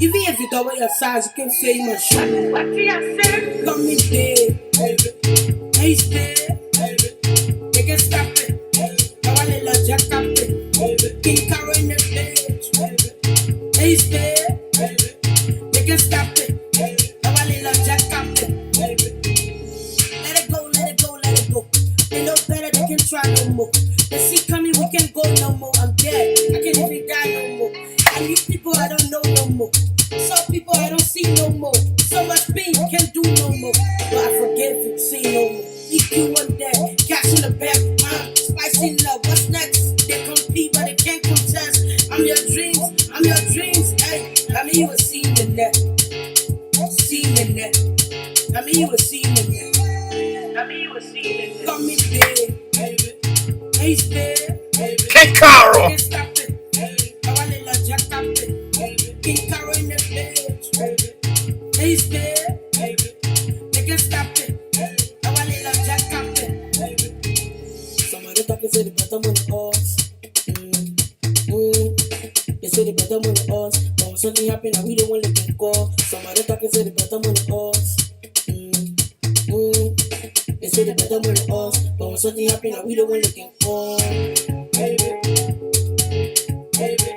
Even if you double your size, you can say my shot. What do you say? Got me dead, baby. Hey, stay, baby. They can stop it. Now I little jack up it, baby. King Caro in the bitch, baby. Hey, stay, baby. They can stop it. Now I little jack up it, baby. Let it go, let it go, let it go. They know better, they can try no more. They see coming, we can't go no more. I'm dead, I can't even die no more. And these people I don't know no more. Some people I don't see no more. So much pain, can't do no more. But I forgive you, see no more. EQ one day, cash in the back, spicy love, what's next? They compete, but they can't contest. I'm your dreams, hey. I mean you were seeing that. Seeing that. I mean you were seeing that. I mean you were seeing that. Got me dead, baby. Hey, stay, baby. King Caro. Can't stop it, baby. I want to let you stop it, baby. King Caro in the bitch, baby. Hey, stay, baby. They can stop it, baby. I want to let you stop it, baby. Somebody talking to the bottom of the horse. They say the bottom of the horse. But when something happen, we don't want to let it go. Somebody talking to the bottom of the horse. They say the bottom of the horse. But when something happen, we don't want to let it go. Baby, baby,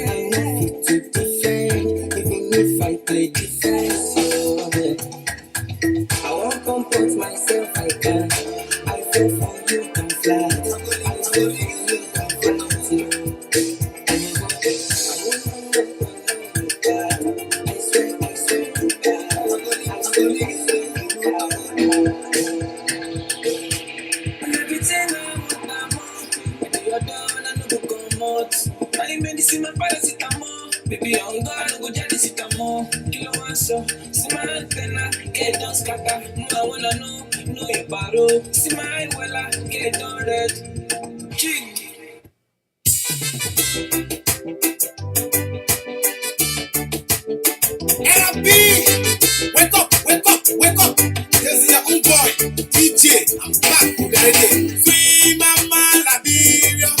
I know fit to defend, even if I play defense. I won't compose myself, I can. I feel for you, can fly. I feel for you, can fly. I swear to God. I still need you. Everything I want, you're done, I know to come out. I medicine my paracetamol. Baby, I'm gonna go jadisitamol. Kilo so, see my antenna, get down scatter. I wanna know your baro. See my wella, get down red. Jig. LB! Wake up, wake up, wake up! This is your own boy, DJ. I'm back already. Sweet Mama Liberia.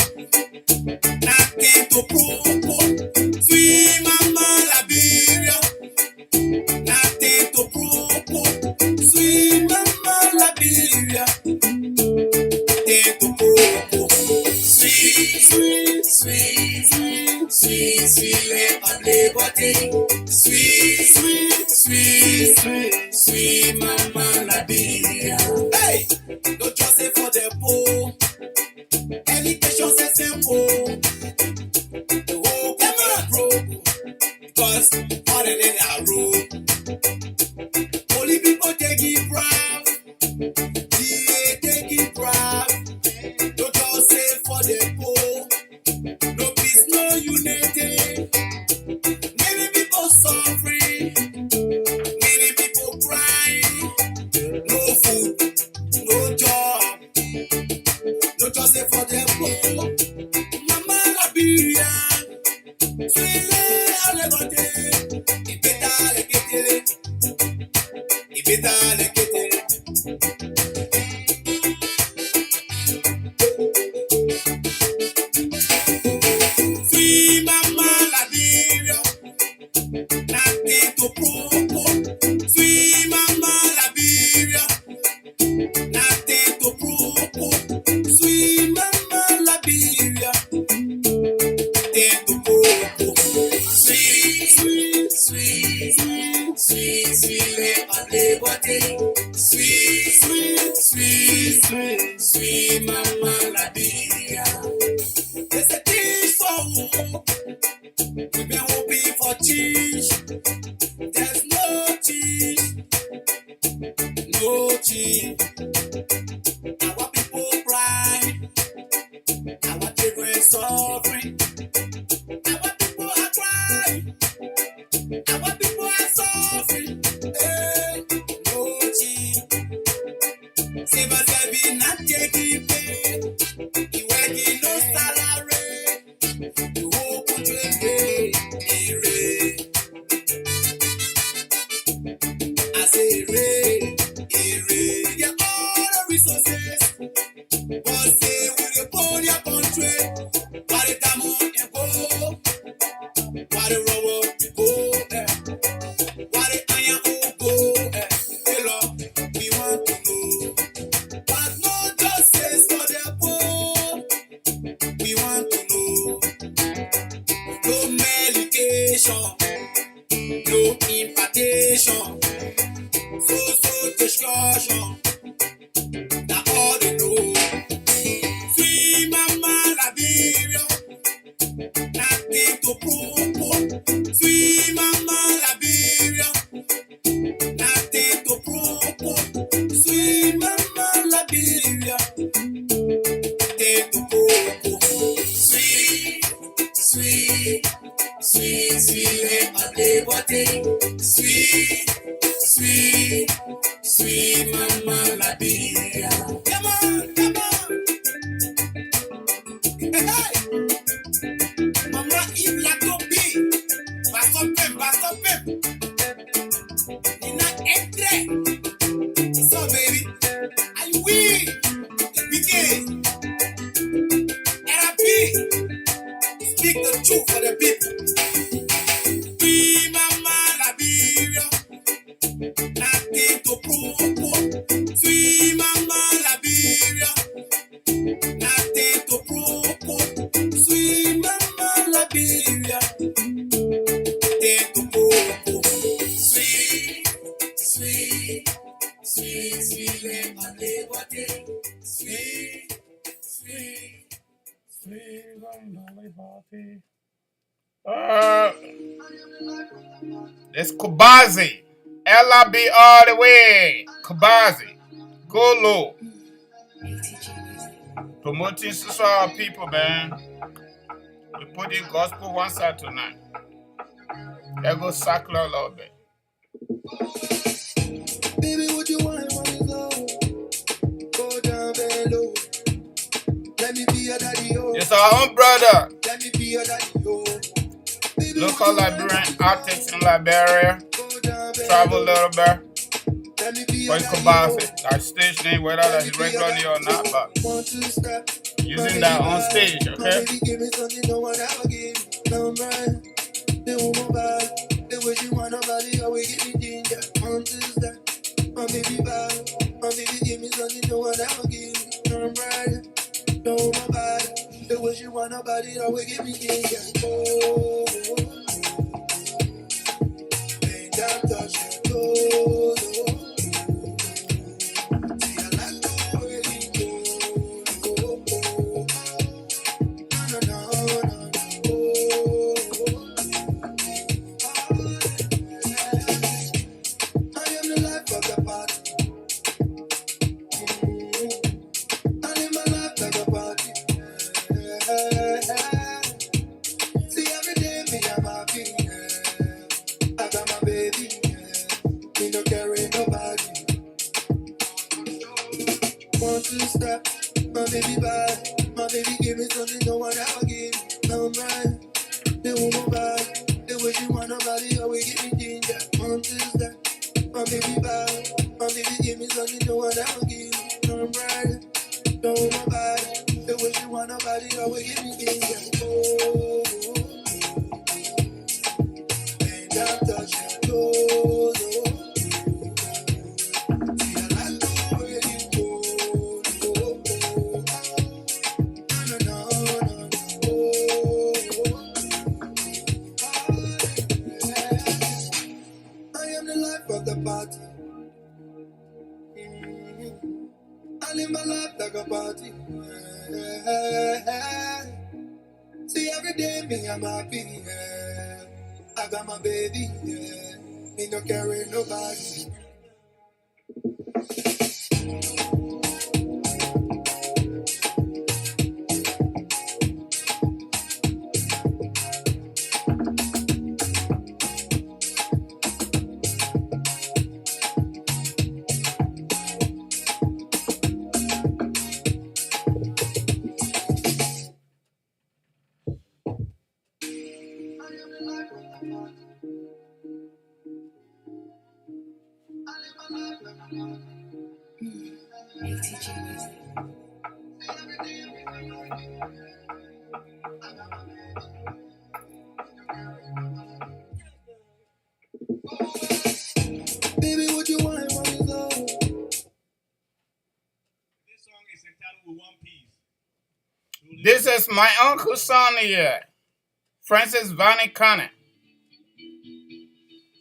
Nothing to prove. Sweet Mama Liberia. Nothing to prove. Sweet Mama Liberia. Nothing to prove. Sweet, sweet, sweet, sweet, sweet, sweet, liberty. Sweet, sweet, sweet, sweet, sweet Mama Liberia. Hey, don't just say for the poor. Education say simple. The whole camera broke because all the day are road. Only people take it proud. Yeah, take it proud. Don't just say for the poor. No peace, no unity. Many people suffering. Many people crying. No food, no job. Don't just say for the poor. Mama Liberia. Swile alegote. Ibeta lekete. Ibeta lekete. Sweet Mama Liberia. Nothing to prove. Sweet Mama Liberia. Nothing to prove. Sweet Mama Liberia. Nothing to prove. Sweet, sweet, sweet, sweet, sweet, sweet, liberty. Sweet, sweet, sweet, sweet, sweet Mama Liberia. There's a teach for who? We've been hoping for change. There's no change. No change. Our people cry. Our children suffering. Our people are crying. Why the rubber go, why the iron go, hello, we want to know. But no justice for their poor, we want to know. No medication, no impartation, so discussion, that all they know. Sweet mama Liberia, nothing to prove. Sweet mama Liberia, nothing to prove. Sweet mama Liberia, nothing to prove. Sweet, sweet, sweet, sweet, everybody. Sweet, sweet, sweet mama Liberia. Come on, come on. Hey, hey. Mama, il la copie. Passe pep. Nina entre. So, baby, I win. Begin. RP. Speak the truth for the people. We, Mama Liberia. Nothing to prove. We, Mama Liberia. Nothing to prove. Sweet mama Liberia, nothing to prove. Sweet, sweet, sweet, sweet liberty. Sweet, sweet, sweet liberty. It's Kubazi. LB all the way. Kubazi. Go low. Promoting social people, man. We put the gospel one side tonight. Let's go circle a little bit. Baby, what you want from me, love? Go down below. Let me be your daddy, oh. It's our own brother. Let me be your daddy, oh. Baby, local Liberian artists in Liberia. Travel a little bit. But Kubazi, that stage name, whether that's regularly or not, but using that on stage, okay? my uncle's son here, Francis Vanny Cannon,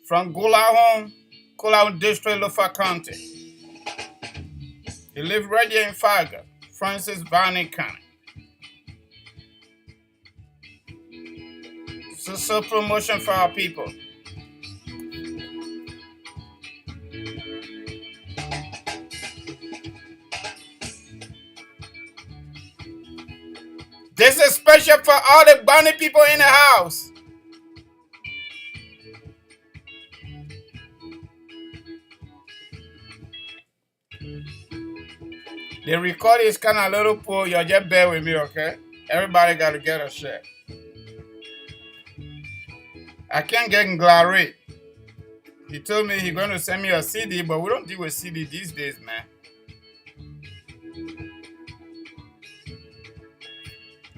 from Kulahome District, Lofa County. He lived right here in Faga, Francis Vanny Cannon. So promotion for our people. This is special for all the Bonnie people in the house. The record is kind of a little poor. You just bear with me, okay? Everybody got to get a share. I can't get Glary. He told me he's going to send me a CD, but we don't deal with CD these days, man.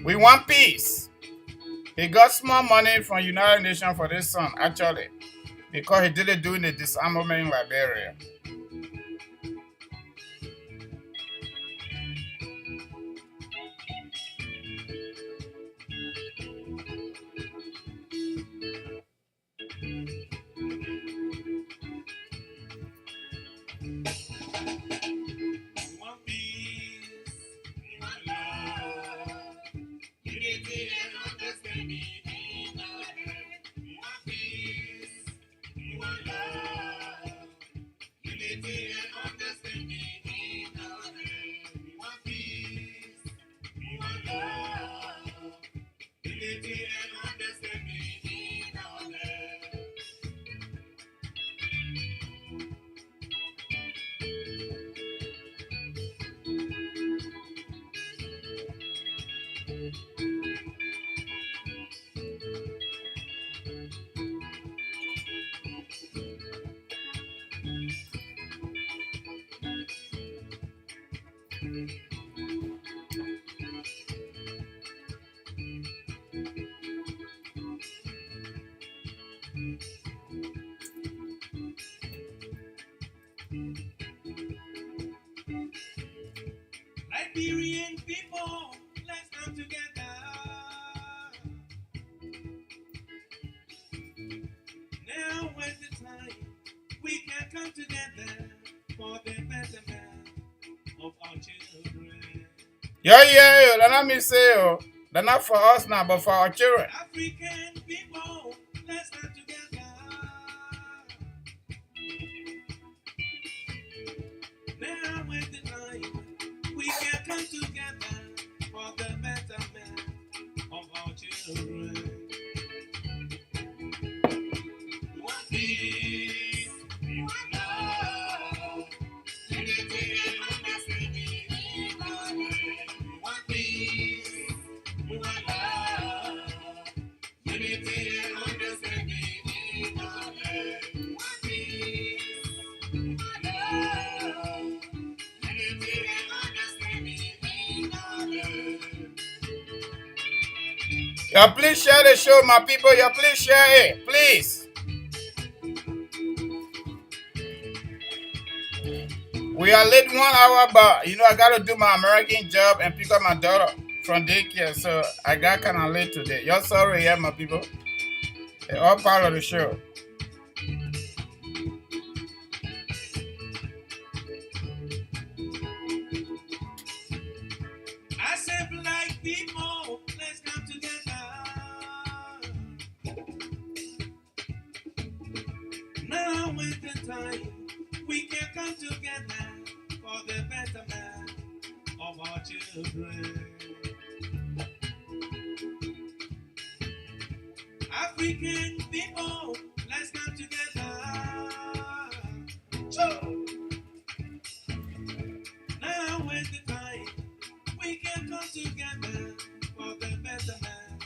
We want peace. He got small money from United Nations for this son, actually, because he didn't do the disarmament in Liberia. Liberian people, let's come together. Now is the time we can come together for the betterment of our children. Yeah, let me say, they're not for us now, but for our children. African people, let's come together. Now is the time we can come together for the betterment of our children. We want peace, we want love, unity and understanding in our land. We want peace, we want love, unity and understanding in our land. We want peace, we want love, unity and understanding in our land. Y'all please share the show, my people. Y'all please share it, please. We are late 1 hour, but I gotta do my American job and pick up my daughter from daycare, so I got kind of late today. Y'all sorry, yeah, my people. They're all part of the show. I said, black people, let's come together. Now is the time we can come together for the betterment of our children. African people, let's come together. Choo! Now is the time we can come together for the betterment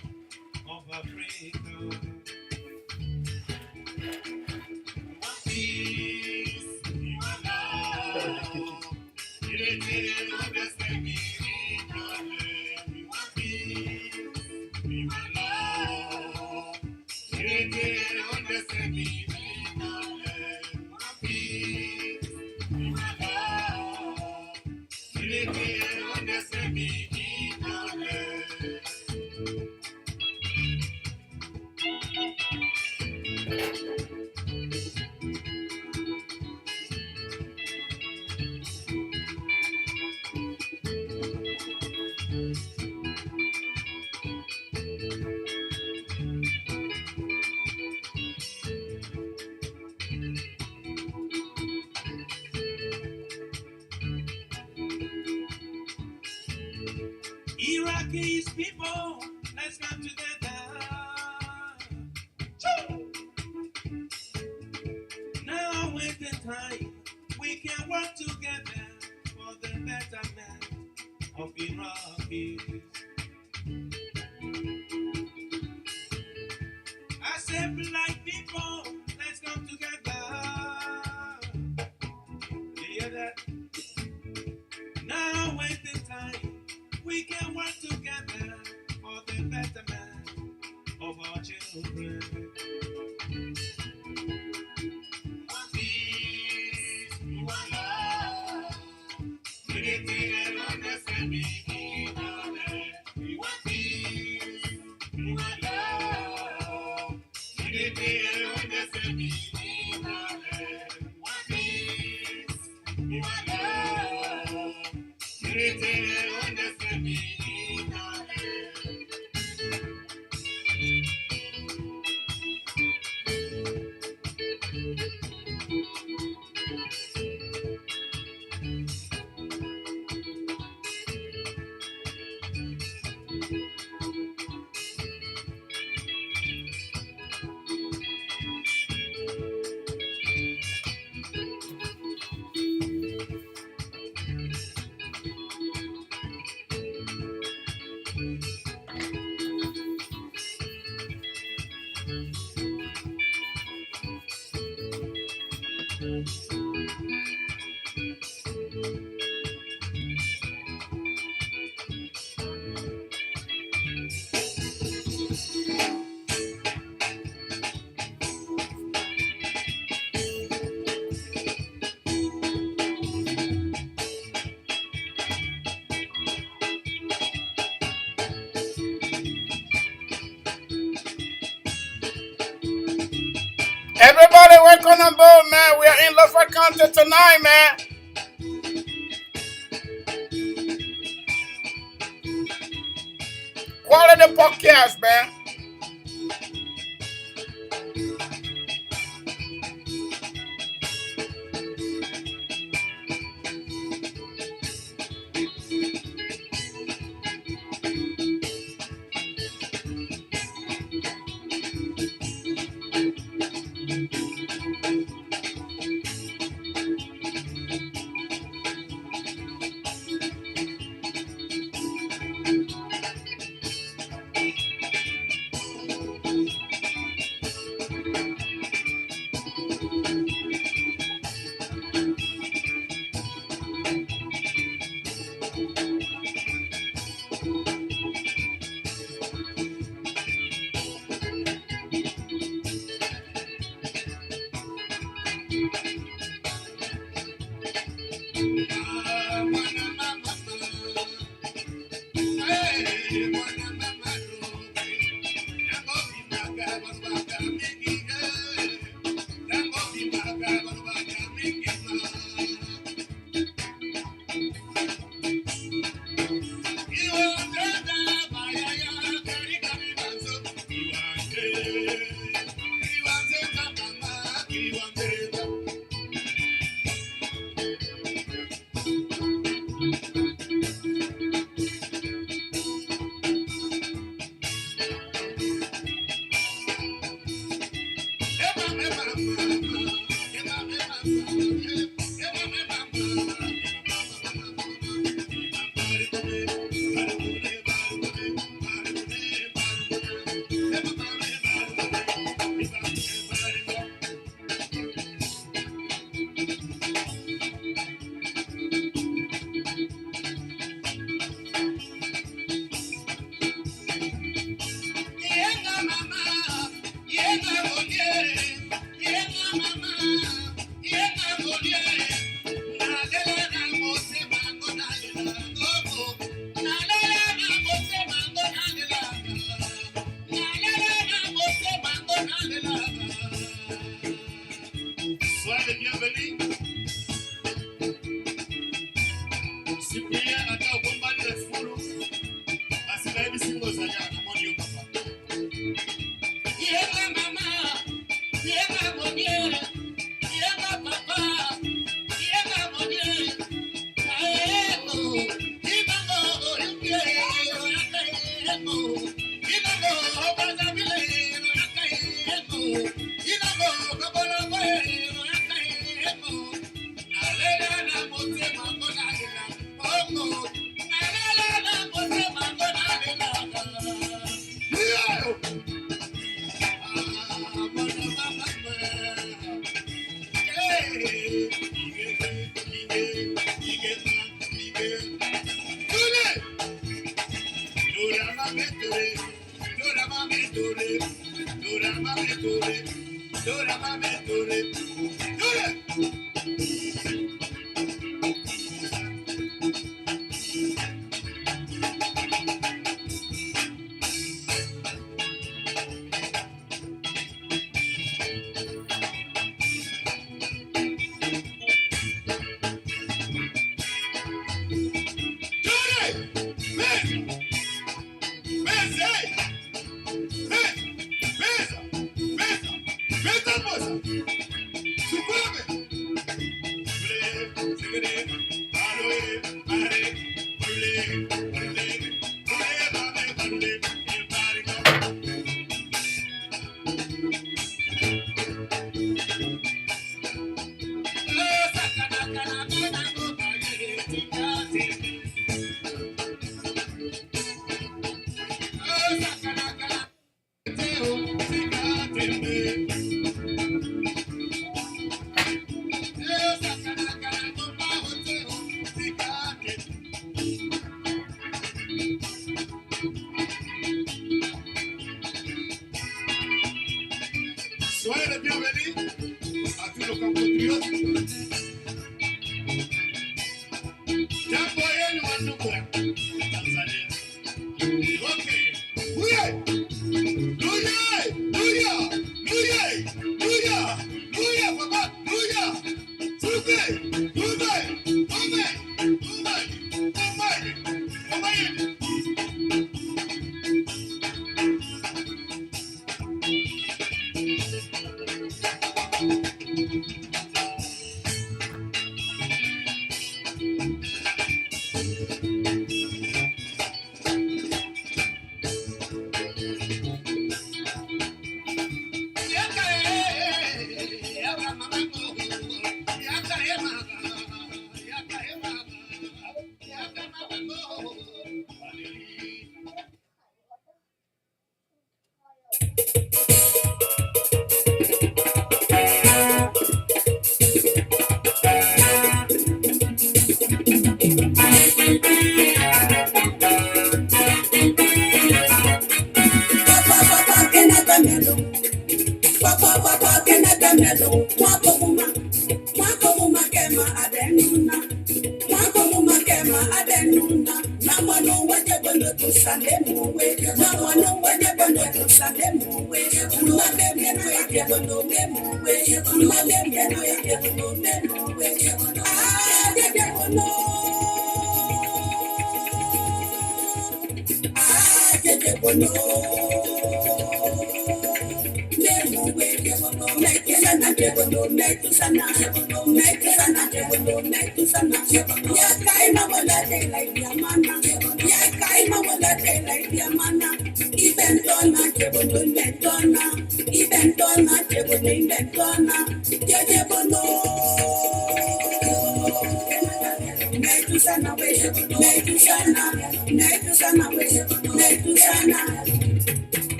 of Africa. We want peace, we want love, unity and understanding in our land. We want peace, we want love, unity and understanding in our land. We want peace, we want love, unity and understanding in our land. Iraqis people, let's come together. Choo! Now is the time we can work together for the betterment of Iraqis. I said, black people, let's come together. You hear that? Now is the time we can work together for the betterment of our children. One peace, one love, unity and understanding. One peace, one love, unity and understanding. One peace, one love, unity and understanding. Everybody, welcome on board, man. We are in Lafayette County tonight, man. Quality podcast, man. Soyez les bienvenus à tous nos compatriotes. Jamboye ni wanukura Tanzania. Okay. Nuye! Papa! Nuye! Suke!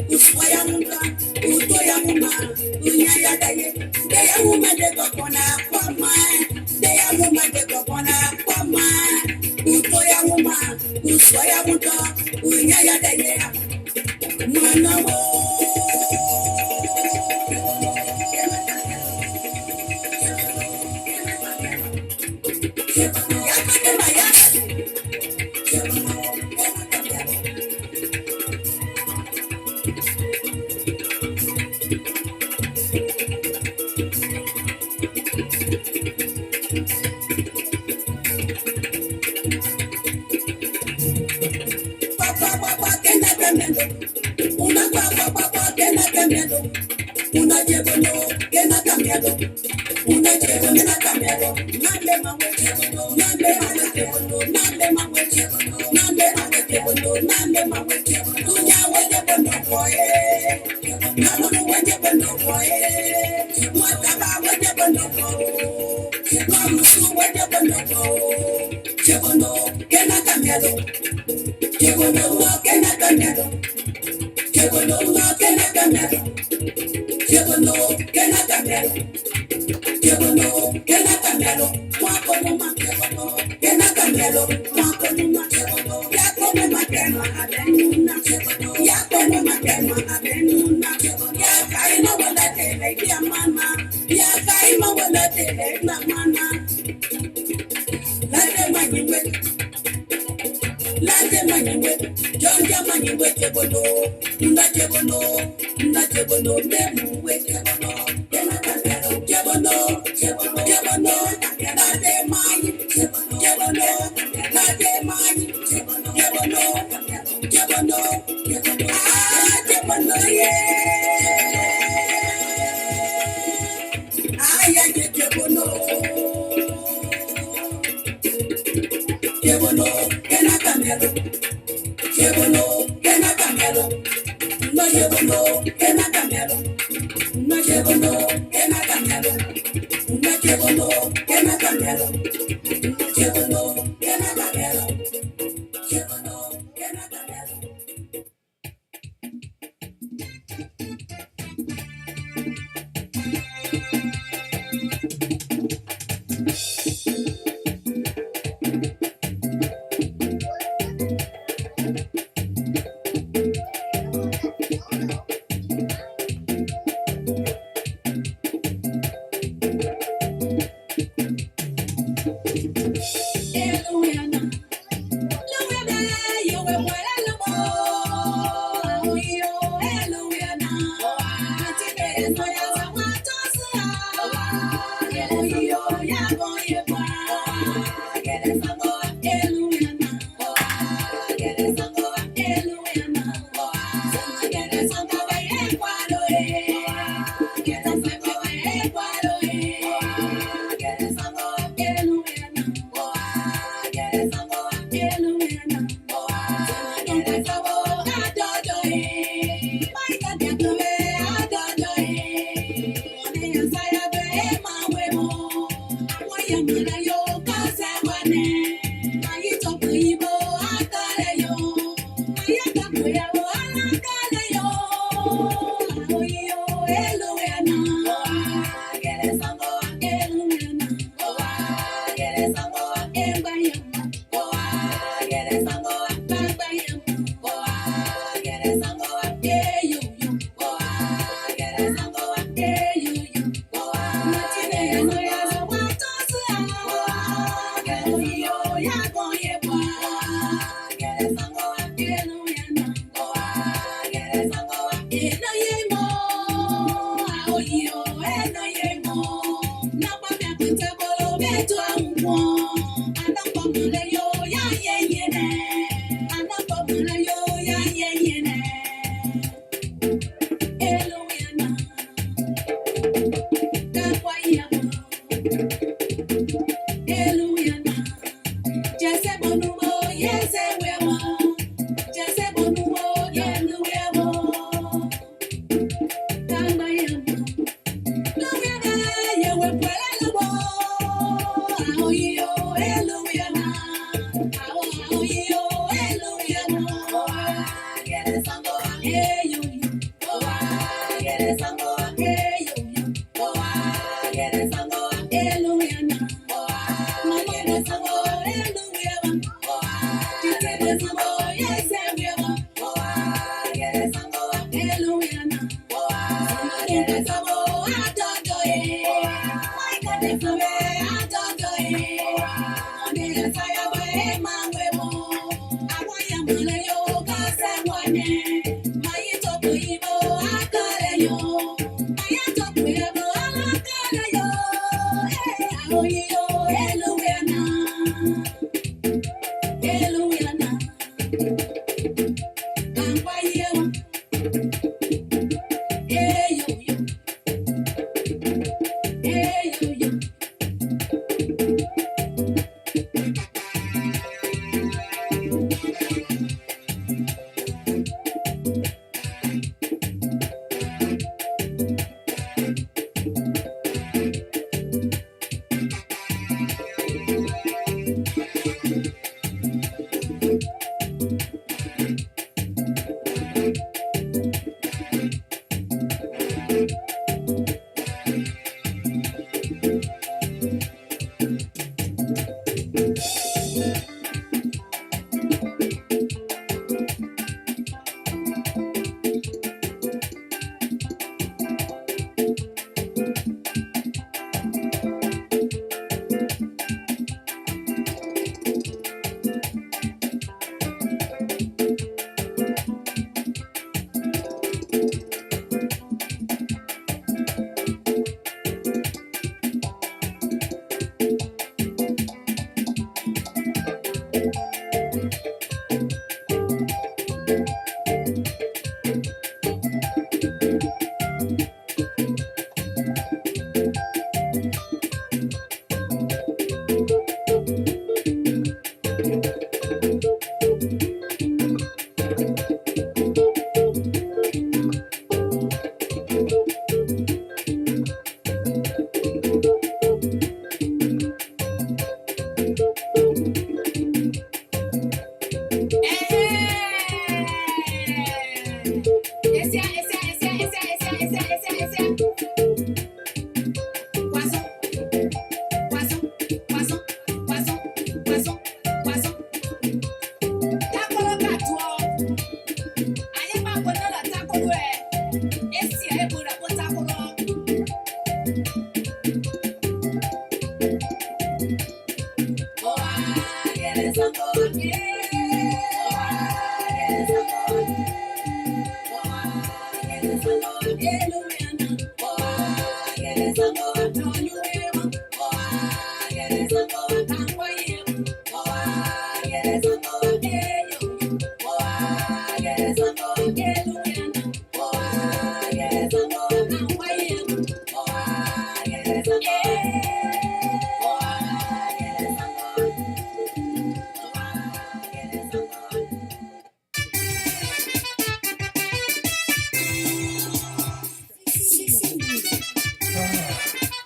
uswaya muka, utoya muma, unyaya daye, deya muma de kokona kwama, deya muma de kokona kwama, utoya muma, uswaya muka, unyaya daye, mwana mo. Una llevo no, que no ha cambiado. Una llevo no ha cambiado. Nande mawe llevo no, nande mawe llevo no, nande mawe llevo no, nande mawe llevo no, nande mawe llevo no. Tuya we llevo no boy. Namo no we llevo no boy. Mwataba we llevo no boy. Mamusu we llevo no boy. Llevo no, que no ha cambiado. Llevo no, que no ha cambiado. Llevo no, que no ha cambiado. Llevo no, que no ha cambiado. Llevo no, que no ha cambiado. Guapo no más, llevo no, que no ha cambiado. Guapo no más, llevo no. Ya como más que no adenuna, llevo no. Ya como más que no adenuna, llevo no. Ya caí no vuela tele, ya mamá. Ya caí no vuela tele, la mamá. La de mañana. Lande manywe, jonja manywe chebono, una chebono, nemuwe chebono, chebono, lande many, chebono, lande many, chebono, ah chebono ye, ay chebono. Llevo no, que no ha cambiado. Llevo no, que no ha cambiado. No llevo no, que no ha cambiado. No llevo no, que no ha cambiado. No llevo no, que no ha cambiado. No llevo no, que no ha cambiado. Llevo no, que no ha cambiado.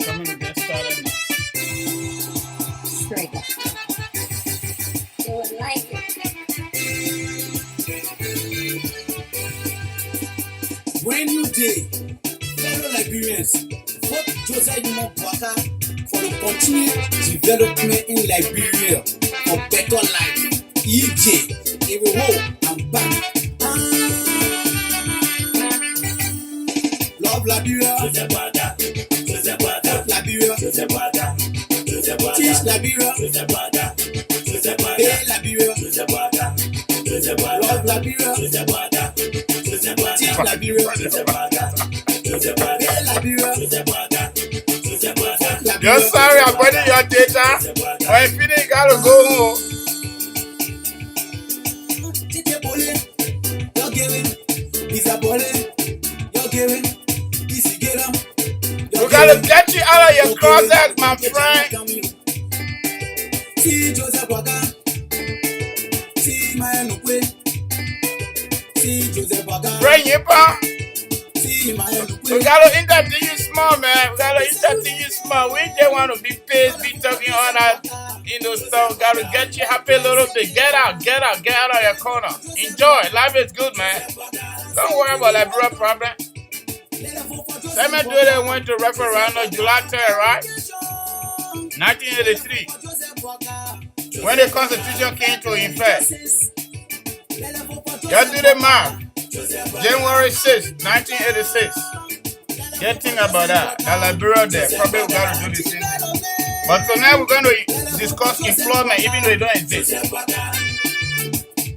Coming to get started now. Straight up. They would like it. Brand new day, fellow Liberians, vote Joseph Boaka for the continued development in Liberia for better life. EJ, Ewo, I'm back. Love Liberia, Joseph Boaka, Joseph Boaka, Liberia, Joseph Boaka, Joseph Boaka, teach Liberia, Joseph Boaka, Joseph Boaka, hey Liberia, Joseph Boaka, Joseph Boaka, love Liberia, Joseph Boaka. You're sorry, I'm putting your data. But if you didn't gotta go home. You gotta get you out of your closet, my friend. See Joseph Boaka. See my Nukwe. See Joseph Boaka. Bring you back. See my Nukwe. We gotta interview you small, man. We gotta interview you small. We just want to be pissed, be talking all that, stuff. We gotta get you happy a little bit. Get out of your corner. Enjoy. Life is good, man. Don't worry about that real problem. Let me do that. Went to referendum July 3rd, right? 1983. When the Constitution came to effect. Just do the math. January 6, 1986. Just think about that. That Liberia there, probably we got to do the same thing. But tonight we're going to discuss employment even though it don't exist.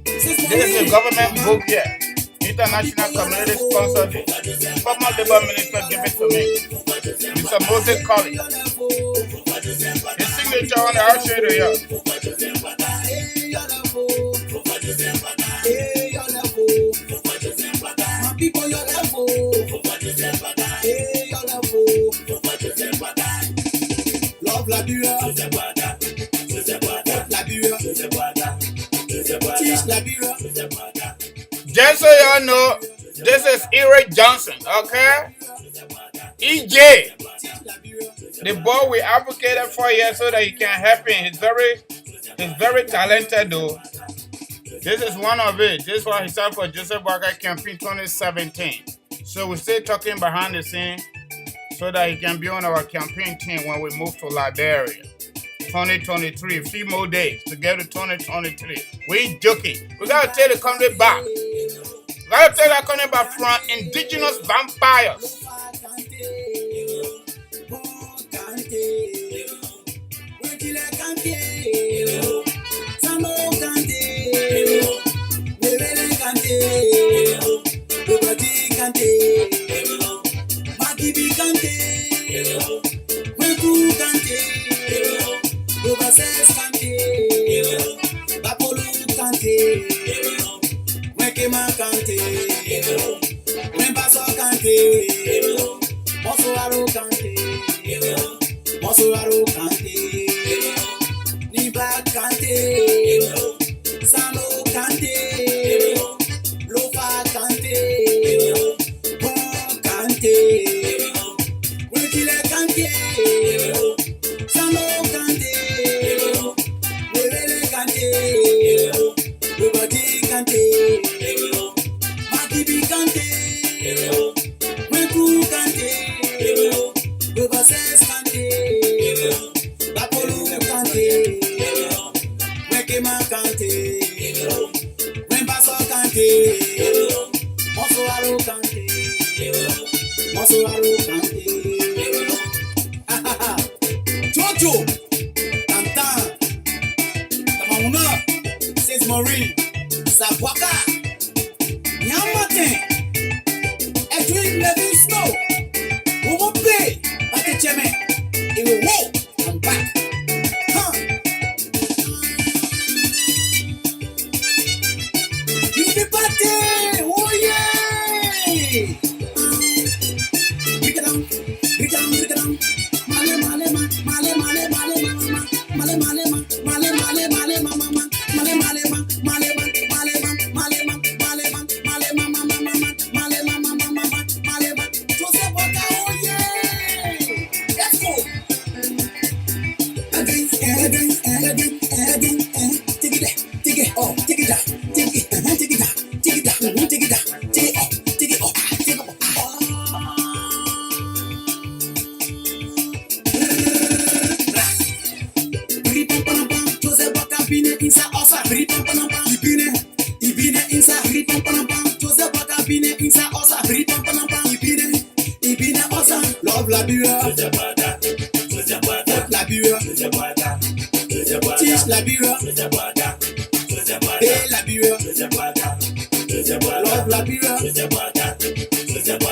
This is a government book here. International Community Sponsored. Former Labor Minister gave it to me. Mr. Moses Collins. His signature on the outside here. Love Liberia. Teach Liberia. Just so y'all know, this is Eric Johnson, okay? EJ, the boy we advocated for here so that he can help him. He's very talented though. This is one of it. This one he signed for Joseph Walker campaign 2017. So we're still talking behind the scene so that he can be on our campaign team when we move to Liberia. 2023, 3 more days to get to 2023. We ain't joking. We gotta take the country back. We gotta take that country back from indigenous vampires. Love Liberia. Liberia. Teach Liberia. Hey Liberia. Love Liberia.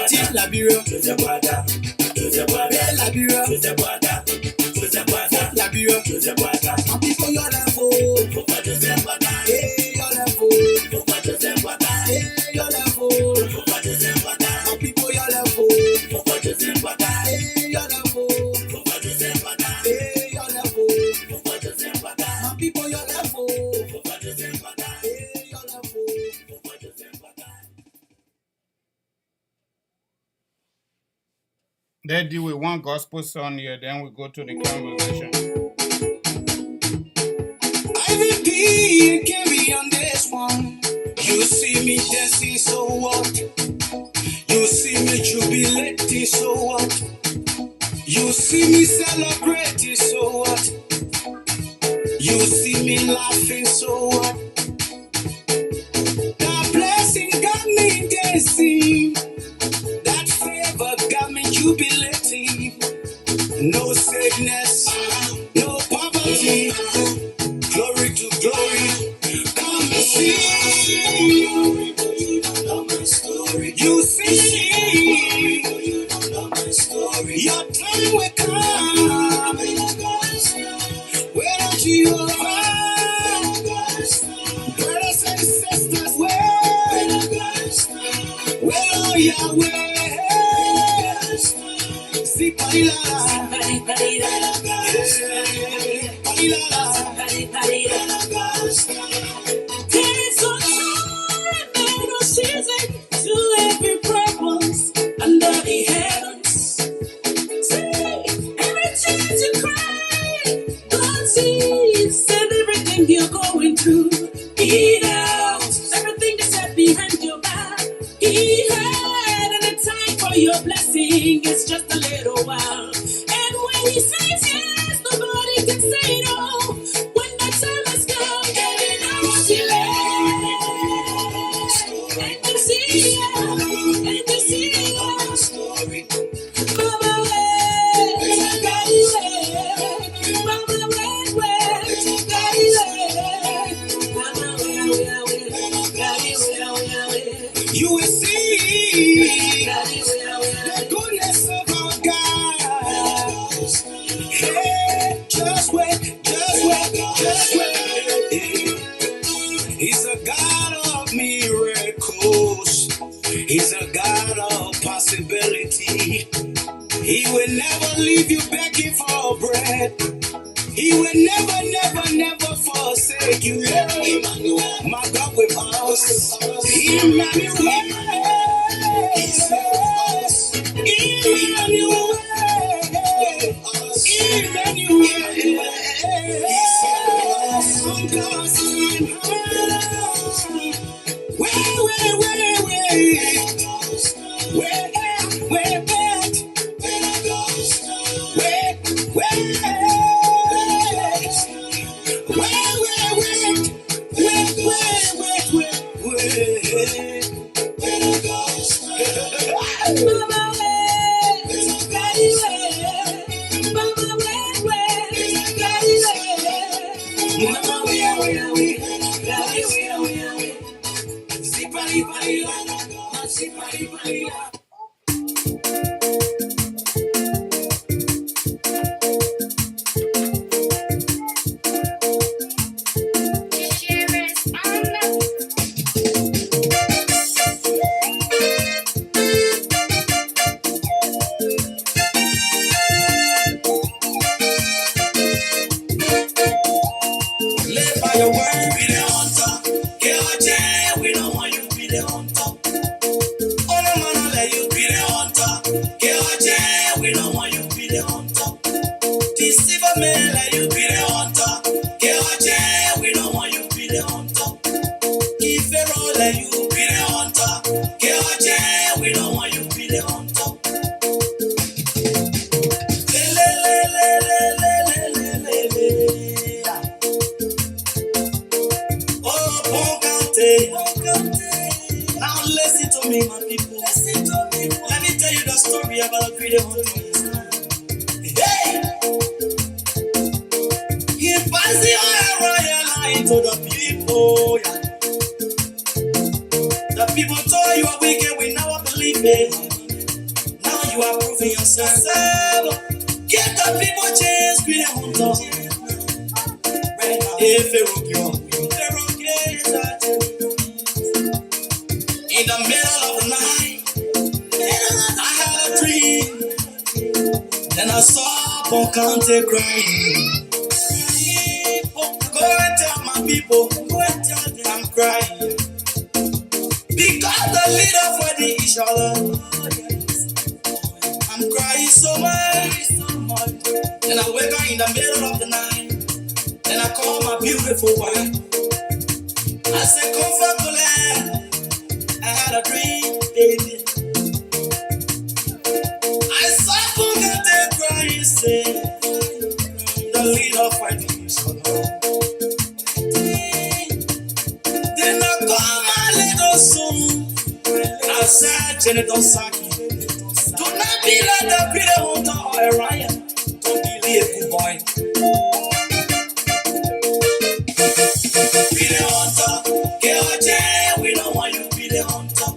Teach Liberia. Hey Liberia. Liberia. And people you're there for. Hey, you're there for. Hey, you're there for. And people you're there for. Hey, you're there for. Hey, you're there for. And people you're there for. Hey, you're there for. They deal with one gospel song here, then we go to the conversation. IVP, carry on this one. You see me dancing, so what? You see me jubilating, so what? You see me celebrating, so what? You see me laughing, so what? The blessing got me there. jubilating. No sickness, no poverty. Glory to glory. Come and see. You see, your time will come. Where are you? Brothers and sisters, where are Yahweh? See, There's a time and a season to every purpose under the heavens. See, every tear you cry, God sees, and everything you're going through, He knows. Everything that's set behind your back, He heard, and the time for your blessing is just a little while. And when He says yes, nobody can say no. When the time has come, and you know what He left, and you see Mama, wait, Daddy, wait, Mama, wait, Daddy, wait, Mama, wait, Daddy, wait. You will see the goodness of our God. Hey, just wait. He's a God of miracles. He's a God of possibility. He will never leave you begging for bread. He will never forsake you. Emmanuel, my God with us. Emmanuel. Now listen to me, my people. Let me tell you the story about greedy hunters. Hey! He passed the royal line to the people. Yeah. The people told you are wicked, we never believe it. Now you are proving yourself. Give the people chance, greedy hunter. Right now, if they rock you, in the middle of the night, I had a dream. Then I saw Boncante crying. Go and tell my people, I'm crying. Because the leader for the each other. I'm crying so much. Then I wake up in the middle of the night. Then I call my beautiful wife. I said, comfort the land. I had a dream, baby. I saw Boncante crying, say, the leader fighting each other. Then I call my little son. I said, Jenny, don't sack me. Do not Feel like the pretty hunter or a Ryan. Don't be a good boy. Be the hunter, get out there. We don't want you be the hunter.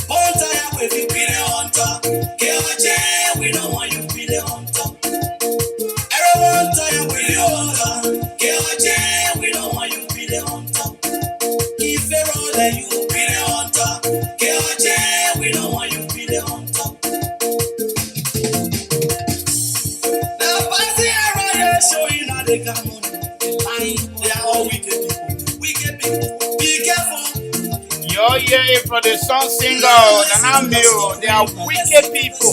Hunter, yeah, if you be the hunter, get out there. We don't want you be the hunter. Every hunter, yeah, we the hunter. Get out there. We don't want you be the hunter. If you roll, then you be the hunter. Get out there. We don't want you be the hunter. Now, fancy around here, showing how they got money. They are all wicked people. Wicked people. Be careful. You're hearing from the song singer, and I'm you. They are wicked people.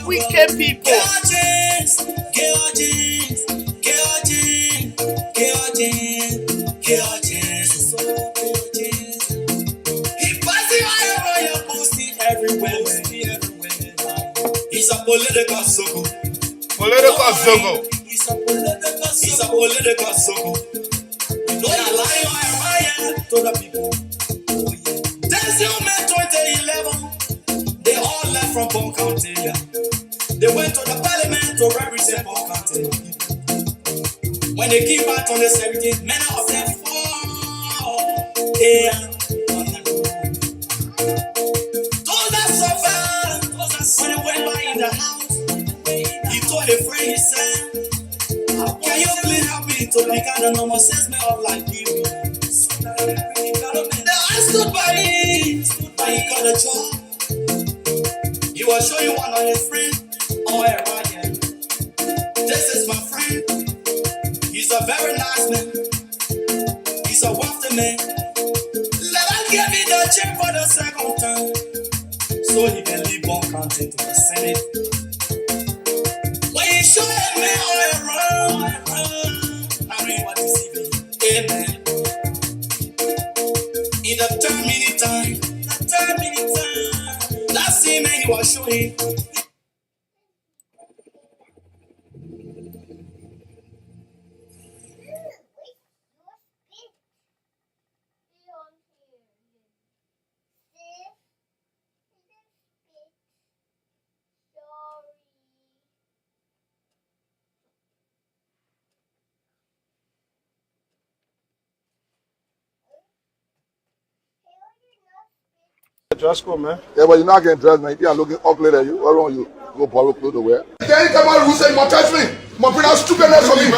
Wicked people. Get your jeans. Get your jeans. Get your jeans. Get your jeans. Get your jeans. So get your jeans. He passing all over your pussy everywhere. He's a political circle. Political zogo. He's a political circle. You know that lying or a riot to the people. Oh yeah. There's your man 2011. They all left from Bon County. Yeah. They went to the parliament to represent Bon County. When they came back on the 17th, many of them fall. Yeah. Those that suffer, when they went by in the house, he told a friend, he said, can you please help me to become the normal assessment of Liberia? I stood by him, and he got a job. He was showing one of his friends on a riot. This is my friend. He's a very nice man. He's a wealthy man. Let us give him the check for the second time, so he can leave Bon County to the Senate. When you show a man on a run, I really want to see me. Amen. In the 10-minute time, that same man he was showing. Dress code, man. Yeah, but you're not getting dressed, man. You're looking ugly there. You, why don't you go borrow clothes to wear? Then you come out and say, you touch me. My brother stupidness for me.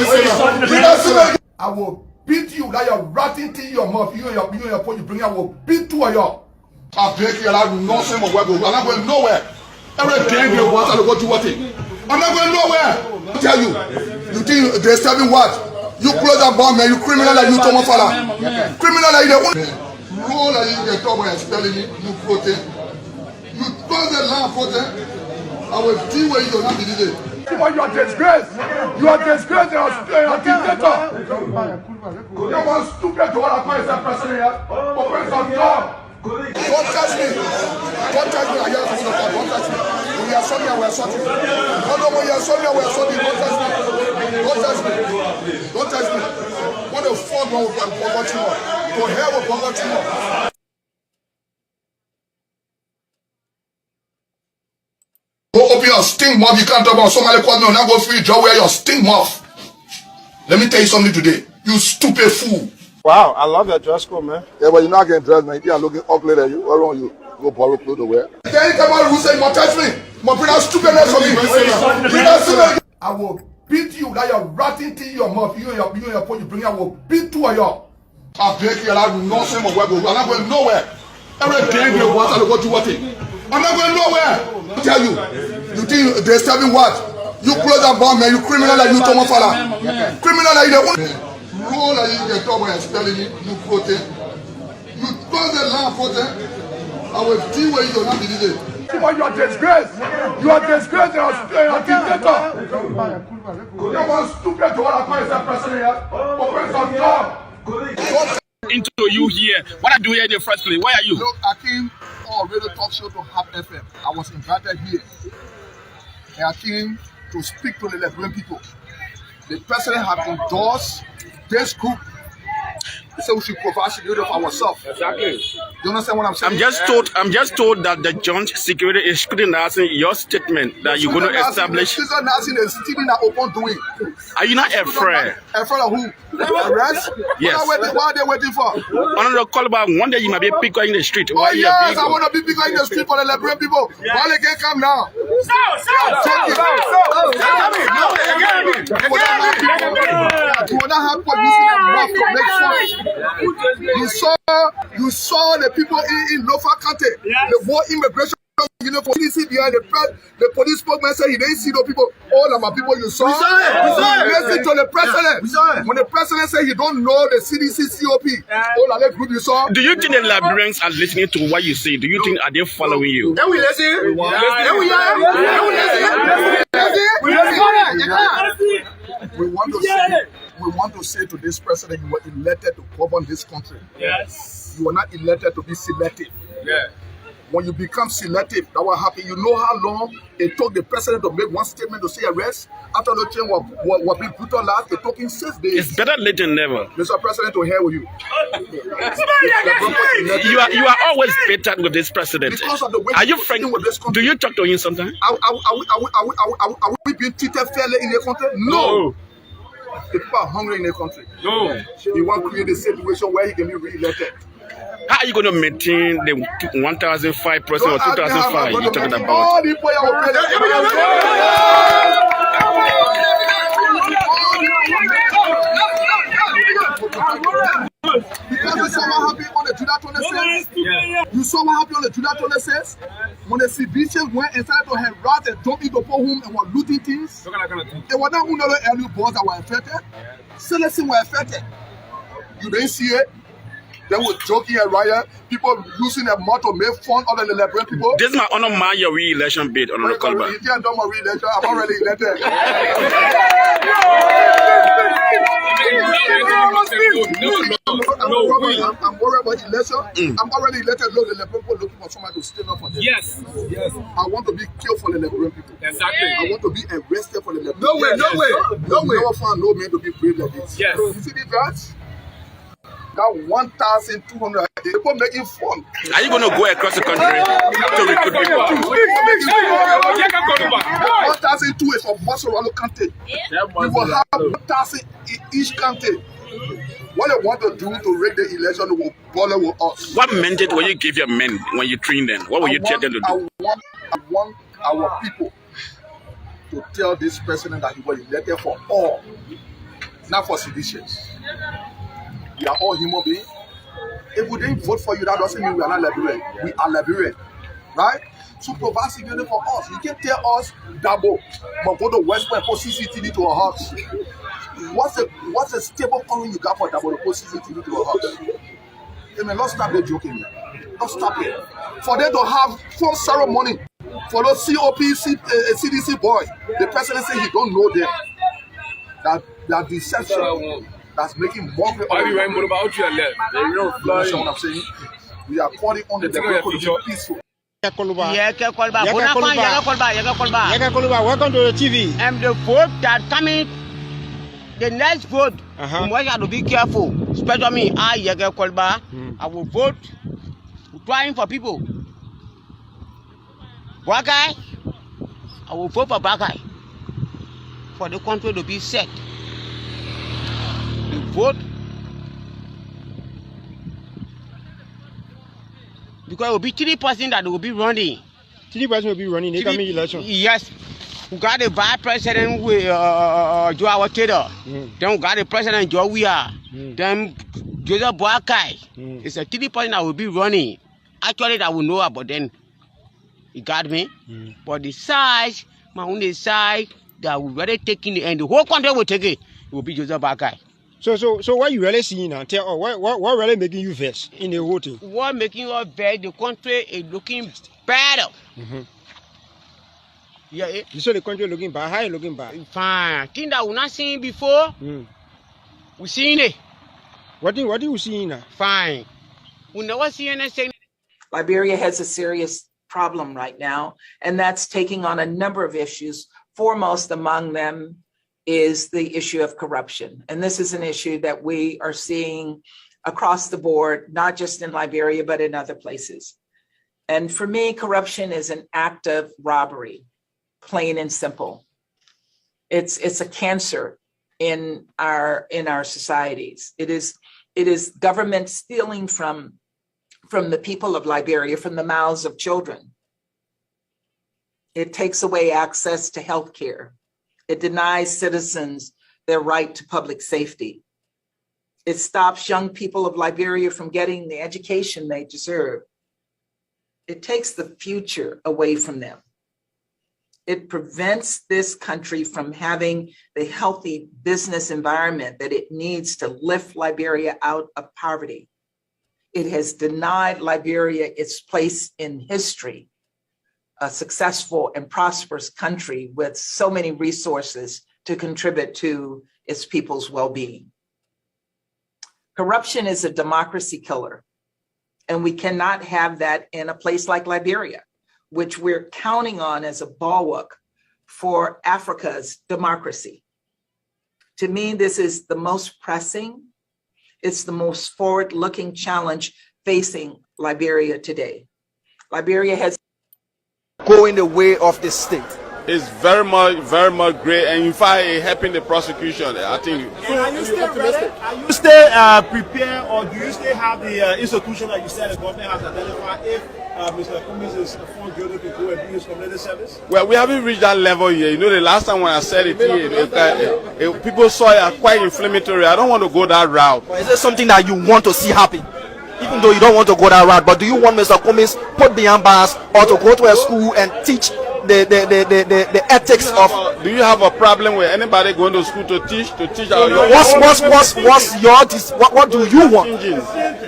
I will beat you like you're ratting to your mouth. You and your point you bring, I will beat two of y'all. I'll break you like nonsense of where go. I'm not going nowhere. Every day you want to go to what thing. I'm not going nowhere. I tell you. You think they're stabbing what? You close that bar, man. You criminal like you Thomas Fala. Criminal like you. Roll like you get trouble and spelling it, you protest. You cross the line protest. I will deal with you not believe it. You are disgrace. You are disgrace. You are a dictator. You are stupid to what I call yourself person here. For some job. Don't touch me. Don't touch me. I hear something about don't touch me. When you are sorry, I will assault you. No, when you are sorry, I will assault you. Don't touch me. Don't touch me. Don't touch me. What the fuck wrong with you? To hell with you. Go open your stink mouth. You can't talk about somebody called me and now go free job where your stink mouth. Let me tell you something today. You stupid fool. Wow, I love that dress code, man. Yeah, but you're not getting dressed, man. You're looking ugly there. You, why don't you go borrow clothes to wear? Then you come out and say, you touch me. My brother stupidness for me. I will beat you like you're ratting to your mouth. You and your point you bring, I will beat two of y'all. I'll break you like nonsense of where go. I'm not going nowhere. Every day you want to go to what thing. I'm not going nowhere. I tell you. You think they're stabbing what? You close that bar, man. You criminal like you Thomas Fala. Criminal like you. Roll like you get trouble and spelling it, you protest. You cross the line protest. I will deal with you not believe it. You are disgrace. You are disgrace. You are a dictator. You are stupid to what I call yourself person here. For some job. Into you here. What I do here in the first place? Where are you? Look, I came on a radio talk show to Hub FM. I was invited here. And I came to speak to the Liberian people. The president has endorsed this group. So we should provide security for ourselves. Exactly. You understand what I'm saying? I'm just told that the joint security is scrutinizing your statement that you're going to establish. The scrutinizing is still not open doing. Are you not afraid? Afraid of who? Arrest? Yes. What are they waiting for? On the call about one day you might be a picker in the street. Oh yes, I want to be picker in the street for the Liberian people. Why they can't come now? You will not have police in the mouth to make sure. You saw the people in Lofa County, the war immigration. You know, for CDC behind the police spokesman said he didn't see no people. All of my people you saw. Listen to the president. When the president said he don't know the CDC COP, all of that group you saw. Do you think the Liberians are listening to what you say? Do you think are they following you? Then we listen. We want to say to this president, you were elected to govern this country. Yes. You were not elected to be selective. Yeah. When you become selective, that will happen. You know how long it took the president to make one statement to say arrest? After the change was being put on last, it took him 6 days. It's better late than never. Mr. President, to hell with you. You are always bitter with this president. Because of the way are you friendly with this country? Do you talk to him sometimes? Are we being treated fairly in the country? No. The people are hungry in the country. No. He wants to create a situation where he can be re-elected. How are you going to maintain the 1,005% or 2,005 you're talking about? All the people because you saw what happened on the July 26th. You saw what happened on the July 26th when the civilians went inside to harass and jump into poor home and were looting things. It was not only the early boys that were affected. Citizens were affected. You didn't see it. They were joking and riot. People using their mouth to make fun of the Liberian people. This is my honor man your re-election bid on the call back. You can't do my re-election. I'm already elected. I'm worried about election. I'm already elected. Look, the Liberian people looking for somebody to stand up for them. Yes. I want to be killed for the Liberian people. Exactly. I want to be arrested for the Liberian people. No way. Never find no man to be brave like this. Yes. You see the guys? That 1,200 people making fun. Are you going to go across the country to recruit people? 1,002 is for Basaralo County. We will have 1,000 in each county. What they want to do to rig the election will bother with us. What mandate will you give your men when you train them? What will you tell them to do? I want our people to tell this president that he was elected for all, not for seditions. We are all human beings. If we didn't vote for you, that doesn't mean we are not Liberian. We are Liberian, right? So provide security for us. You can tell us, Dabo, but go to West Point, put CCTV to our house. What's the stable calling you got for Dabo to put CCTV to our house? I mean, let's stop the joking. Let's stop it. For them to have full ceremony for those CDC boy, the president said he don't know them. That deception. That's making more people. Why are you writing about you left? You understand what I'm saying? We are calling on the people to be peaceful. Welcome to the TV. And the vote that coming, the next vote, we have to be careful. Especially me, I will vote trying for people. Black guy, I will vote for black guy for the country to be set. The vote because it will be 3% that will be running. 3% will be running in the coming election. Yes. We got the vice president with Joe Taylor. Then we got the president Joe WEAH. Then Joseph Boakai. It's a 3% that will be running. Actually, that will know about then. You got me? But the size, my only side that we already taking the end. The whole country will take it. It will be Joseph Boakai. So what you really seeing now? Tell what really making you vex in the whole thing? What making you vex? The country is looking better. Yeah. You saw the country looking bad. How you looking bad? Fine. Thing that we not seen before. We seen it. What do you see now? Fine. We never see anything. Liberia has a serious problem right now, and that's taking on a number of issues. Foremost among them is the issue of corruption. And this is an issue that we are seeing across the board, not just in Liberia, but in other places. And for me, corruption is an act of robbery, plain and simple. It's a cancer in our societies. It is government stealing from the people of Liberia, from the mouths of children. It takes away access to health care. It denies citizens their right to public safety. It stops young people of Liberia from getting the education they deserve. It takes the future away from them. It prevents this country from having the healthy business environment that it needs to lift Liberia out of poverty. It has denied Liberia its place in history, a successful and prosperous country with so many resources to contribute to its people's well-being. Corruption is a democracy killer, and we cannot have that in a place like Liberia, which we're counting on as a bulwark for Africa's democracy. To me, this is the most pressing, it's the most forward-looking challenge facing Liberia today. Liberia has going the way of the state. It's very much great, and in fact, it helping the prosecution. I think. So are you still ready? Are you still prepared, or do you still have the institution that you said the government has identified if Mr. Cummings is found guilty to go and do his community service? Well, we haven't reached that level yet. You know, the last time when I said it here, people saw it quite inflammatory. I don't want to go that route. Or is it something that you want to see happen? Even though you don't want to go that route, but do you want Mr. Cummings put behind bars or to go to a school and teach the ethics of? Do you have a problem with anybody going to school to teach? What do you want?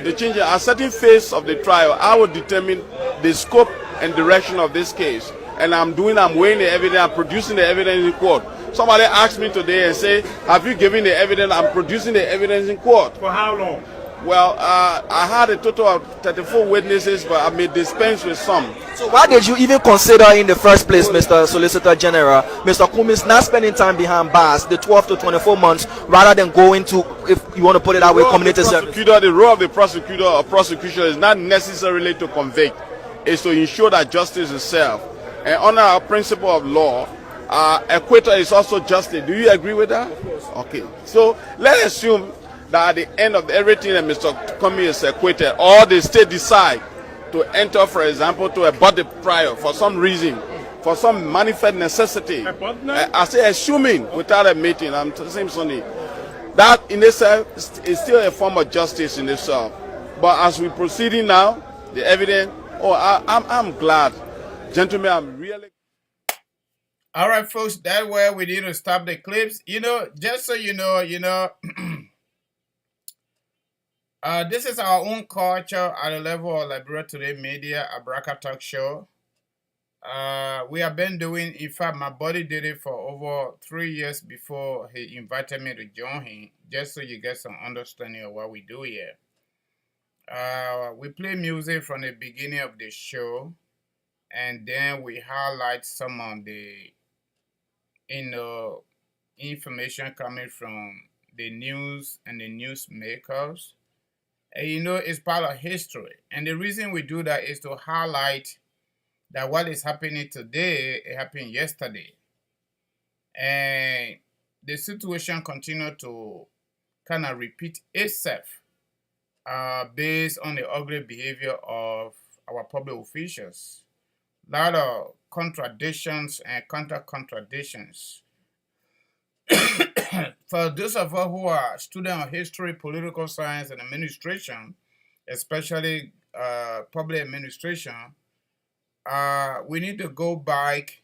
The changing a certain phase of the trial, I will determine the scope and direction of this case, and I'm weighing the evidence, I'm producing the evidence in court. Somebody asked me today and say, "Have you given the evidence?" I'm producing the evidence in court. For how long? Well, I had a total of 34 witnesses, but I may dispense with some. So why did you even consider in the first place, Mr. Solicitor General, Mr. Cummings not spending time behind bars, the 12 to 24 months, rather than going to, if you want to put it that way, community service? The role of the prosecutor or prosecution is not necessarily to convict. It's to ensure that justice is served. And under our principle of law, acquittal is also justice. Do you agree with that? Okay. So let's assume that at the end of everything that Mr. Cummings is acquitted, or the state decide to enter, for example, to abort the trial for some reason, for some manifest necessity. I say assuming without a meeting, I'm saying something. That in itself is still a form of justice in itself. But as we're proceeding now, the evidence, I'm glad. Gentlemen, I'm really... All right, folks, that way we need to stop the clips. Just so you know, this is our own culture at the level of Liberia Today Media, Abraka Talk Show. We have been doing, in fact, my buddy did it for over 3 years before he invited me to join him, just so you get some understanding of what we do here. We play music from the beginning of the show, and then we highlight some of the information coming from the news and the newsmakers. And it's part of history. And the reason we do that is to highlight that what is happening today, it happened yesterday. And the situation continues to kind of repeat itself based on the ugly behavior of our public officials. A lot of contradictions and counter-contradictions. For those of us who are students of history, political science, and administration, especially public administration, we need to go back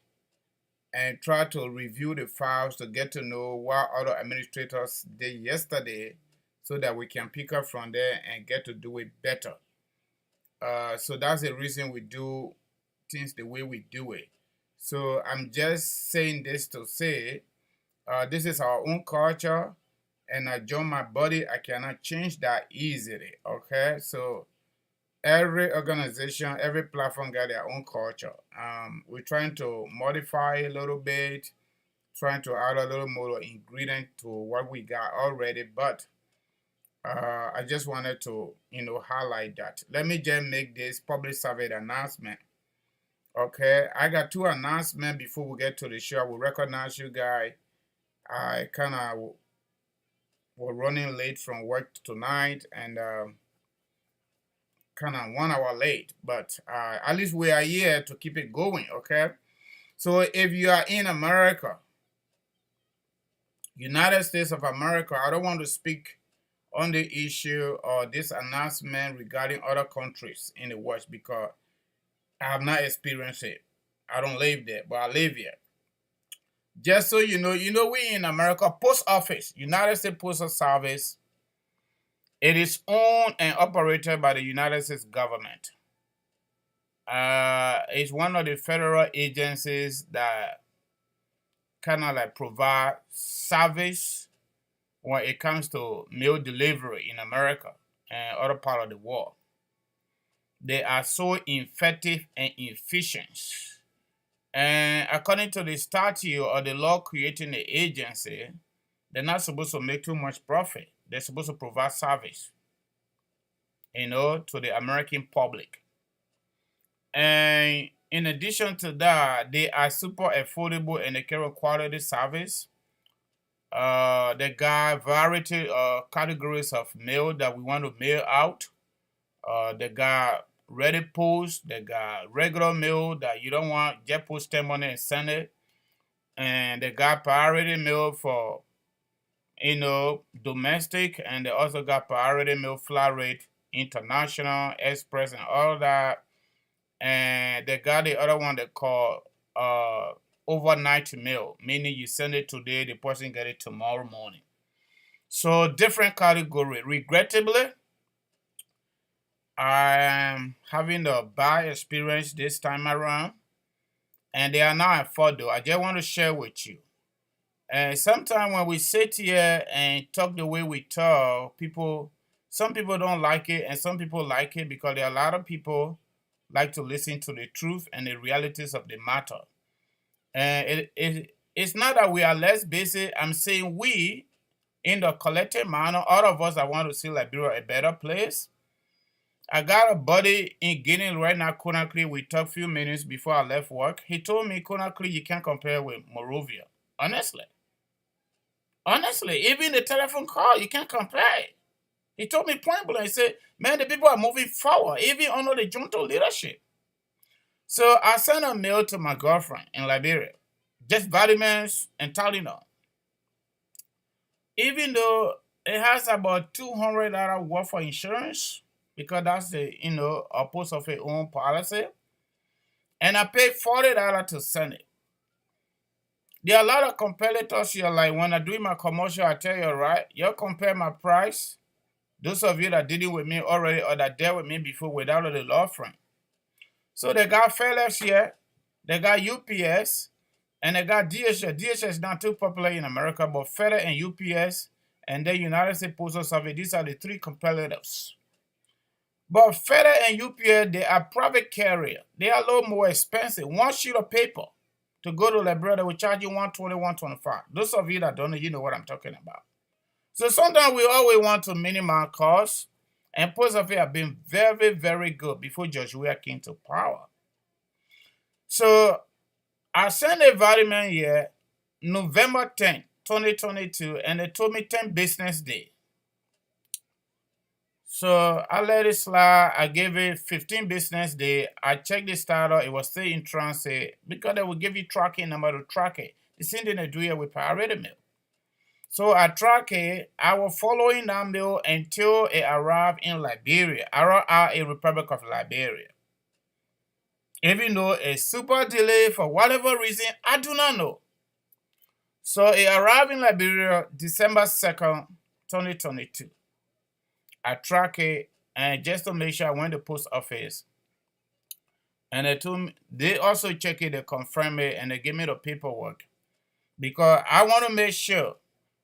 and try to review the files to get to know what other administrators did yesterday so that we can pick up from there and get to do it better. So that's the reason we do things the way we do it. So I'm just saying this to say, this is our own culture, and I join my body. I cannot change that easily, okay? So every organization, every platform got their own culture. We're trying to modify a little bit, trying to add a little more ingredient to what we got already, but I just wanted to, highlight that. Let me just make this public service announcement. Okay, I got 2 announcements before we get to the show. I will recognize you guys. I kind of was running late from work tonight and kind of 1 hour late, but at least we are here to keep it going. Okay, so if you are in America, United States of America, I don't want to speak on the issue or this announcement regarding other countries in the West because I have not experienced it. I don't live there, but I live here. Just so you know, we in America, post office, United States Postal Service, it is owned and operated by the United States government. It's one of the federal agencies that kind of like provide service when it comes to mail delivery in America and other part of the world. They are so effective and efficient. And according to the statute or the law creating the agency, they're not supposed to make too much profit. They're supposed to provide service, to the American public. And in addition to that, they are super affordable and they carry quality service. They got variety categories of mail that we want to mail out. They got ready post, they got regular mail that you don't want, just post them on it and send it. And they got priority mail for, domestic, and they also got priority mail flat rate, international, express, and all that. And they got the other one they call overnight mail, meaning you send it today, the person get it tomorrow morning. So different category. Regrettably, I am having a bad experience this time around, and they are not at fault though. I just want to share with you. And sometimes when we sit here and talk the way we talk, some people don't like it, and some people like it because there are a lot of people like to listen to the truth and the realities of the matter. And it's not that we are less basic. I'm saying we, in the collective manner, all of us that want to see Liberia a better place. I got a buddy in Guinea right now, Conakry. We talked a few minutes before I left work. He told me, Conakry, you can't compare with Monrovia. Honestly, even the telephone call, you can't compare it. He told me point blank, he said, man, the people are moving forward, even under the junta leadership. So I sent a mail to my girlfriend in Liberia, just vitamins and Tylenol. Even though it has about $200 worth of insurance, because that's the, a post of its own policy, and I paid $40 to send it. There are a lot of competitors here, like when I do my commercial, I tell you, right, you compare my price, those of you that did it with me already or that dealt with me before without the law firm. So they got FedEx here, they got UPS, and they got DHS. DHS is not too popular in America, but FedEx and UPS and the United States Postal Service, these are the 3 competitors. But FedEx and UPS, they are private carrier. They are a little more expensive. 1 sheet of paper to go to Liberia, they will charge you $120, $125. Those of you that don't know, you know what I'm talking about. So sometimes we always want to minimize costs, and Post Office have been very, very good before George WEAH came to power. So I sent a vitamin here November 10, 2022, and they told me 10 business days. So I let it slide. I gave it 15 business days. I checked the status. It was still in transit because they will give you tracking number to track it. The same thing they do here with priority mail. So I track it. I was following that mail until it arrived in Liberia, a Republic of Liberia. Even though it's super delayed for whatever reason, I do not know. So it arrived in Liberia December 2nd, 2022. I track it, and just to make sure I went to post office. And they told me, they also check it, they confirm it, and they give me the paperwork. Because I want to make sure,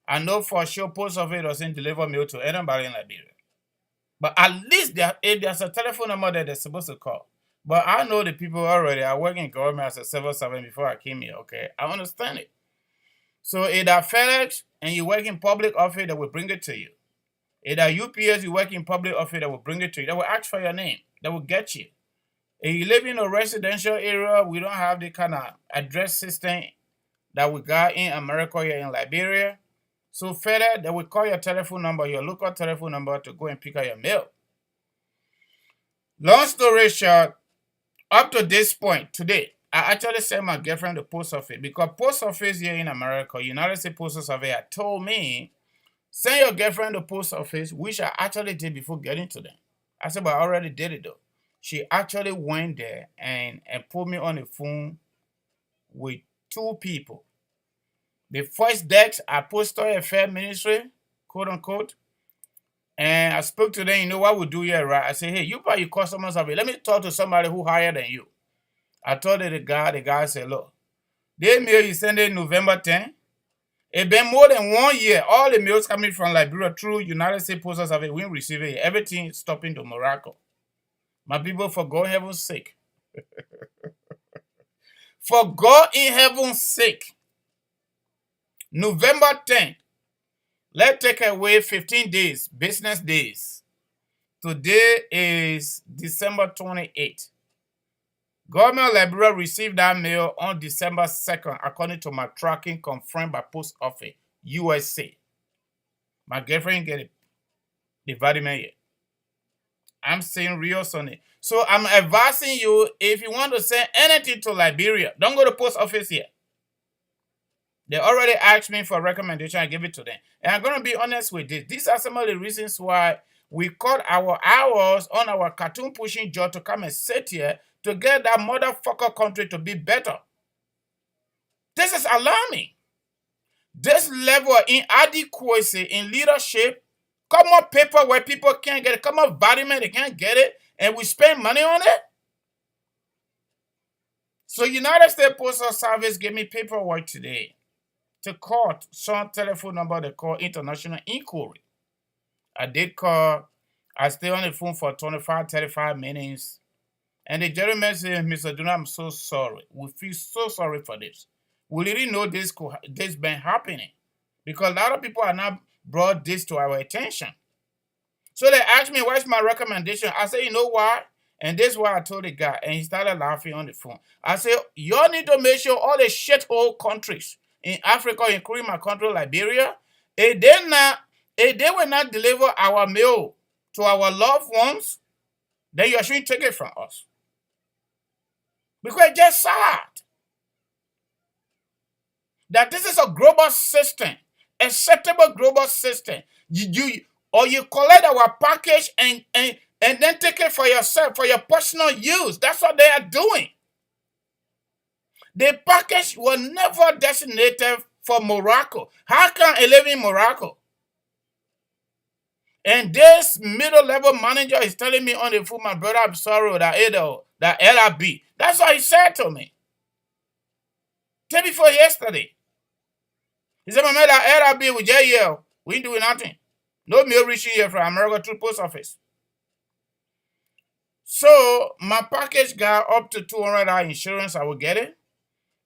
I know for sure post office doesn't deliver mail to anybody in Liberia. But at least if there's a telephone number that they're supposed to call. But I know the people already. I work in government as a civil servant before I came here, okay? I understand it. So if that FedEx and you work in public office, they will bring it to you. Either UPS, you work in public office, they will bring it to you. They will ask for your name. They will get you. If you live in a residential area, we don't have the kind of address system that we got in America here in Liberia. So further, they will call your telephone number, your local telephone number, to go and pick up your mail. Long story short, up to this point, today, I actually sent my girlfriend to post office because post office here in America, United States Postal Service, told me, send your girlfriend to post office, which I actually did before getting to them. I said, but I already did it though. She actually went there and put me on the phone with two people. The first desk at Postal Affairs Ministry, quote unquote. And I spoke to them, you know what we do here, right? I said, hey, you buy your customer service. Let me talk to somebody who higher than you. I told the guy said, look, the mail you send in November 10. It's been more than 1 year. All the mails coming from Liberia through United States Postal Service, we receive it. Everything stopping to Morocco. My people, for God in heaven's sake. For God in heaven's sake. November 10th. Let's take away 15 days, business days. Today is December 28th. Government of Liberia received that mail on December 2nd, according to my tracking confirmed by Post Office, USA. My girlfriend get the vitamin yet. I'm saying real Sunday. So I'm advising you, if you want to send anything to Liberia, don't go to Post Office here. They already asked me for a recommendation. I give it to them. And I'm going to be honest with this. These are some of the reasons why we cut our hours on our cartoon pushing job to come and sit here to get that motherfucker country to be better. This is alarming. This level of inadequacy in leadership, come up paper where people can't get it, come up vitamin, they can't get it, and we spend money on it. So United States Postal Service gave me paperwork today to call some telephone number they call international inquiry. I did call. I stayed on the phone for 25, 35 minutes. And the gentleman said, Mr. Duna, I'm so sorry. We feel so sorry for this. We didn't know this been happening. Because a lot of people have not brought this to our attention. So they asked me, what's my recommendation? I said, you know why? And this is why I told the guy. And he started laughing on the phone. I said, y'all need to make sure all the shithole countries in Africa, including my country, Liberia, if they will not deliver our mail to our loved ones, then you shouldn't take it from us. Because it's just sad that this is a global system, acceptable global system. You collect our package and then take it for yourself, for your personal use. That's what they are doing. The package was never designated for Morocco. How can it live in Morocco? And this middle-level manager is telling me on the phone, my brother, I'm sorry, that LRB. That's what he said to me. Day before yesterday. He said, my man, that LRB with JL, we ain't doing nothing. No mail reaching here from America through post office. So my package got up to $200 insurance, I will get it.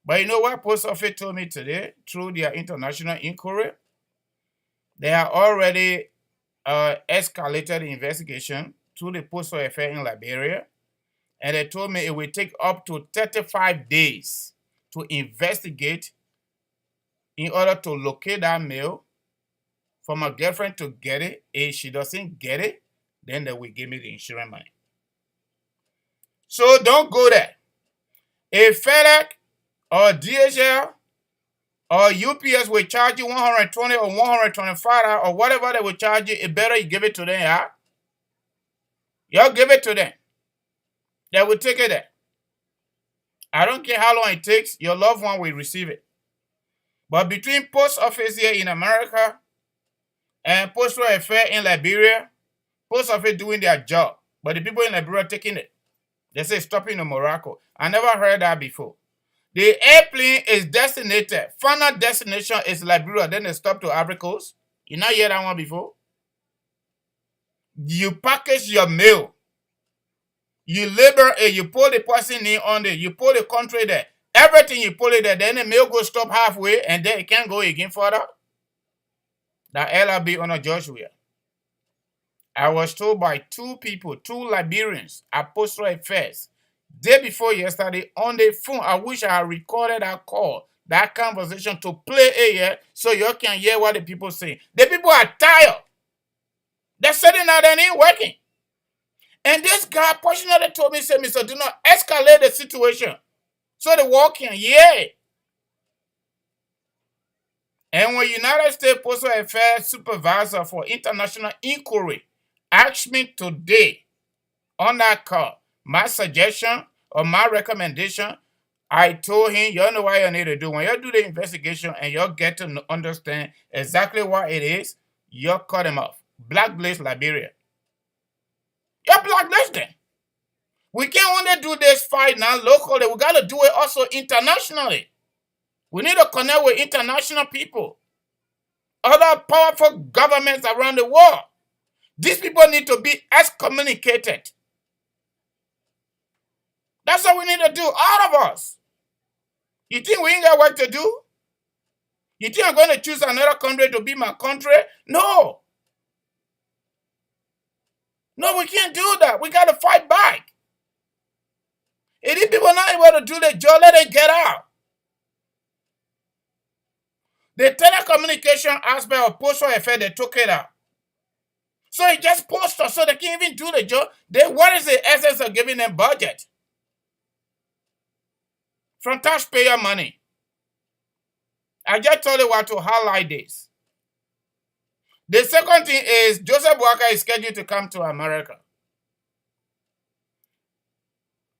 But you know what post office told me today, through their international inquiry, they are already escalated the investigation to the Postal Affairs in Liberia. And they told me it will take up to 35 days to investigate in order to locate that mail for my girlfriend to get it. If she doesn't get it, then they will give me the insurance money. So don't go there. If FedEx or DHL or UPS will charge you $120 or $125 or whatever they will charge you, it better you give it to them, yeah? Y'all give it to them. They will take it there. I don't care how long it takes, your loved one will receive it. But between post office here in America and Postal Affairs in Liberia, post office doing their job, but the people in Liberia taking it. They say stopping in Morocco. I never heard that before. The airplane is designated. Final destination is Liberia. Then they stop to Ivory Coast. You not hear that one before? You package your mail. You label it. You put the person in on it. You put the country there. Everything you put it there. Then the mail goes stop halfway and then it can't go again further. That LRB on a Joshua. I was told by two people, two Liberians, Apostle Affairs, day before yesterday on the phone. I wish I had recorded that call, that conversation to play it here so you can hear what the people say. The people are tired. They're sitting out and ain't working. And this guy passionately told me, say, Mr. Do not escalate the situation so the world can hear it. And when United States Postal Affairs Supervisor for International Inquiry asked me today on that call, my suggestion or my recommendation, I told him, you know what you need to do. When you do the investigation and you get to understand exactly what it is, you cut him off. Blacklist Liberia. You blacklist them. We can't only do this fight now locally. We got to do it also internationally. We need to connect with international people. Other powerful governments around the world. These people need to be excommunicated. That's what we need to do, all of us. You think we ain't got work to do? You think I'm going to choose another country to be my country? No. No, we can't do that. We got to fight back. If these people are not able to do their job, let them get out. The telecommunication aspect of postal affairs, they took it out. So it just posters so they can't even do the job. Then what is the essence of giving them budget? From taxpayer money. I just told you what to highlight this. The second thing is Joseph Boakai is scheduled to come to America.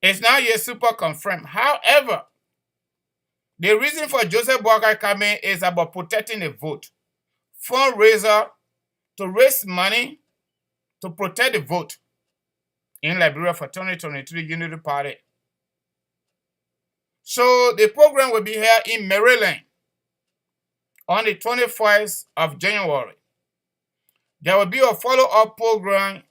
It's now yet super confirmed. However, the reason for Joseph Boakai coming is about protecting the vote. Fundraiser to raise money to protect the vote in Liberia for 2023 Unity Party. So the program will be here in Maryland on the 21st of January. There will be a follow-up program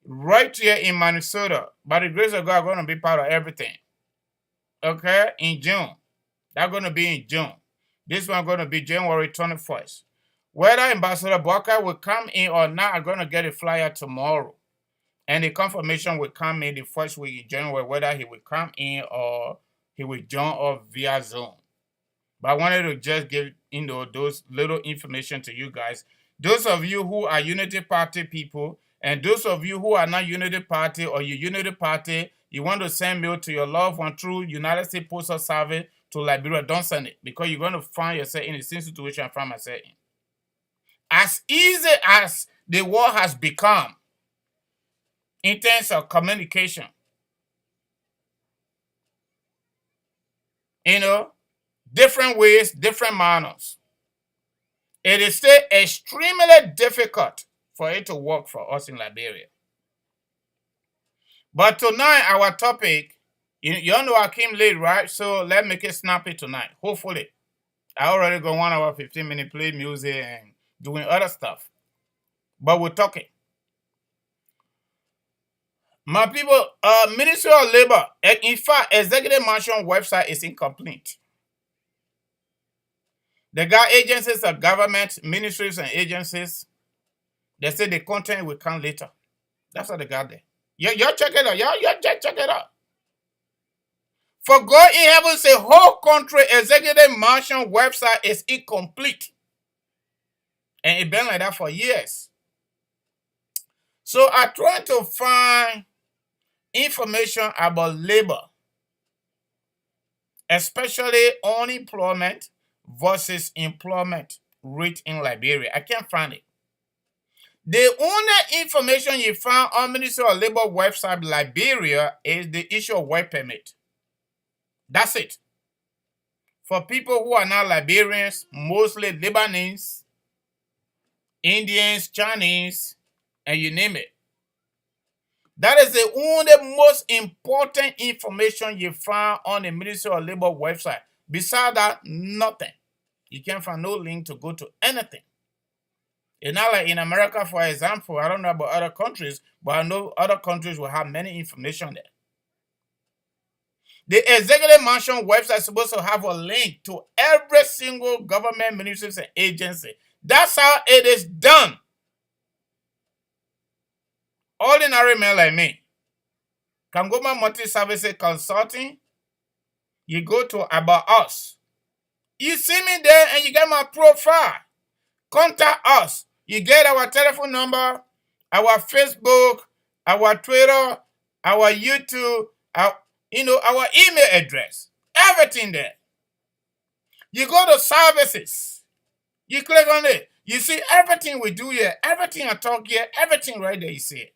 right here in Minnesota. By the grace of God, I'm going to be part of everything. Okay? In June. That's going to be in June. This one going to be January 21st. Whether Ambassador Boakai will come in or not, I'm going to get a flyer tomorrow. And the confirmation will come in the first week in January, whether he will come in or he will join us via Zoom. But I wanted to just give those little information to you guys. Those of you who are Unity Party people, and those of you who are not Unity Party or you Unity Party, you want to send mail to your loved one through United States Postal Service to Liberia, don't send it. Because you're going to find yourself in the same situation I found myself in. As easy as the world has become in terms of communication, different ways, different manners. It is still extremely difficult for it to work for us in Liberia. But tonight, our topic, you know I came late, right? So let's make it snappy tonight, hopefully. I already got 1 hour, 15 minutes, play music and doing other stuff. But we're talking. My people, Ministry of Labor, in fact, Executive Mansion website is incomplete. They got agencies of government, ministries and agencies. They say the content will come later. That's what they got there. Y'all check it out. Y'all just check it out. For God in heaven, say whole country Executive Mansion website is incomplete. And it's been like that for years. So I tried to find information about labor, especially unemployment versus employment rate in Liberia. I can't find it. The only information you found on Ministry of Labor website Liberia is the issue of work permit. That's it. For people who are not Liberians, mostly Lebanese, Indians, Chinese, and you name it. That is the only most important information you find on the Ministry of Labor website. Besides that, nothing. You can't find no link to go to anything. It's not like in America, for example. I don't know about other countries, but I know other countries will have many information there. The Executive Mansion website is supposed to have a link to every single government ministries and agency. That's how it is done. ordinary man like me can go my multi-services consulting. You go to About Us. You see me there and you get my profile. Contact us. You get our telephone number, our Facebook, our Twitter, our YouTube, our email address. Everything there. You go to services. You click on it. You see everything we do here, everything I talk here, everything right there you see it.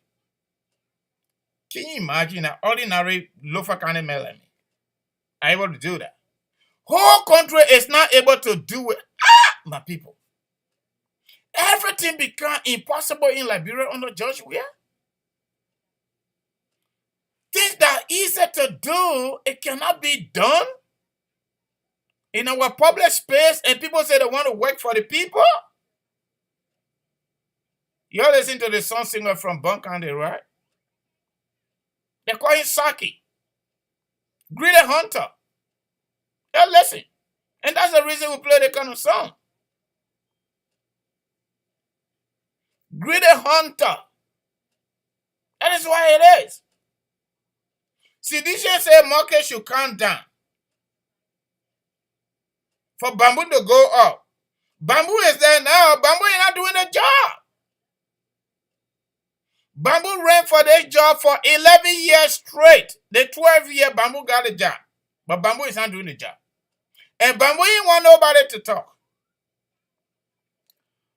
Can you imagine an ordinary Lofa County man like me able to do that? Whole country is not able to do it. My people. Everything become impossible in Liberia under George WEAH. Things that are easy to do, it cannot be done in our public space, and people say they want to work for the people. You all listen to the song singer from Bunk County, right? They call him Saki. Greedy Hunter. Yeah, listen. And that's the reason we play the kind of song. Greedy Hunter. That is why it is. Sedition said market should come down for bamboo to go up. Bamboo is there now. Bamboo is not doing the job. Bamboo ran for this job for 11 years straight. The 12th year, Bamboo got a job. But Bamboo is not doing the job. And Bamboo didn't want nobody to talk.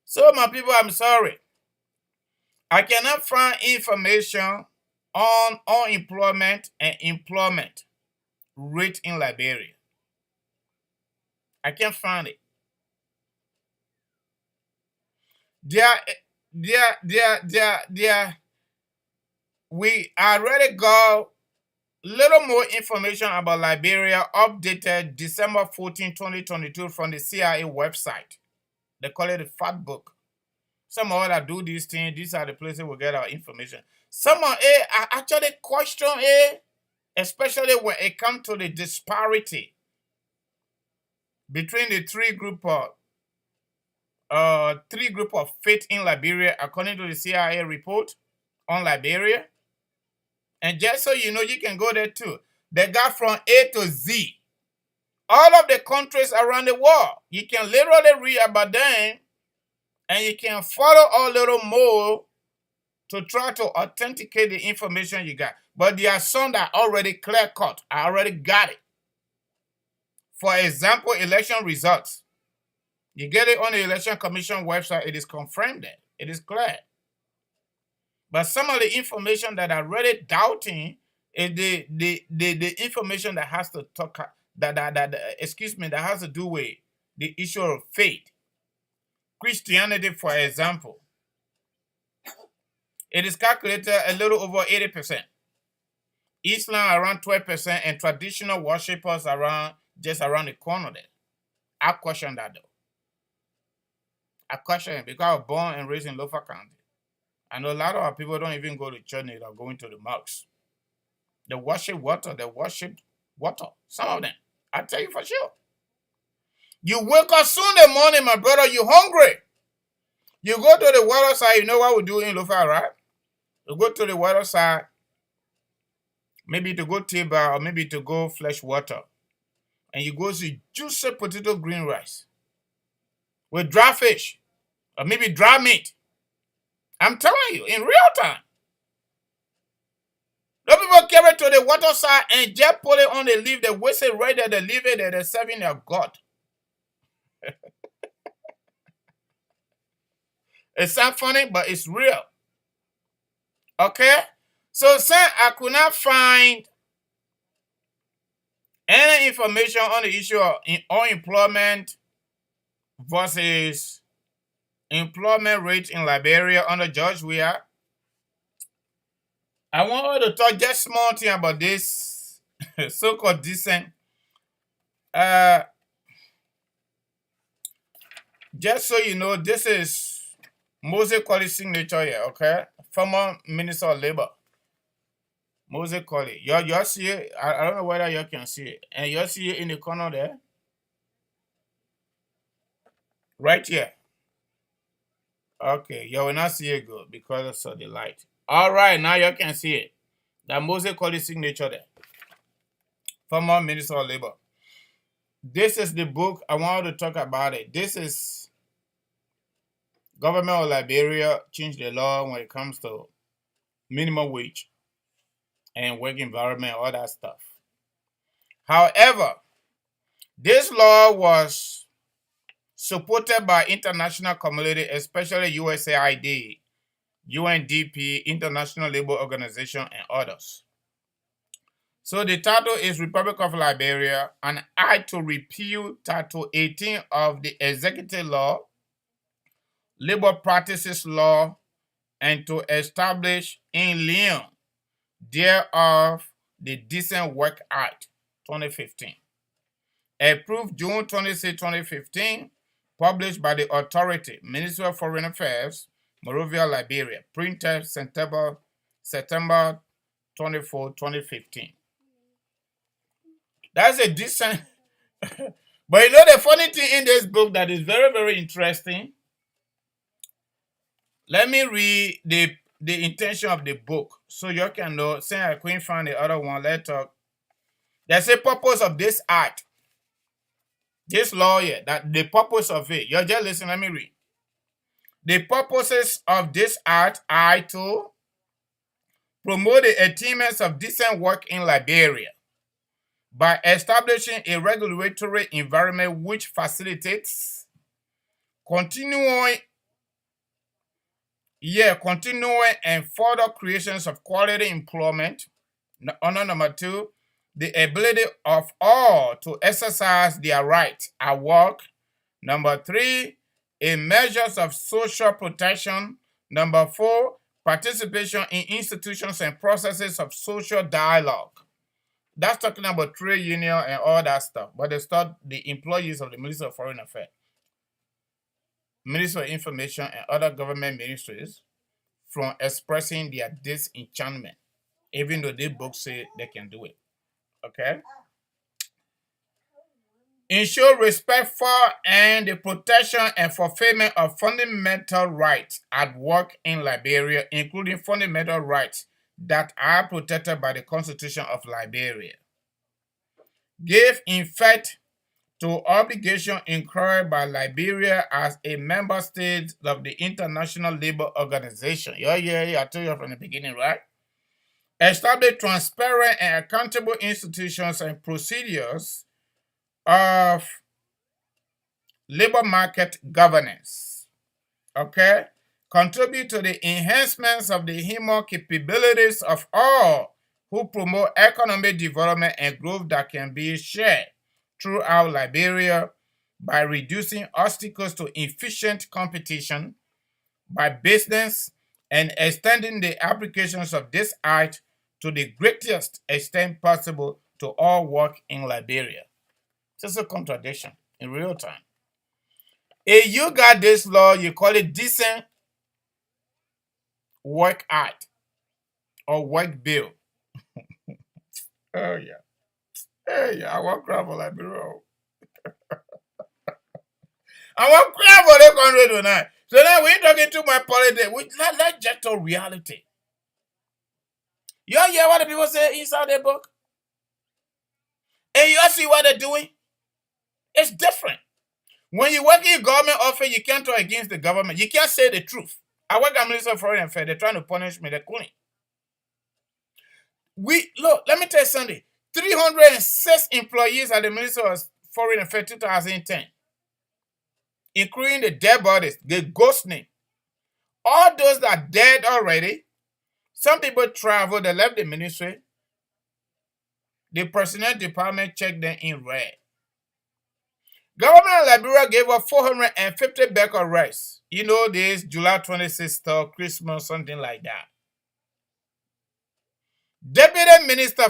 So, my people, I'm sorry. I cannot find information on unemployment and employment rate in Liberia. I can't find it. We already got little more information about Liberia updated December 14, 2022 from the CIA website. They call it the Fact Book. Some of that do these things. These are the places we get our information. Some of it are actually question it, especially when it comes to the disparity between the three group of faith in Liberia, according to the CIA report on Liberia. And just so you know, you can go there too. They got from A to Z. All of the countries around the world. You can literally read about them, and you can follow a little more to try to authenticate the information you got. But there are some that are already clear-cut. I already got it. For example, election results. You get it on the Election Commission website. It is confirmed there. It is clear. But some of the information that are really doubting is the information that has to talk that has to do with the issue of faith. Christianity, for example, it is calculated a little over 80%. Islam around 12%, and traditional worshippers just around the corner there. I question that though. I question it because I was born and raised in Lofa County. I know a lot of our people don't even go to church, they're going to the mosques. They worship water. Some of them. I tell you for sure. You wake up Sunday morning, my brother, you hungry. You go to the water side, you know what we do in Lofa, right? You go to the water side, maybe to go table or maybe to go flesh water. And you go to juicy potato green rice with dry fish or maybe dry meat. I'm telling you, in real time. Those people carry to the water side and just put it on the leaf. They waste it right there. They leave it there. They're serving their God. It sounds funny, but it's real. Okay? So, sir, I could not find any information on the issue of unemployment versus employment rate in Liberia under George WEAH. I want to talk just small thing about this so-called decent. Just so you know, this is Moses Colley's signature here, okay? Former Minister of Labor. Moses Colley. Y'all see it? I don't know whether y'all can see it. And y'all see it in the corner there? Right here. Okay, you will not see it good because of the light. All right, now you can see it. That Moses called his signature there. Former Minister of Labor. This is the book. I wanted to talk about it. This is government of Liberia changed the law when it comes to minimum wage and work environment, all that stuff. However, this law was supported by international community, especially USAID, UNDP, International Labour Organization, and others. So the title is Republic of Liberia, an act to repeal Title 18 of the Executive Law, Labor Practices Law, and to establish in lien thereof the Decent Work Act 2015. Approved June 26, 2015, published by the authority, Ministry of Foreign Affairs, Monrovia, Liberia, printed September 24, 2015. That's a decent... But you know the funny thing in this book that is very, very interesting? Let me read the intention of the book so you can know. Since I couldn't find the other one, let's talk. There's a purpose of this act. This law here, that the purpose of it. You just listen, let me read. The purposes of this act are to promote the attainments of decent work in Liberia by establishing a regulatory environment which facilitates continuing and further creations of quality employment. Number 2, the ability of all to exercise their rights at work. Number 3, a measures of social protection. Number 4, participation in institutions and processes of social dialogue. That's talking about trade union and all that stuff. But they start the employees of the Ministry of Foreign Affairs, Ministry of Information, and other government ministries from expressing their disenchantment, even though they both say they can do it. Okay? Ensure respect for and the protection and fulfillment of fundamental rights at work in Liberia, including fundamental rights that are protected by the Constitution of Liberia. Give effect to obligation incurred by Liberia as a member state of the International Labour Organization. Yeah, I told you from the beginning, right? Establish transparent and accountable institutions and procedures of labor market governance. Okay? Contribute to the enhancements of the human capabilities of all who promote economic development and growth that can be shared throughout Liberia by reducing obstacles to efficient competition by business and extending the applications of this act to the greatest extent possible to all work in Liberia. It's a contradiction in real time. If you got this law, you call it Decent Work Act or Work Bill. Oh, yeah. Hey, I want to cry for Liberia. I want to cry for the country tonight. So now we ain't talking too much politics. Let's just talk reality. You all hear what the people say inside their book? And you all see what they're doing? It's different. When you work in government office, you can't talk against the government. You can't say the truth. I work at Minister of Foreign Affairs. They're trying to punish me. They're couldn't. Look, let me tell you something. 306 employees at the Ministry of Foreign Affairs 2010, including the dead bodies, the ghost name. All those that are dead already. Some people traveled, they left the ministry. The personnel department checked them in red. Government of Liberia gave up 450 back arrests. You know this, July 26th or Christmas, something like that.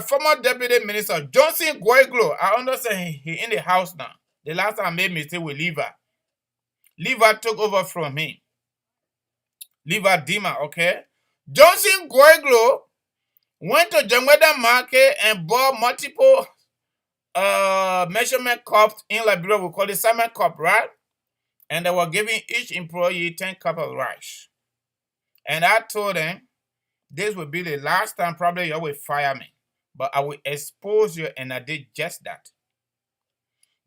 Former Deputy Minister Johnson Guaiglo, I understand he in the house now. The last time I made mistake with Lever. Lever took over from him. Lever Dima, okay? Johnson Guaiglo went to Jangweda Market and bought multiple measurement cups in Liberia. We call it salmon cup, right? And they were giving each employee 10 cups of rice. And I told them this will be the last time probably you will fire me. But I will expose you, and I did just that.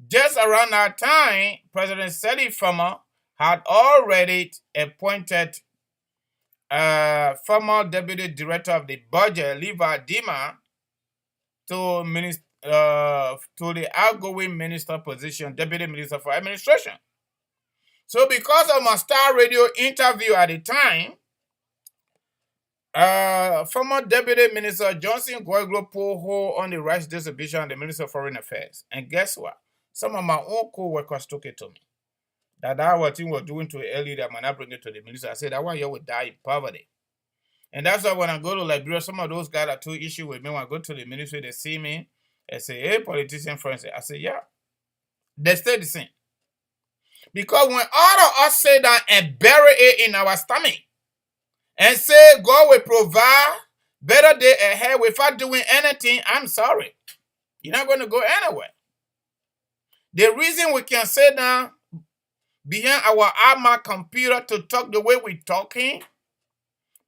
Just around that time, President Sally Farmer had already appointed former Deputy Director of the Budget, Liva Dima, to the outgoing minister position, Deputy Minister for Administration. So because of my Star Radio interview at the time, former Deputy Minister Johnson Gueglo pulled hold on the rights distribution of the Minister of Foreign Affairs. And guess what? Some of my own co-workers took it to me. That what thing was doing to early that might not bring it to the minister. I said that one you would die in poverty. And that's why when I go to Liberia, some of those guys that took issue with me, when I go to the ministry, they see me and say, hey, politician friends. I say, yeah. They stay the same. Because when all of us say that and bury it in our stomach and say God will provide better day ahead without doing anything, I'm sorry. You're not going to go anywhere. The reason we can sit down behind our iMac computer to talk the way we're talking,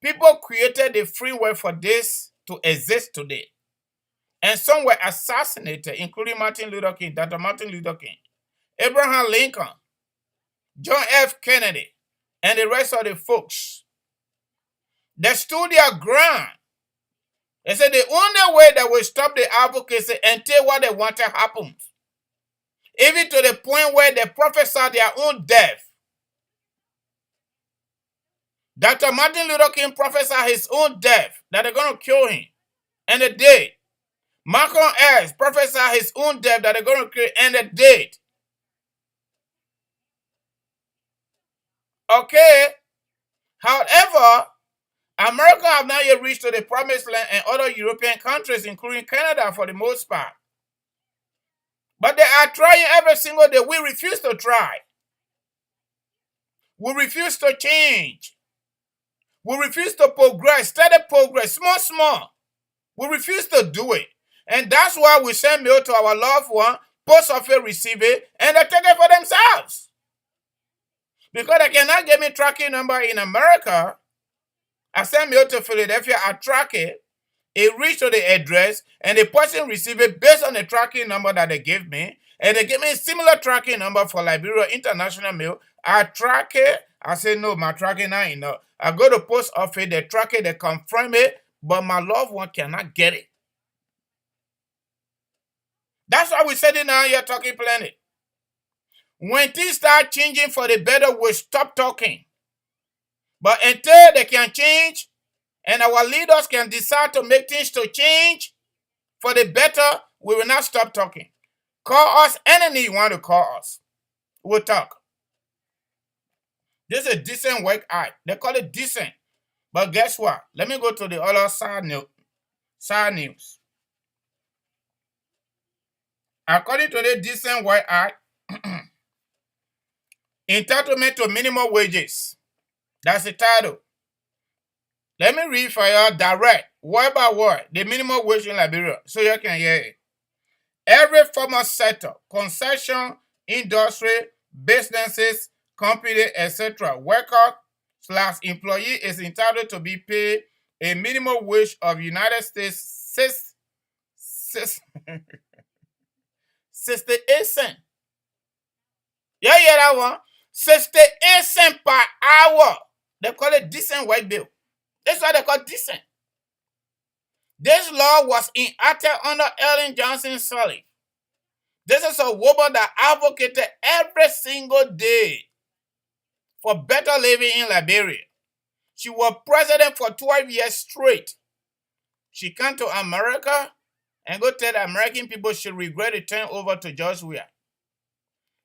people created the framework for this to exist today. And some were assassinated, including Martin Luther King, Dr. Martin Luther King, Abraham Lincoln, John F. Kennedy, and the rest of the folks. They stood their ground. They said the only way that will stop the advocacy until what they wanted happens. Even to the point where they prophesied their own death. Dr. Martin Luther King prophesied his own death, that they're going to kill him. And they did. Malcolm X prophesied his own death, that they're going to kill him. And they did. Okay. However, America have not yet reached to the promised land, and other European countries, including Canada for the most part. But they are trying every single day. We refuse to try. We refuse to change. We refuse to progress, steady progress, small. We refuse to do it. And that's why we send mail to our loved one, post office receive it, and they take it for themselves. Because they cannot give me tracking number in America. I send mail to Philadelphia, I track it. It reached to the address, and the person received it based on the tracking number that they gave me. And they gave me a similar tracking number for Liberia International Mail. I track it. I say, no, my tracking not enough. I go to post office, they track it, they confirm it, but my loved one cannot get it. That's why we said it now here talking plenty. When things start changing for the better, we'll stop talking. But until they can change, and our leaders can decide to make things to change for the better, we will not stop talking. Call us anything you want to call us. We'll talk. This is a decent work act. They call it decent. But guess what? Let me go to the other side news. According to the Decent Work Act, entitlement to minimum wages. That's the title. Let me read for you direct, word by word, the minimum wage in Liberia, so you can hear it. Every formal sector, concession, industry, businesses, company, etc., worker/employee is entitled to be paid a minimum wage of United States 68 cents. Yeah, that one. 68 cents per hour. They call it decent work bill. That's why they call it decent. This law was enacted under Ellen Johnson Sirleaf. This is a woman that advocated every single day for better living in Liberia. She was president for 12 years straight. She came to America and go tell the American people she regret the turn over to George WEAH.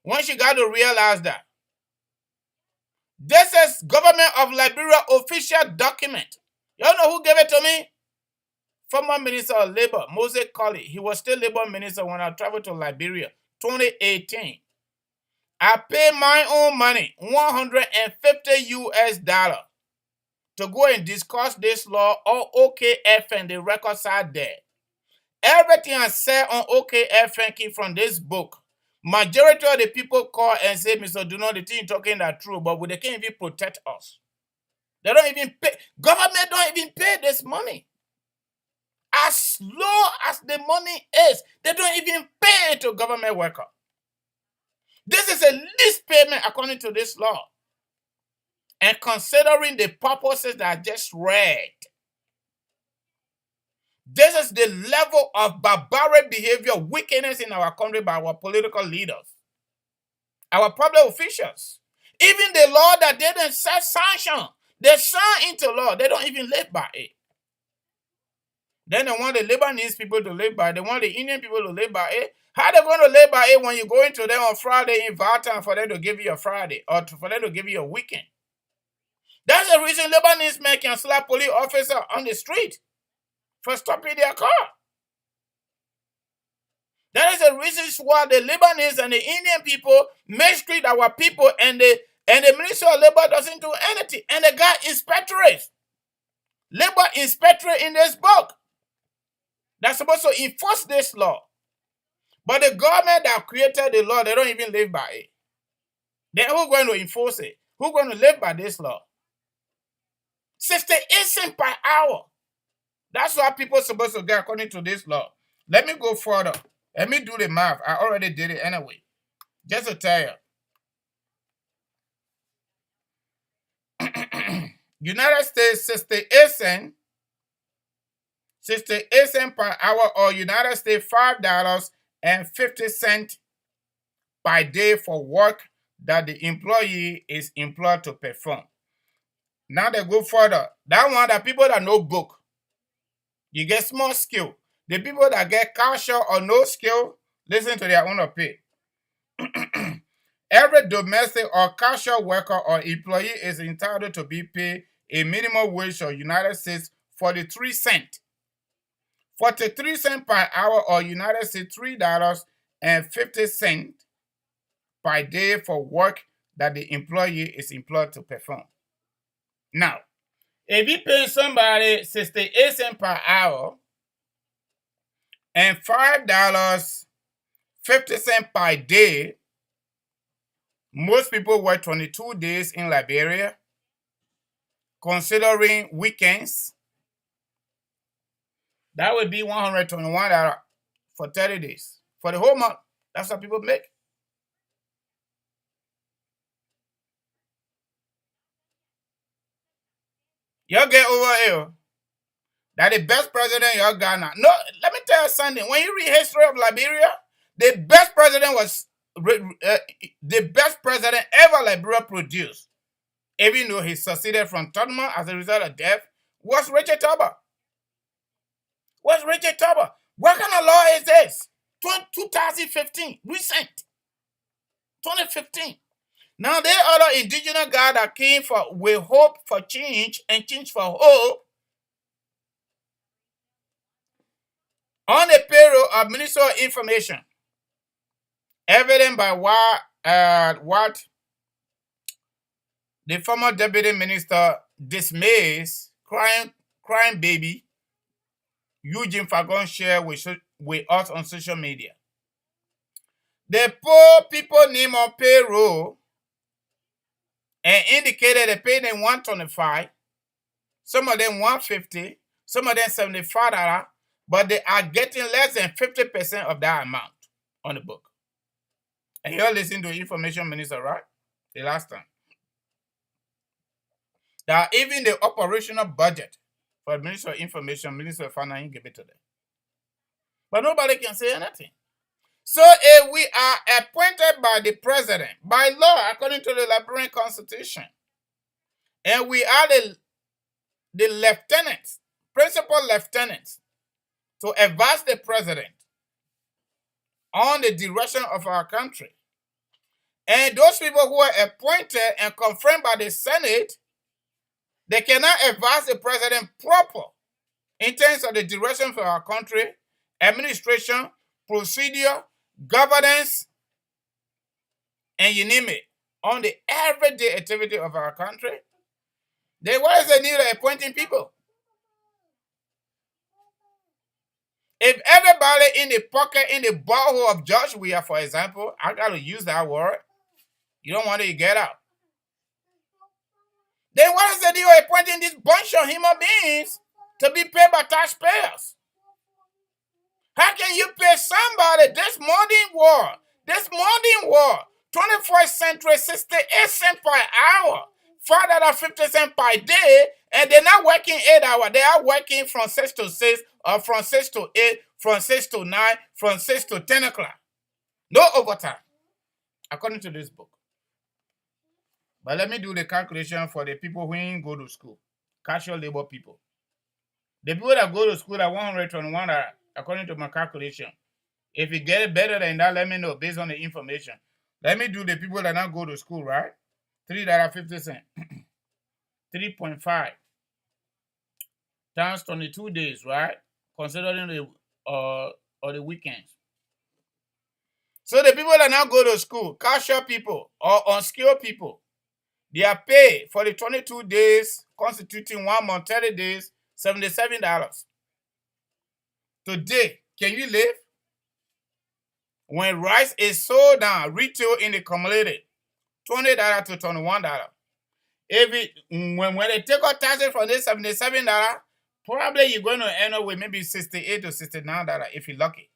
When she got to realize that this is government of Liberia official document. Y'all know who gave it to me? Former Minister of Labor, Moses Colley. He was still Labor Minister when I traveled to Liberia, 2018. I paid my own money, $150 to go and discuss this law on OKFN, the record side there. Everything I said on OKFN came from this book. Majority of the people call and say, Mr. Duno, the thing you're talking is true, but they can't even protect us. They don't even pay. Government don't even pay this money. As low as the money is, they don't even pay it to government worker. This is a least payment according to this law. And considering the purposes that I just read, this is the level of barbaric behavior, wickedness in our country by our political leaders, our public officials. Even the law that they didn't set sanction, they sign into law, they don't even live by it. Then they want the Lebanese people to live by it. They want the Indian people to live by it. How are they going to live by it when you go into them on Friday, invite them for them to give you a Friday or for them to give you a weekend? That's the reason Lebanese men can slap police officer on the street for stopping their car. That is the reason why the Lebanese and the Indian people mistreat our people, and the Ministry of Labor doesn't do anything. And the guy inspectorate, labor inspectorate in this book, that's supposed to enforce this law. But the government that created the law, they don't even live by it. Then who's going to enforce it? Who's going to live by this law? 68 cents per hour. That's what people are supposed to get according to this law. Let me go further. Let me do the math. I already did it anyway. Just to tell you. United States, 68 cents. 68 cents per hour, or United States $5.50 per day for work that the employee is employed to perform. Now they go further. That one, the people that know book, you get small skill. The people that get casual or no skill, listen to their own pay. Every domestic or casual worker or employee is entitled to be paid a minimum wage of United States 43 cents. 43 cents per hour, or United States $3.50 per day for work that the employee is employed to perform. Now, if you pay somebody 68 cents per hour and $5.50 per day, most people work 22 days in Liberia, considering weekends. That would be $121 for 30 days. For the whole month, that's what people make. Y'all get over here that the best president y'all got now. No, let me tell you something. When you read history of Liberia, the best president was the best president ever Liberia produced, even though he succeeded from Tubman as a result of death, was Richard Tubman. What's Richard Tubman? What kind of law is this? 2015, recent. 2015. Now, there are other indigenous guys that came with hope for change and change for hope on the payroll of Minister of Information. Evident by what the former deputy minister dismays, crying baby, Eugene Fagon shared with us on social media. The poor people name on payroll and indicated they paid them $125, some of them $150, some of them $75, but they are getting less than 50% of that amount on the book. And you're listening to Information Minister, right? The last time. That even the operational budget for Minister of Information, Minister of Finance, give it to them. But nobody can say anything. So if we are appointed by the president, by law, according to the Liberian Constitution, and we are the lieutenants, principal lieutenants, to advise the president on the direction of our country, and those people who are appointed and confirmed by the Senate, they cannot advise the president proper in terms of the direction for our country, administration, procedure, governance, and you name it, on the everyday activity of our country. Then what is the need of appointing people? If everybody in the pocket, in the butthole of George WEAH, for example, I got to use that word, you don't want it to get out. Then what is the deal appointing this bunch of human beings to be paid by taxpayers? How can you pay somebody this modern war, 21st century, 68 cents per hour, $5.50 per day, and they're not working 8 hours. They are working from 6 to 6, or from 6 to 8, from 6 to 9, from 6 to 10 o'clock. No overtime, according to this book. But let me do the calculation for the people who ain't go to school, casual labor people. The people that go to school are $121, according to my calculation. If you get it better than that, let me know based on the information. Let me do the people that not go to school, right? $3.50. 3.5 times 22 days, right? Considering the weekends. So the people that now go to school, casual people or unskilled people, they are paid for the 22 days constituting 1 month, 30 days, $77. Today, can you live? When rice is sold down, retail in the commodity, $20 to $21. When they take out taxes from this $77, probably you're going to end up with maybe $68 to $69 if you're lucky.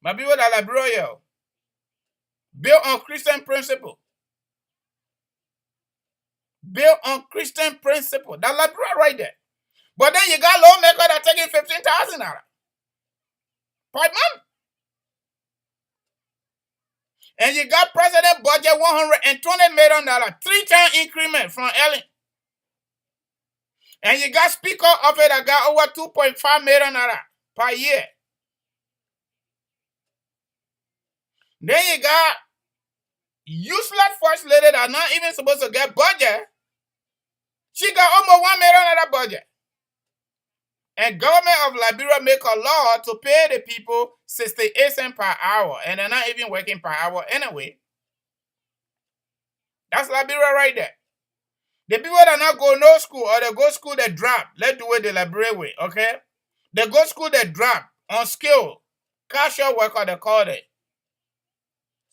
My people that are Liberia, built on Christian principle. Built on Christian principle. That's Liberia right there. But then you got lawmakers that are taking $15,000 per month. And you got president budget $120 million, 3-time increment from Ellen. And you got speaker of it that got over $2.5 million per year. Then you got useless first lady that not even supposed to get budget. She got almost $1 million budget. And government of Liberia make a law to pay the people 68 cents per hour. And they're not even working per hour anyway. That's Liberia right there. The people that not go no school or they go school, they drop. Let's do it the Liberia way, okay? They go school, they drop. Unskilled. Casual worker, they call it.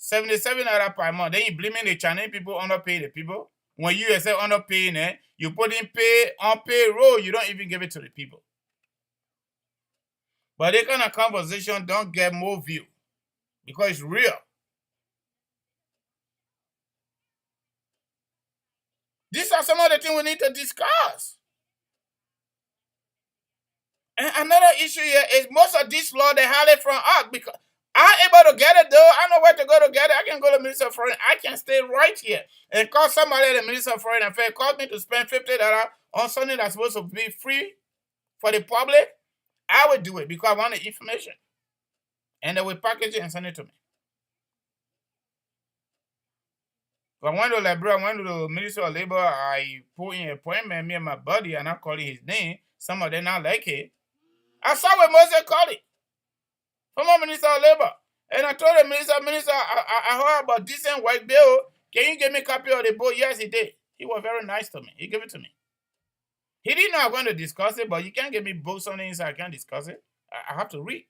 $77 per month. Then you blaming the Chinese people underpay the people. When you say underpaying it, you put in pay on payroll, you don't even give it to the people. But that kind of conversation don't get more view because it's real. These are some of the things we need to discuss. And another issue here is most of this law, they have it from us because I'm able to get it though. I know where to go to get it. I can go to Minister of Foreign. I can stay right here and call somebody at the Minister of Foreign Affairs. Call me to spend $50 on something that's supposed to be free for the public. I would do it because I want the information. And they will package it and send it to me. When I went to Liberia, I went to the Ministry of Labor, I put in an appointment, me and my buddy, and I'm calling his name. Some of them not like it. I saw with Moses Colley, former Minister of Labor. And I told the minister, I heard about decent work bill. Can you give me a copy of the book? Yes, he did. He was very nice to me. He gave it to me. He didn't know I was going to discuss it, but you can't give me books on the inside. I can't discuss it. I have to read.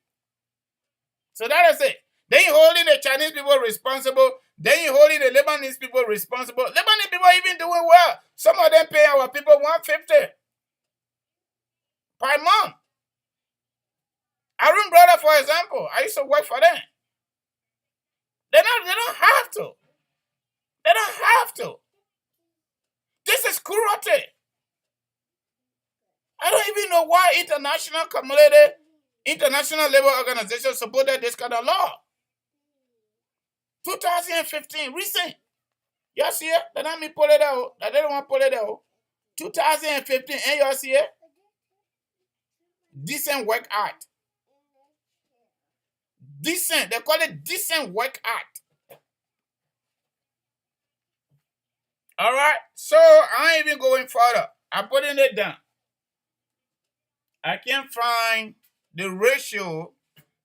So that is it. Then you're holding the Chinese people responsible. Then you're holding the Lebanese people responsible. Lebanese people are even doing well. Some of them pay our people $150 per month. Arun brother, for example, I used to work for them. They don't have to. They don't have to. This is cruelty. I don't even know why international community, international labor organization supported this kind of law. 2015, recent. Y'all see it? They don't me pull it out. They don't want to pull it out. 2015, and y'all see it? Decent Work Act. Decent. They call it Decent Work Act. All right. So I ain't even going further. I'm putting it down. I can't find the ratio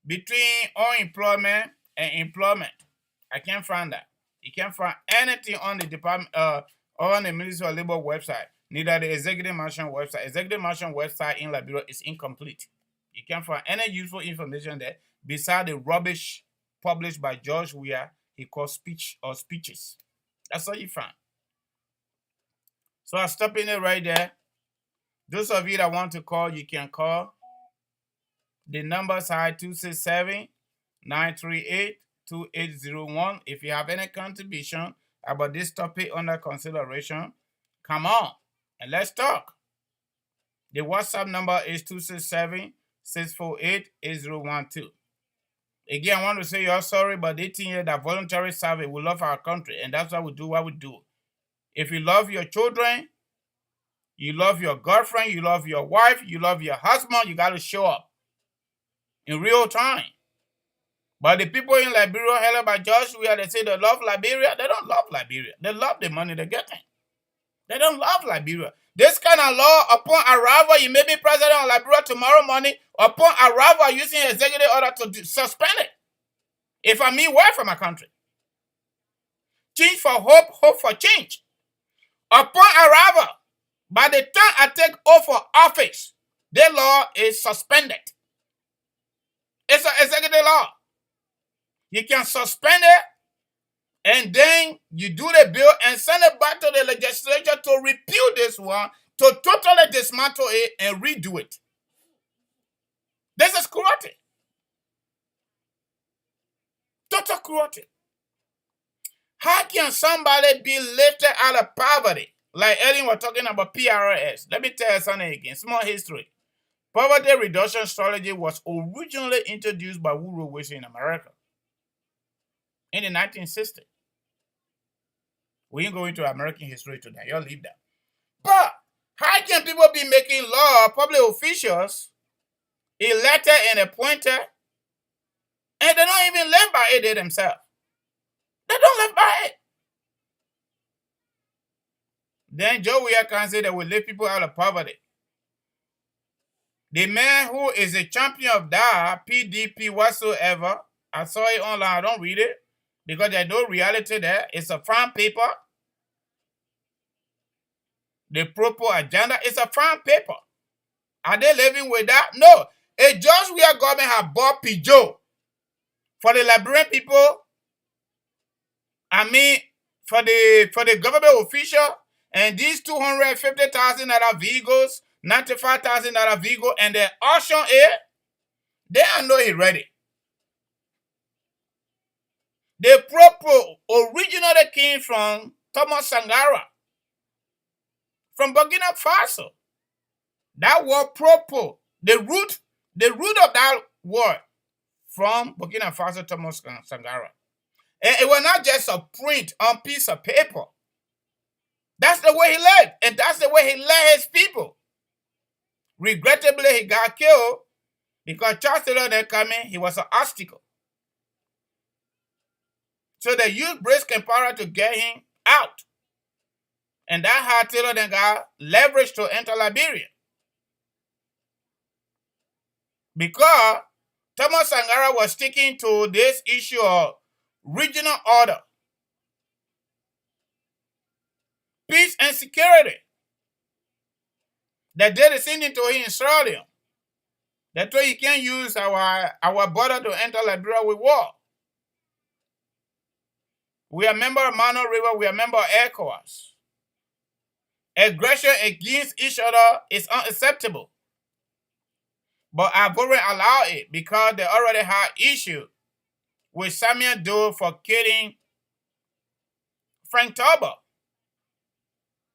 between unemployment and employment. I can't find that. You can't find anything on the department, on the Ministry of Labor website. Neither the Executive Mansion website. Executive Mansion website in Liberia is incomplete. You can't find any useful information there besides the rubbish published by George WEAH he calls speech or speeches. That's all you find. So I'm stopping it right there. Those of you that want to call, you can call. The numbers are 267-938-2801. If you have any contribution about this topic under consideration, come on and let's talk. The WhatsApp number is 267-648-8012. Again, I want to say you're sorry, but 18 years that voluntary service, we love our country, and that's why we do what we do. If you love your children, you love your girlfriend, you love your wife, you love your husband, you got to show up in real time. But the people in Liberia, held by Josh, they say they love Liberia. They don't love Liberia. They love the money they're getting. They don't love Liberia. This kind of law, upon arrival, you may be president of Liberia tomorrow morning. Upon arrival, using executive order to suspend it. If I mean where from my country. Change for hope, hope for change. Upon arrival, by the time I take oath for office, the law is suspended. It's an executive law. You can suspend it, and then you do the bill and send it back to the legislature to repeal this one, to totally dismantle it and redo it. This is cruelty. Total cruelty. How can somebody be lifted out of poverty? Like Ellen was talking about PRS. Let me tell you something again. Small history. Poverty reduction strategy was originally introduced by Woodrow Wilson in America in the 1960s. We ain't going to American history today. Y'all leave that. But how can people be making law, public officials, elected and appointed, and they don't even live by it themselves? They don't live by it. Then Joe WEAH can say that we lift people out of poverty. The man who is a champion of that, PDP whatsoever, I saw it online, I don't read it, because there's no reality there. It's a front paper. The proper agenda is a front paper. Are they living with that? No. A George WEAH government have bought Peugeot for the Liberian people. I mean, for the government official, and these $250,000 vehicles, $95,000 vehicle, and the auction it, they are not ready. The proper originally came from Thomas Sankara, from Burkina Faso. That word proper, the root of that word from Burkina Faso, Thomas Sankara. And it was not just a print on piece of paper. That's the way he led, and that's the way he led his people. Regrettably, he got killed because Charles Taylor then coming, he was an obstacle. So they used British power to get him out. And that how Taylor then got leverage to enter Liberia. Because Thomas Sankara was sticking to this issue of regional order, peace and security. They did the same thing to him in Sierra Leone. They told you can't use our border to enter Liberia with war. We are member of Mano River, we are member of ECOWAS. Aggression against each other is unacceptable. But I've already allowed it because they already had issue with Samuel Doe for killing Frank Tauber.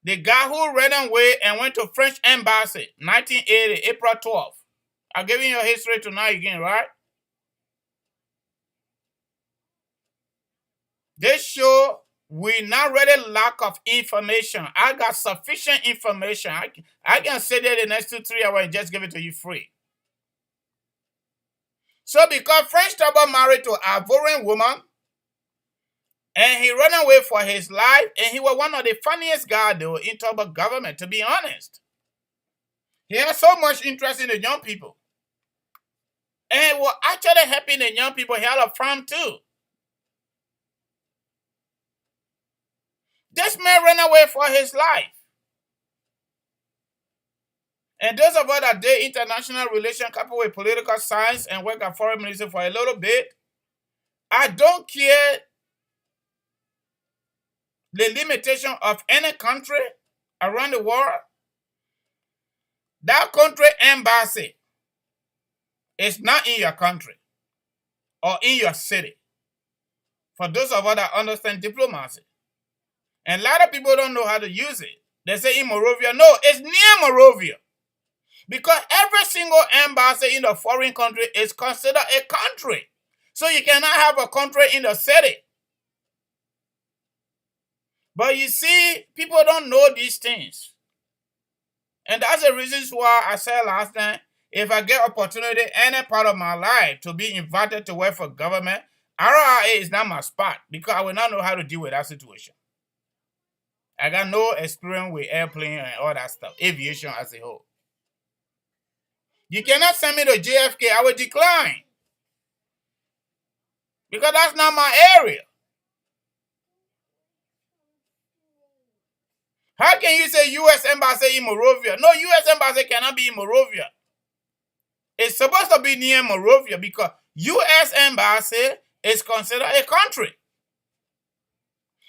The guy who ran away and went to French embassy, 1980, April 12th. I'm giving you a history tonight again, right? This show, we not really lack of information. I got sufficient information. I can say that the next 2-3 hours and just give it to you free. So because French Tauber married to an Ivorian woman, and he ran away for his life, and he was one of the funniest guys though in Tauber government, to be honest. He had so much interest in the young people. And he was actually helping the young people. He had a farm too. This man ran away for his life. And those of us that did international relations coupled with political science and work at foreign ministry for a little bit, I don't care the limitation of any country. around the world, that country embassy is not in your country or in your city. For those of us that understand diplomacy. And a lot of people don't know how to use it. They say in Monrovia. No, it's near Monrovia. Because every single embassy in a foreign country is considered a country. So you cannot have a country in the city. But you see, people don't know these things. And that's the reason why I said last time, if I get opportunity any part of my life to be invited to work for government, RIA is not my spot because I will not know how to deal with that situation. I got no experience with airplane and all that stuff, aviation as a whole. You cannot send me to JFK, I will decline. Because that's not my area. How can you say U.S. Embassy in Monrovia? No, U.S. Embassy cannot be in Monrovia. It's supposed to be near Monrovia because U.S. Embassy is considered a country.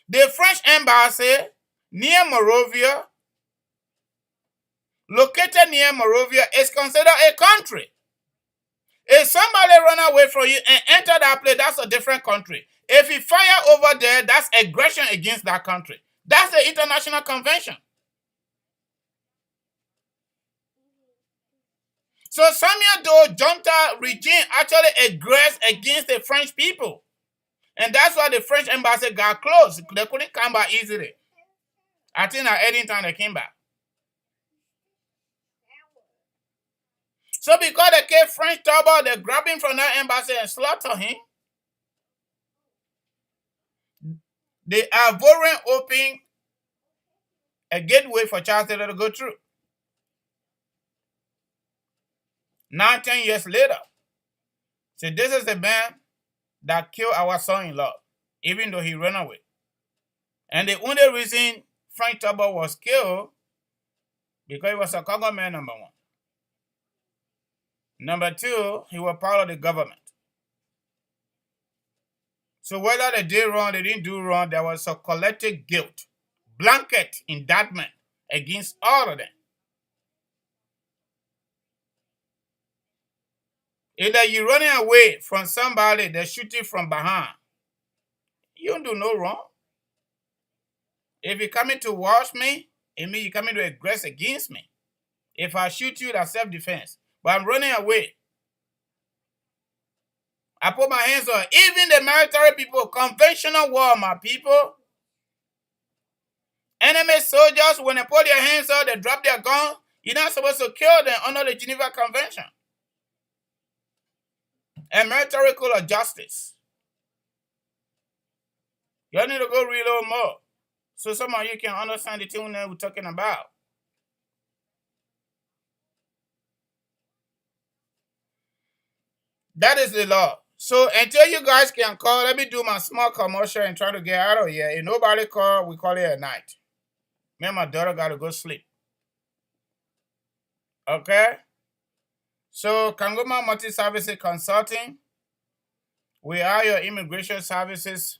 The French Embassy near Monrovia, located near Monrovia, is considered a country. If somebody run away from you and enter that place, that's a different country. If you fire over there, that's aggression against that country. That's the international convention. So Samuel Doe junta regime actually aggressed against the French people. And that's why the French embassy got closed. They couldn't come back easily. I think at any time they came back. So because they kept French trouble, they grabbed him from that embassy and slaughtered him. The Ivorian opened a gateway for Charles Taylor to go through. 10 years later, so this is the man that killed our son-in-law, even though he ran away. And the only reason Frank Tubber was killed, because he was a Congo man, number one. Number two, he was part of the government. So whether they did wrong, they didn't do wrong, there was a collective guilt, blanket indictment against all of them. Either you're running away from somebody, they shoot you from behind. You don't do no wrong. If you're coming to watch me, it means you're coming to aggress against me. If I shoot you, that's self-defense. But I'm running away. I put my hands on even the military people, conventional war, my people. Enemy soldiers, when they put their hands on, they drop their gun. You're not supposed to kill them under the Geneva Convention. And military code of justice. You need to go read a little more. So some of you can understand the thing that we're talking about. That is the law. So until you guys can call, let me do my small commercial and try to get out of here. If nobody call, we call it at night. Me and my daughter got to go sleep. Okay? So Kangoma Multi-Services Consulting, we are your immigration services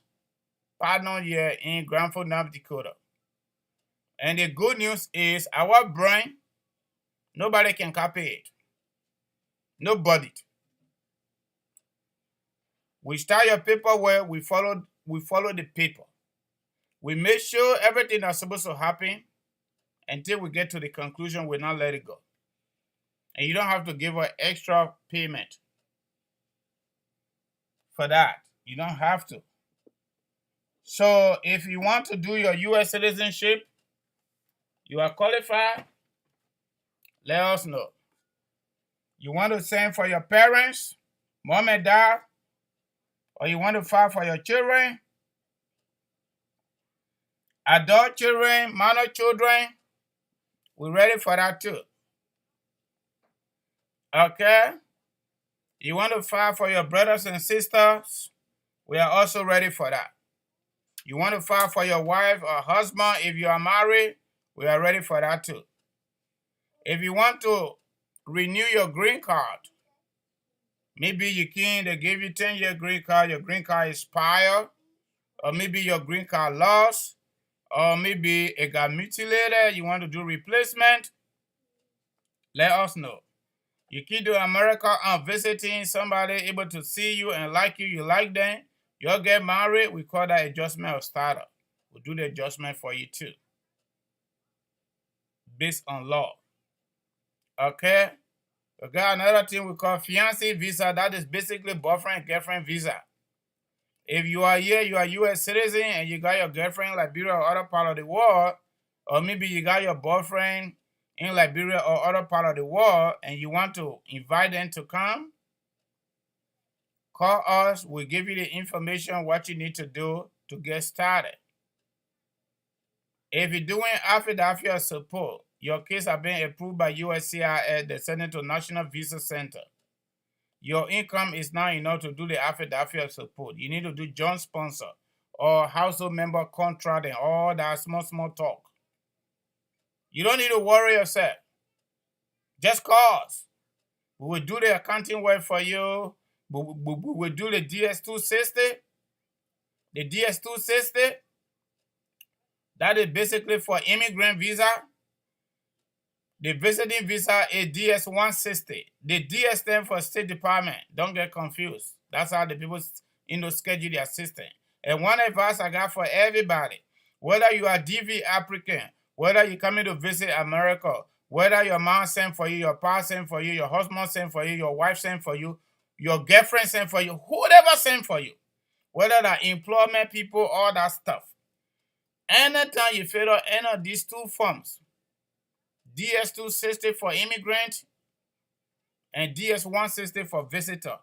partner here in Grand Forks, North Dakota. And the good news is our brand, nobody can copy it. Nobody. We start your paperwork, we follow the paper. We make sure everything that's supposed to happen until we get to the conclusion, we'll not let it go. And you don't have to give an extra payment for that. You don't have to. So if you want to do your U.S. citizenship, you are qualified, let us know. You want to send for your parents, mom and dad, or you want to file for your children, adult children, minor children, we're ready for that too. Okay? You want to file for your brothers and sisters, we are also ready for that. You want to file for your wife or husband if you are married, we are ready for that too. If you want to renew your green card, maybe they give you 10-year green card, your green card expired, or maybe your green card lost, or maybe it got mutilated, you want to do replacement, let us know. You keep to America and visiting somebody able to see you and like you like them, you'll get married, we call that adjustment of status. We'll do the adjustment for you too, based on law. Okay? We got another thing we call fiancé visa. That is basically boyfriend, girlfriend visa. If you are here, you are U.S. citizen, and you got your girlfriend in Liberia or other part of the world, or maybe you got your boyfriend in Liberia or other part of the world, and you want to invite them to come, call us. We'll give you the information, what you need to do to get started. If you're doing affidavit of support, your case has been approved by USCIS, they send it to National Visa Center. Your income is not enough to do the affidavit of support. You need to do joint sponsor or household member contract and all that small talk. You don't need to worry yourself. Just call us. We will do the accounting work for you. We will do the DS-260. The DS-260, that is basically for immigrant visa. The visiting visa is DS-160. The DS stands for State Department. Don't get confused. That's how the people schedule their system. And one advice I got for everybody, whether you are DV applicant, whether you're coming to visit America, whether your mom sent for you, your pa sent for you, your husband sent for you, your wife sent for you, your girlfriend sent for you, whoever sent for you, whether the employment people, all that stuff. Anytime you fill out any of these two forms, DS-260 for immigrant and DS-160 for visitor,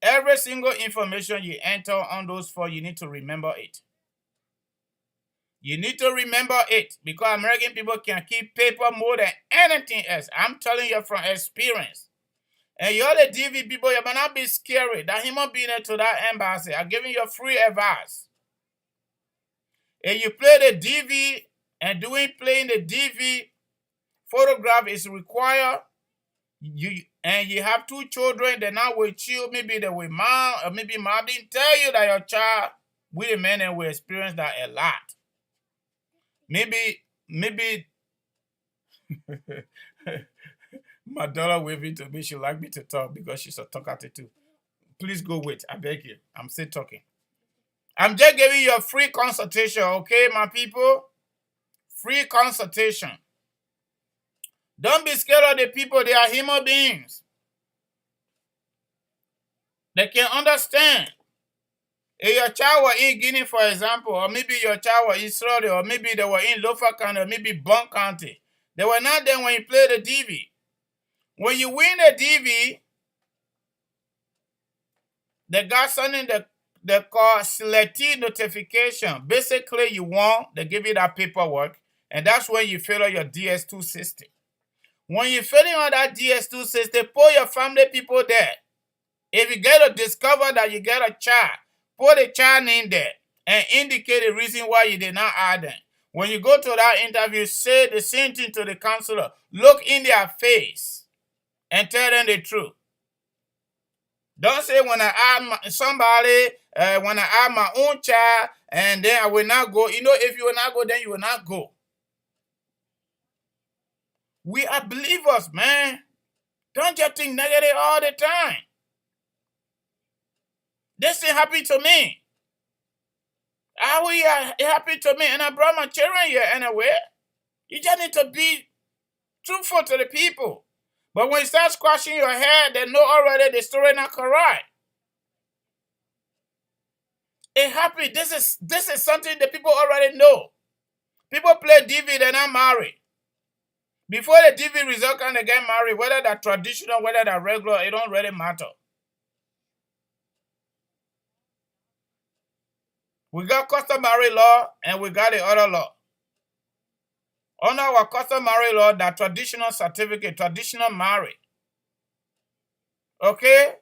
every single information you enter on those four, you need to remember it. You need to remember it because American people can keep paper more than anything else. I'm telling you from experience. And you're the DV people, you might not be scary. That human being to that embassy, I'm giving you free advice. If you play the DV and playing the DV, photograph is required. You have two children, they're not with you, maybe they're with mom, or maybe mom didn't tell you that your child with a man and will experience that a lot. Maybe my daughter waving to me, she like me to talk because she's a talkative too. Please go wait, I beg you. I'm still talking. I'm just giving you a free consultation, okay, my people? Free consultation. Don't be scared of the people. They are human beings. They can understand. If your child was in Guinea, for example, or maybe your child was in Israel, or maybe they were in Lofa County, or maybe Bon County, they were not there when you play the DV. When you win the DV, the guy sending the call selective notification. Basically, you won, they give you that paperwork, and that's when you fill out your DS-260. When you're filling out that DS-260, put your family people there. If you get to discover that you get a child, put a child name there and indicate the reason why you did not add them. When you go to that interview, say the same thing to the counselor. Look in their face and tell them the truth. Don't say when I add somebody, when I add my own child, and then I will not go. You know, if you will not go, then you will not go. We are believers, man. Don't just think negative all the time. This thing happened to me. It happened to me, and I brought my children here anyway. You just need to be truthful to the people. But when you start scratching your head, they know already the story not correct. It happened. This is something that people already know. People play DV, they're not married. Before the DV result can they get married, whether they're traditional, whether they're regular, it don't really matter. We got customary law and we got the other law. Under our customary law, that traditional certificate, traditional marriage. Okay?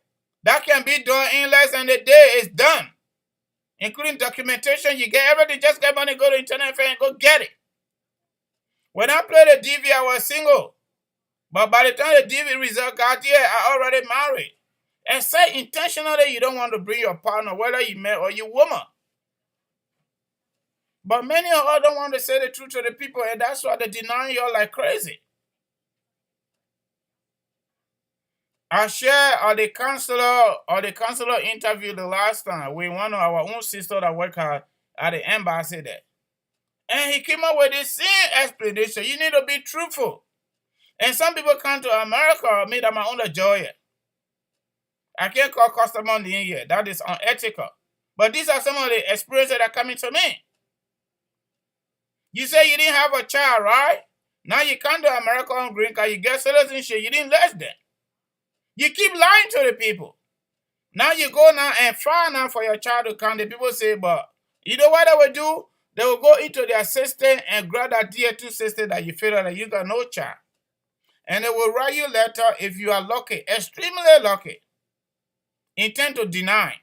That can be done in less than a day. It's done. Including documentation, you get everything. Just get money, go to internet and go get it. When I played the DV, I was single. But by the time the DV result got here, I already married. And say intentionally you don't want to bring your partner, whether you male or you woman. But many of us don't want to say the truth to the people, and that's why they deny you like crazy. I shared the counselor interview the last time with one of our own sisters that work at the embassy there. And he came up with the same explanation. You need to be truthful. And some people come to America, me that my own joy. I can't call customer in here. That is unethical. But these are some of the experiences that are coming to me. You say you didn't have a child, right? Now you come to America on green card, you get citizenship, you didn't less than. You keep lying to the people. Now you go now and file now for your child to come. The people say, but you know what they will do? They will go into their system and grab that DA2 system that you feel that you got no child. And they will write you a letter if you are lucky, extremely lucky. Intend to deny.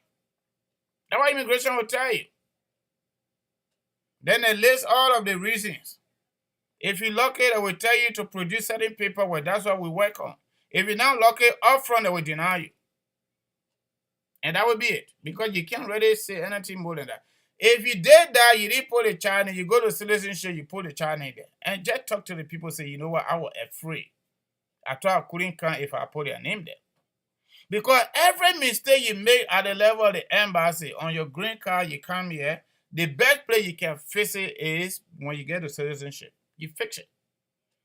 That's what immigration will tell you. Then they list all of the reasons. If you're lucky, they will tell you to produce certain paperwork. That's what we work on. If you're not lucky, upfront, they will deny you. And that will be it. Because you can't really say anything more than that. If you did that, you didn't put a child in, you go to citizenship, you put a child in there. And just talk to the people, say, you know what, I was afraid. I thought I couldn't come if I put their name there. Because every mistake you make at the level of the embassy, on your green card, you come here, the best place you can fix it is when you get the citizenship. You fix it.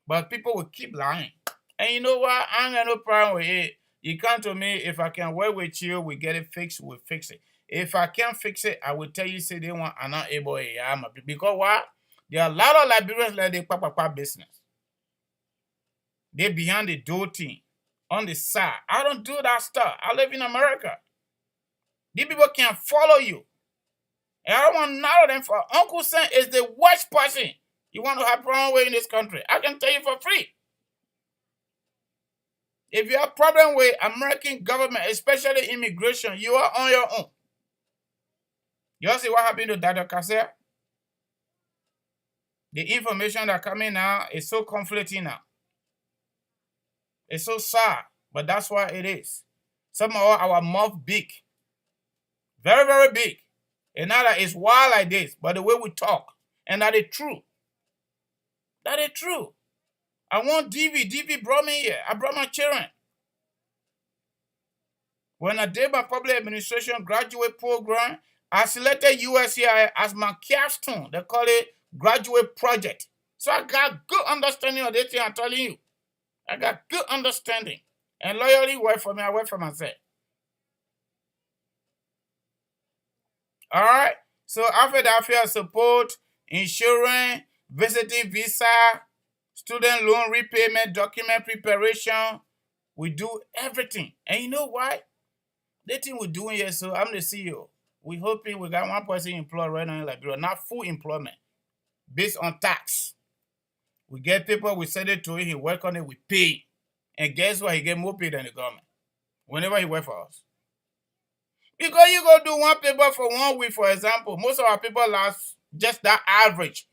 But people will keep lying. And you know what? I ain't got no problem with it. You come to me, if I can work with you, we get it fixed, we'll fix it. If I can't fix it, I will tell you, say they want, I'm not able to. Because what? There are a lot of Liberians like they papa business. They behind the door team, on the side. I don't do that stuff. I live in America. These people can follow you. And I don't want none of them for. Uncle Sam is the worst person you want to have problem with in this country. I can tell you for free. If you have problem with American government, especially immigration, you are on your own. You see what happened to Dr. Kasser? The information that coming now is so conflicting now. It's so sad, but that's why it is. Some of our mouth big. Very, very big. And now that it's wild like this, but the way we talk, and that is true. That is true. I want DV. DV brought me here. I brought my children. When I did my public administration graduate program, I selected USCI as my capstone. They call it graduate project. So I got good understanding of this thing I'm telling you. I got good understanding. And loyalty work for me. I work for myself. All right. So after that, I feel support, insurance, visiting visa, student loan repayment, document preparation. We do everything. And you know why? The thing we're doing here, so I'm the CEO. We hoping we got one person employed right now in Liberia, not full employment, based on tax. We get people, we send it to him, he work on it, we pay. And guess what? He get more pay than the government whenever he work for us. Because you go do one paper for 1 week, for example, most of our people last just that average.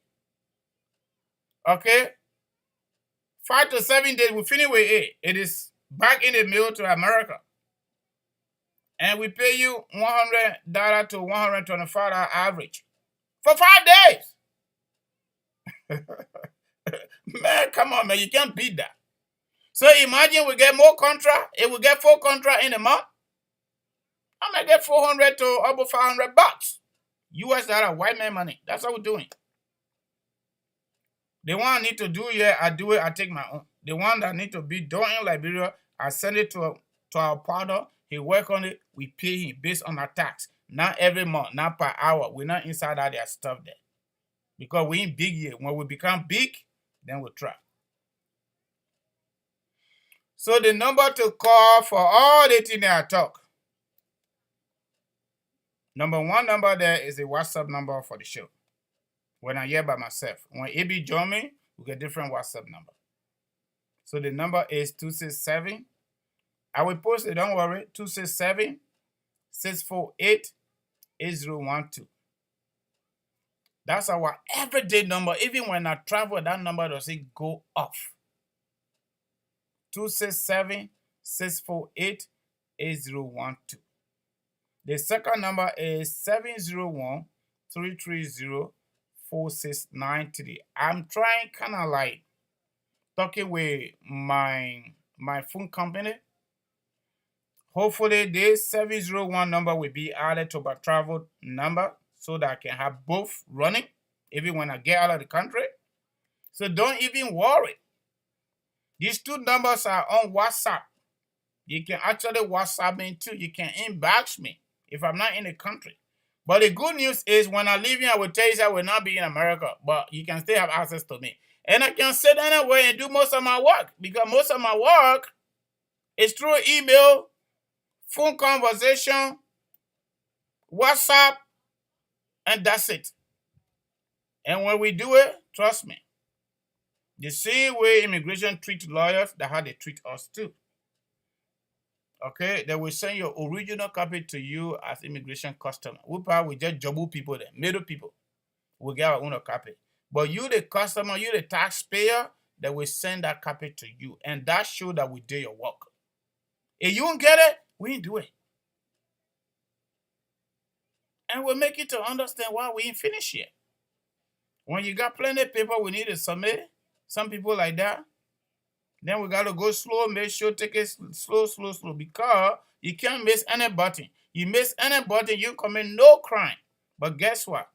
Okay? 5 to 7 days, we finish with it. It is back in the mail to America. And we pay you $100 to $125 average for 5 days. Man, come on, man. You can't beat that. So imagine we get more contract. If we get 4 contract in a month, I might get $400 to over $500 US dollar, white man money. That's what we're doing. The one I need to do here, I do it, I take my own. The one that need to be done in Liberia, I send it to our partner. He work on it, we pay him based on our tax. Not every month, not per hour. We're not inside all their stuff there. Because we ain't big yet. When we become big, then we'll try. So the number to call for all the things that I talk. Number 1 number there is the WhatsApp number for the show. When I'm here by myself. When AB join me, we get different WhatsApp number. So the number is 267. I will post it, don't worry. 267-648-8012. That's our everyday number. Even when I travel, that number doesn't go off. 267-648-8012. The second number is 701-330-4685. 4693. I'm trying kind of like talking with my phone company. Hopefully this 701 number will be added to my travel number so that I can have both running even when I get out of the country. So don't even worry. These two numbers are on WhatsApp. You can actually WhatsApp me too. You can inbox me if I'm not in the country. But the good news is when I leave here, I will tell you I will not be in America, but you can still have access to me. And I can sit anywhere and do most of my work because most of my work is through email, phone conversation, WhatsApp, and that's it. And when we do it, trust me, the same way immigration treat lawyers, that's how they treat us too. Okay, they will send your original copy to you as immigration customer. We probably just jumble people there, middle people. We get our own copy. But you, the customer, you, the taxpayer, they will send that copy to you. And that shows that we did your work. If you don't get it, we ain't do it. And we'll make it to understand why we ain't finished yet. When you got plenty of paper we need to submit, some people like that, then we got to go slow, make sure take it slow, because you can't miss any button. You miss any button, you commit no crime. But guess what?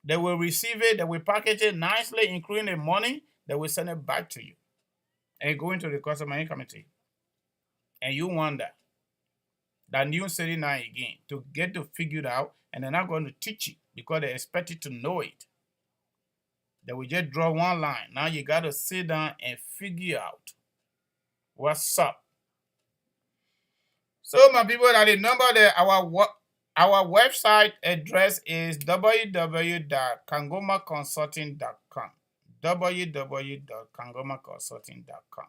They will receive it, they will package it nicely, including the money, they will send it back to you. And going to the customer and coming to you. And you wonder that new city now again to get to figure it out, and they're not going to teach you because they expect you to know it. They will just draw one line. Now you got to sit down and figure out what's up. So my people, that the number that our website address is www.kangomaconsulting.com. www.kangomaconsulting.com.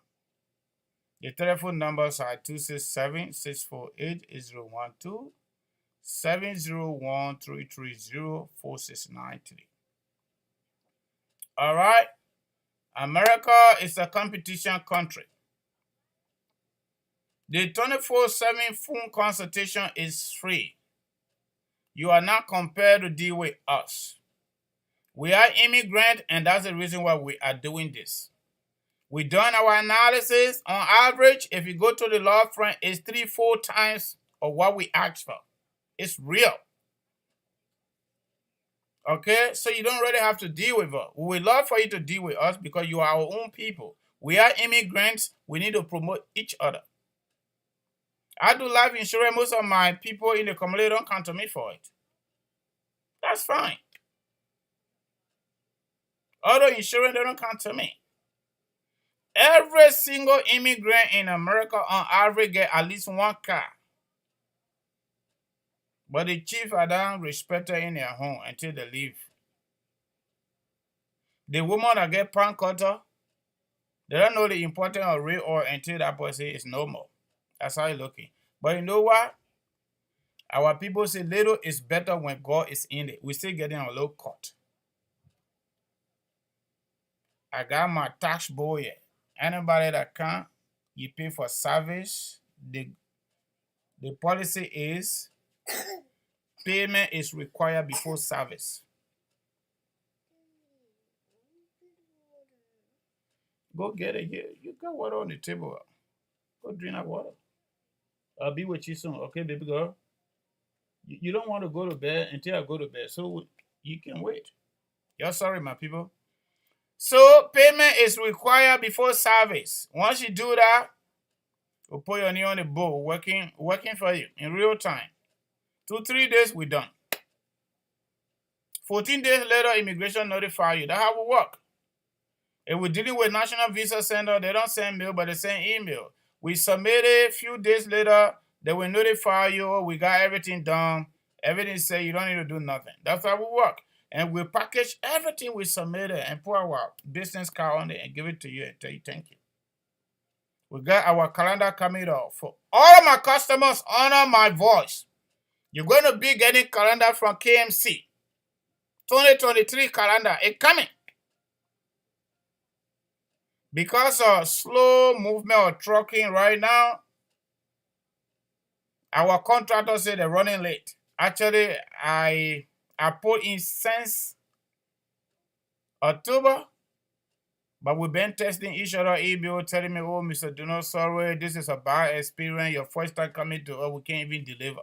The telephone numbers are 267-648-8012, 701-330-4693. All right. America is a competition country. The 24/7 phone consultation is free. You are not compelled to deal with us. We are immigrants, and that's the reason why we are doing this. We done our analysis. On average, if you go to the law firm, it's 3-4 times of what we asked for. It's real. Okay, so you don't really have to deal with us. We would love for you to deal with us because you are our own people. We are immigrants. We need to promote each other. I do life insurance. Most of my people in the community don't come to me for it. That's fine. Auto insurance, they don't come to me. Every single immigrant in America on average get at least one car. But the chief are down respected in their home until they leave. The woman that get pan cutter, they don't know the importance of real oil until that person is normal. That's how it's looking. But you know what? Our people say little is better when God is in it. We're still getting a little cut. I got my tax boy here. Anybody that can, you pay for service. The policy is payment is required before service. Go get it. You got water on the table. Go drink that water. I'll be with you soon. Okay, baby girl? You don't want to go to bed until I go to bed, so you can wait. You're sorry, my people. So payment is required before service. Once you do that, we'll put your name on the board, working for you in real time. 2-3 days, we're done. 14 days later, immigration notify you. That's how we work. If we're dealing with National Visa Center, they don't send mail, but they send email. We submit it. A few days later, they will notify you. We got everything done. Everything said you don't need to do nothing. That's how we work. And we package everything we submitted and put our business card on it and give it to you and tell you thank you. We got our calendar coming up. For all of my customers, honor my voice. You're going to be getting calendar from KMC. 2023 calendar. It's coming. Because of slow movement of trucking right now, our contractors say they're running late. Actually, I put in since October. But we've been testing each other email, telling me, oh, Mr. Duno, sorry, this is a bad experience. Your first time coming to us, we can't even deliver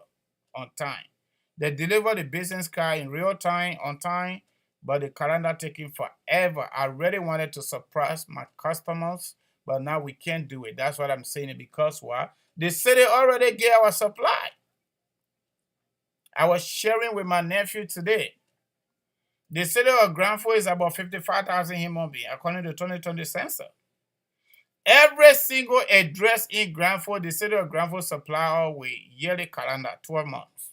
on time. They deliver the business card in real time, on time, but the calendar taking forever. I really wanted to surprise my customers, but now we can't do it. That's what I'm saying, because why? The city already gave our supply. I was sharing with my nephew today. The city of Granville is about 55,000 human beings, according to the 2020 census. Every single address in Granville, the city of Granville supply with yearly calendar, 12 months.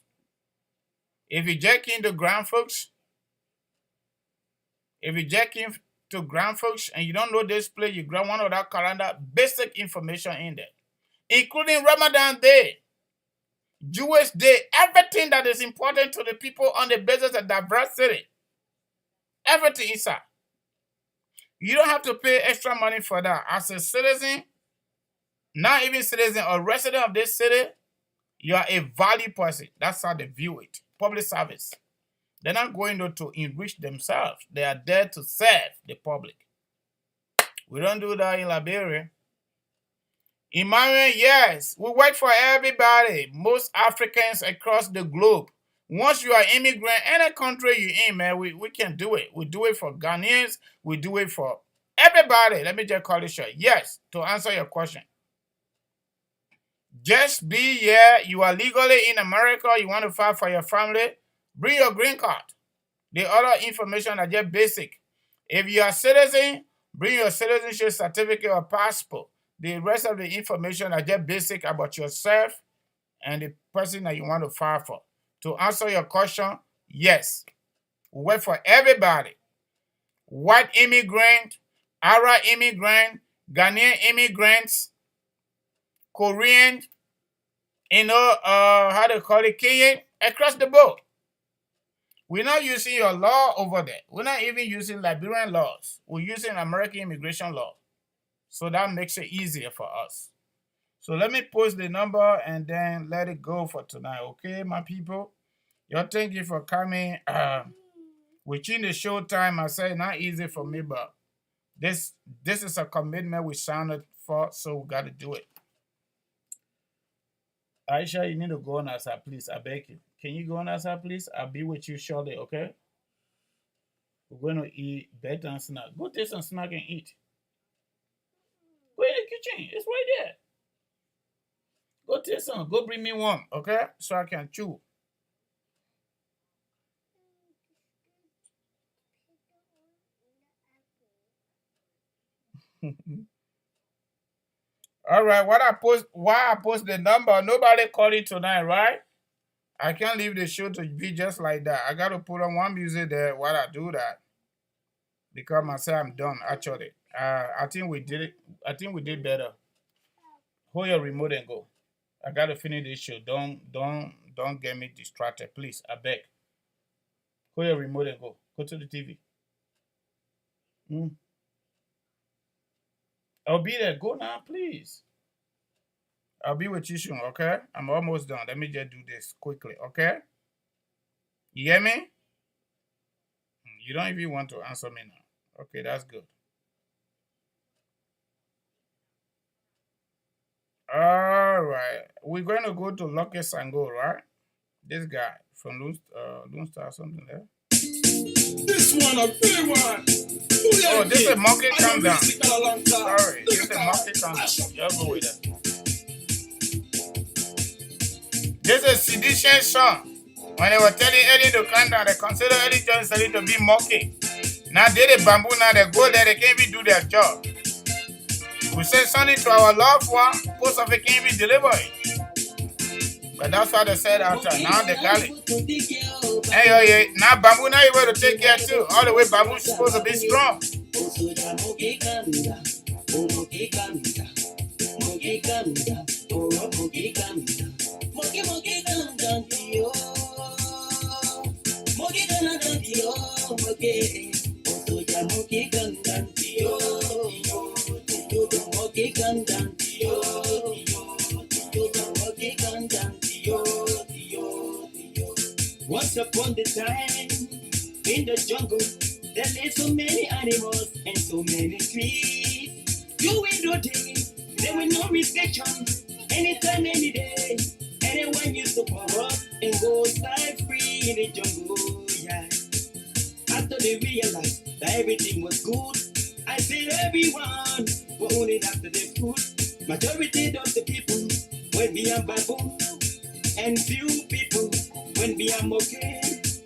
If you check into Granville, and you don't know this place, you grab one of that calendar, basic information in there, including Ramadan Day, Jewish Day, everything that is important to the people on the basis of diversity. Everything inside. You don't have to pay extra money for that. As a citizen, not even citizen or resident of this city, you are a value person. That's how they view it. Public service. They're not going to enrich themselves. They are there to serve the public. We don't do that in Liberia. In Mali, yes, we work for everybody. Most Africans across the globe. Once you are immigrant, any country you're in, man, we can do it. We do it for Ghanaians. We do it for everybody. Let me just call it short. Yes, to answer your question. Just be here. You are legally in America. You want to file for your family. Bring your green card. The other information are just basic. If you are a citizen, bring your citizenship certificate or passport. The rest of the information are just basic about yourself and the person that you want to file for. To answer your question, yes. We work for everybody. White immigrant, Arab immigrant, Ghanaian immigrants, Korean, how they call it, Kenyan, across the board. We're not using your law over there. We're not even using Liberian laws. We're using American immigration law. So that makes it easier for us. So let me post the number and then let it go for tonight. Okay, my people? Y'all thank you for coming. Within the show time, I say not easy for me, but this is a commitment we signed for, so we got to do it. Aisha, you need to go on outside, please. I beg you. Can you go on outside, please? I'll be with you shortly, okay? We're going to eat better and snack. Go take some snack and eat. Go in the kitchen. It's right there. Go take some. Go bring me one, okay? So I can chew. All right, why I post the number? Nobody calling tonight, right? I can't leave the show to be just like that. I got to put on one music there while I do that. Because myself, I'm done, actually. I think we did it. I think we did better. Hold your remote and go. I got to finish this show. Don't get me distracted, please. I beg. Hold your remote and go. Go to the TV. I'll be there. Go now, please. I'll be with you soon, okay? I'm almost done. Let me just do this quickly, okay? You hear me? You don't even want to answer me now. Okay, that's good. All right. We're going to go to Lucky Sango, right? This guy from Lone Star, something there. This one, I really want. Oh, this is a monkey countdown. Sorry, this is a monkey countdown. Y'all go with that. This is a sedition song. When they were telling Eddie to countdown, they consider Eddie Johnson to be monkey. Now they the bamboo, now they go there, they can't even do their job. We send something to our loved one, post office can't even deliver it. But that's what they said out there. Now they got it. Hey, now bamboo now you able to take care too. All the way bamboo is supposed to be strong. Once upon the time in the jungle, There live so many animals and so many trees. You will do day, there will no restriction. Anytime, any day, anyone used to power up and go life free in the jungle. Yeah. After they realized that everything was good, I said everyone were only after their food. Majority of the people when we are baboon, and few people when we are okay.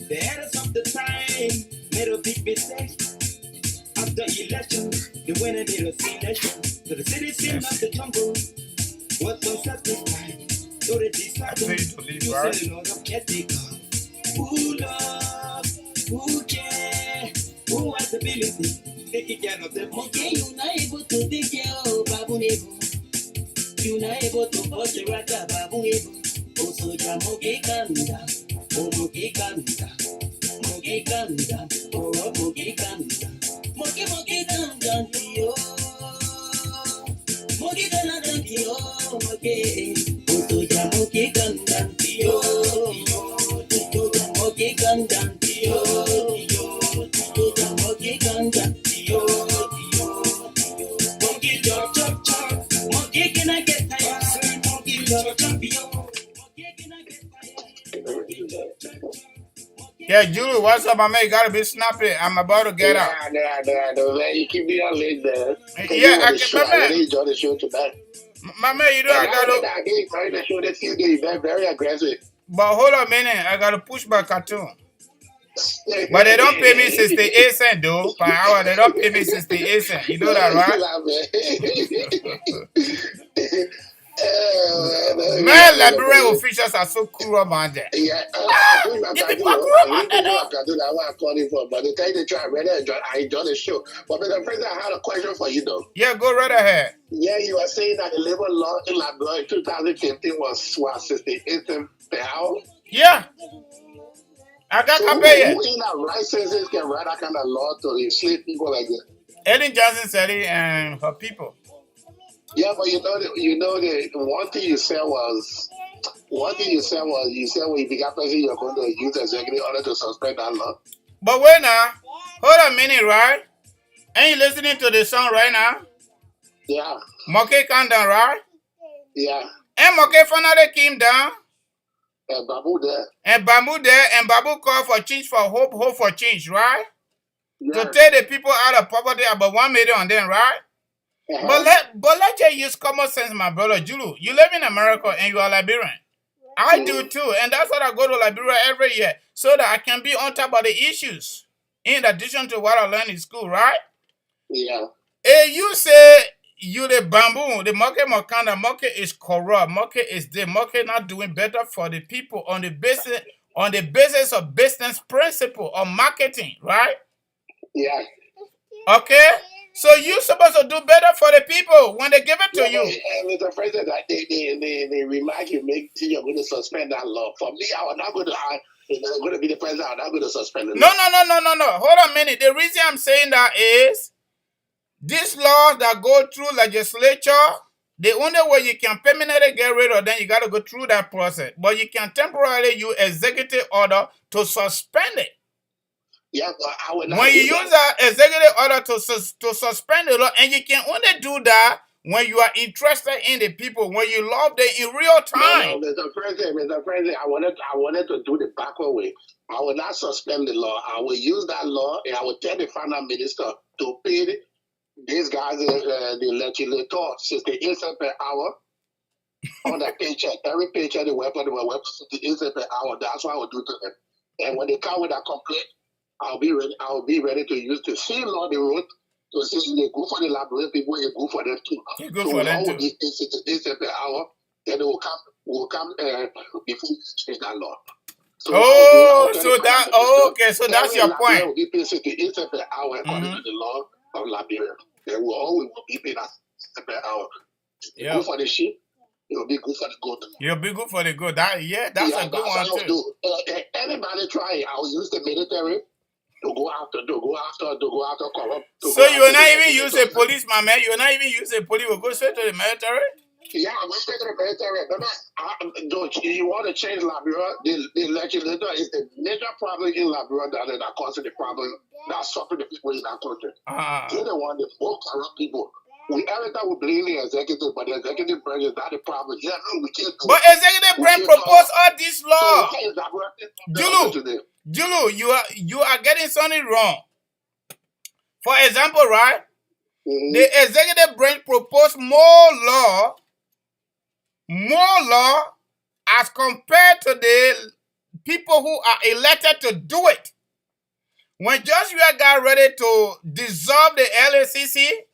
The headers of the time made a big mistake. After election, they went and did a selection. So the citizen of the jungle was unsatisfied. So they decided to send a lot of caretaker. Who love, who care, who has the ability, taking care of the monkey. You're not able to take care of baboon. You're not able to watch the rata baboon. Also, your monkey calm down. Oh, monkey calm down. Monkey calm down. Oh, monkey calm down. Monkey calm down. Yo. Monkey calm down. Yo. Monkey. Also, your monkey calm down. Yo. Monkey calm down. Yo. Monkey calm down. Yo. Monkey chop chop chop. Monkey can I get tired? Monkey chop chop yo. Yeah, Julie, what's up, my man? You gotta be snappy. I'm about to get out. Man. You keep me on late, man. Yeah, I can, my man. I really enjoy the show tonight. My man, you know I gotta. I get enjoy the show this evening. Very aggressive. But hold on a minute, I gotta push my cartoon. But they don't pay me 68 cents though per hour. They don't pay me 68 cents. You know that, right? Man, Liberian officials are so cruel, man. Yeah, the people are cruel, man. I want to call you for, but the time they try, I enjoy the show. But Mr. President, I had a question for you though. Yeah, go right ahead. Yeah, you were saying that the labor law in Liberia in 2015 was 68 cents per hour. Yeah. I got so to pay it. Who in our right senses can write that kind of law to enslave people like that? Ellen Johnson said it and her people. Yeah, but you know the one thing you said was you said when you become president you're going to use executive order to suspend that law. But wait now, hold a minute, right? Ain't you listening to the song right now? Yeah. Moke came down, right? Yeah. And Moke finally came down. And Babu there. And Babu called for change, for hope for change, right? Yeah. To take the people out of poverty, about 1 million on them, right? But let's just use common sense, my brother Julu. You live in America and you are Liberian. I do too, and that's why I go to Liberia every year, so that I can be on top of the issues, in addition to what I learned in school, right? Yeah. And you say you the bamboo, the market Makanda, market is corrupt, market is the market not doing better for the people on the basis of business principle or marketing, right? Yeah. Okay? So you're supposed to do better for the people when they give it to you. And Mr. President, they remark you make you're going to suspend that law. For me, I was not going to. If I'm going to be the president, I'm not going to suspend it. No. Hold on a minute. The reason I'm saying that is these laws that go through legislature, the only way you can permanently get rid of them, you got to go through that process. But you can temporarily use executive order to suspend it. Yeah, I would not when you use that executive order to suspend the law, and you can only do that when you are interested in the people, when you love them in real time. No, Mr. President, I wanted to do the backward way. I will not suspend the law. I will use that law, and I will tell the finance minister to pay these guys, the legislator, 68 cents per hour on that paycheck. Every paycheck they work on, 68 cents per hour. That's what I will do to them. And when they come with that complaint, I'll be ready to use the same law they wrote to say they go for the Liberian people, they go for them too. You go for them too. It's per hour, then they will come before we change that law. So so that's your point. Will be paid 68 cents per hour according to the law of Liberia. They will always be paid at per hour. Go for the sheep. You'll be good for the goat. You'll be good for the goat. That's a good one too. Anybody try it, I'll use the military. To go after corrupt. So you will not even use a policeman, man. You will not even use a police. Will go straight to the military. Yeah, I'm going to the military. Remember, you want to change Liberia? The legislator is the major problem in Liberia that causing the problem that's suffering the people in that country. They're the one that both corrupt people. Every time we blame the executive, but the executive branch is not the problem. Yeah, no, we can't do But executive branch propose all this law. So why is that Julu, you are getting something wrong. For example, right? The executive branch proposed more law as compared to the people who are elected to do it. When Joshua got ready to dissolve the LACC,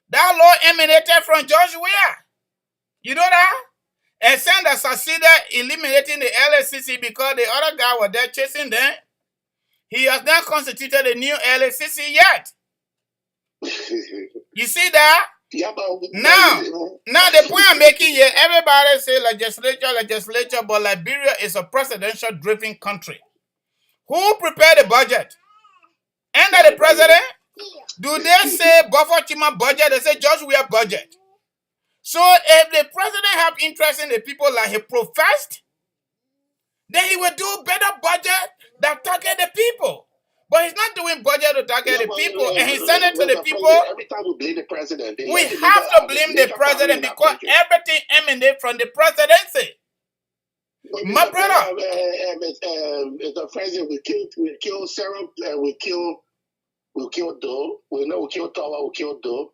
that law emanated from Joshua. You know that? And Sanders succeeded eliminating the LACC because the other guy was there chasing them. He has not constituted a new LACC yet. You see that? Yeah, but now the point I'm making here, everybody say legislature, but Liberia is a presidential-driven country. Who prepared the budget? Under the president? Do they say Buffer Chima budget? They say Joshua budget. So if the president have interest in the people like he professed, then he will do better budget that target the people. But he's not doing budget to target the people, and he sent it to the people. Every time we blame the president, we have to blame the president because everything emanates from the presidency. My brother, the president we kill Sarah, we kill Doe, we kill Tawa, we kill Doe,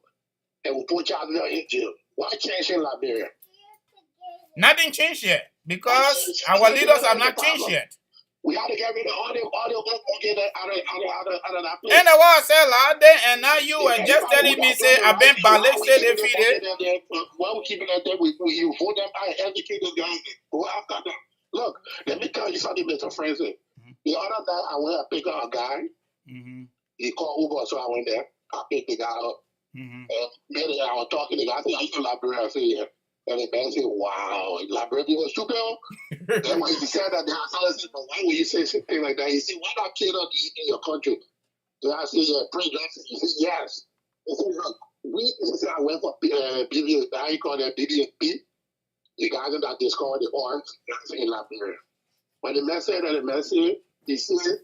and we put y'all in jail. Why change in Liberia? Nothing changed yet because our leaders have not changed yet. We had to get rid of all the out of that place. And the war said loud there, and now you were just telling me, say, I've been ballistic defeated. Why we keeping that there? You vote them out, educate those guys. Go after them. Look, let me tell you something, Mr. Francis. The other day, I went to pick up a guy. He called Uber, so I went there. I picked the guy up. And I was talking to the guy. I said, are you in Liberia? I said, yeah. And the man said, wow, Liberia was stupid. And when he said that, I said, but why would you say something like that? He said, why not kill up in your country? So I said, yeah, pray justice. He said, yes. He said, look, I went for BB, how you call that, BBP? The guys that discovered the oil in Liberia. When the man said that, he said,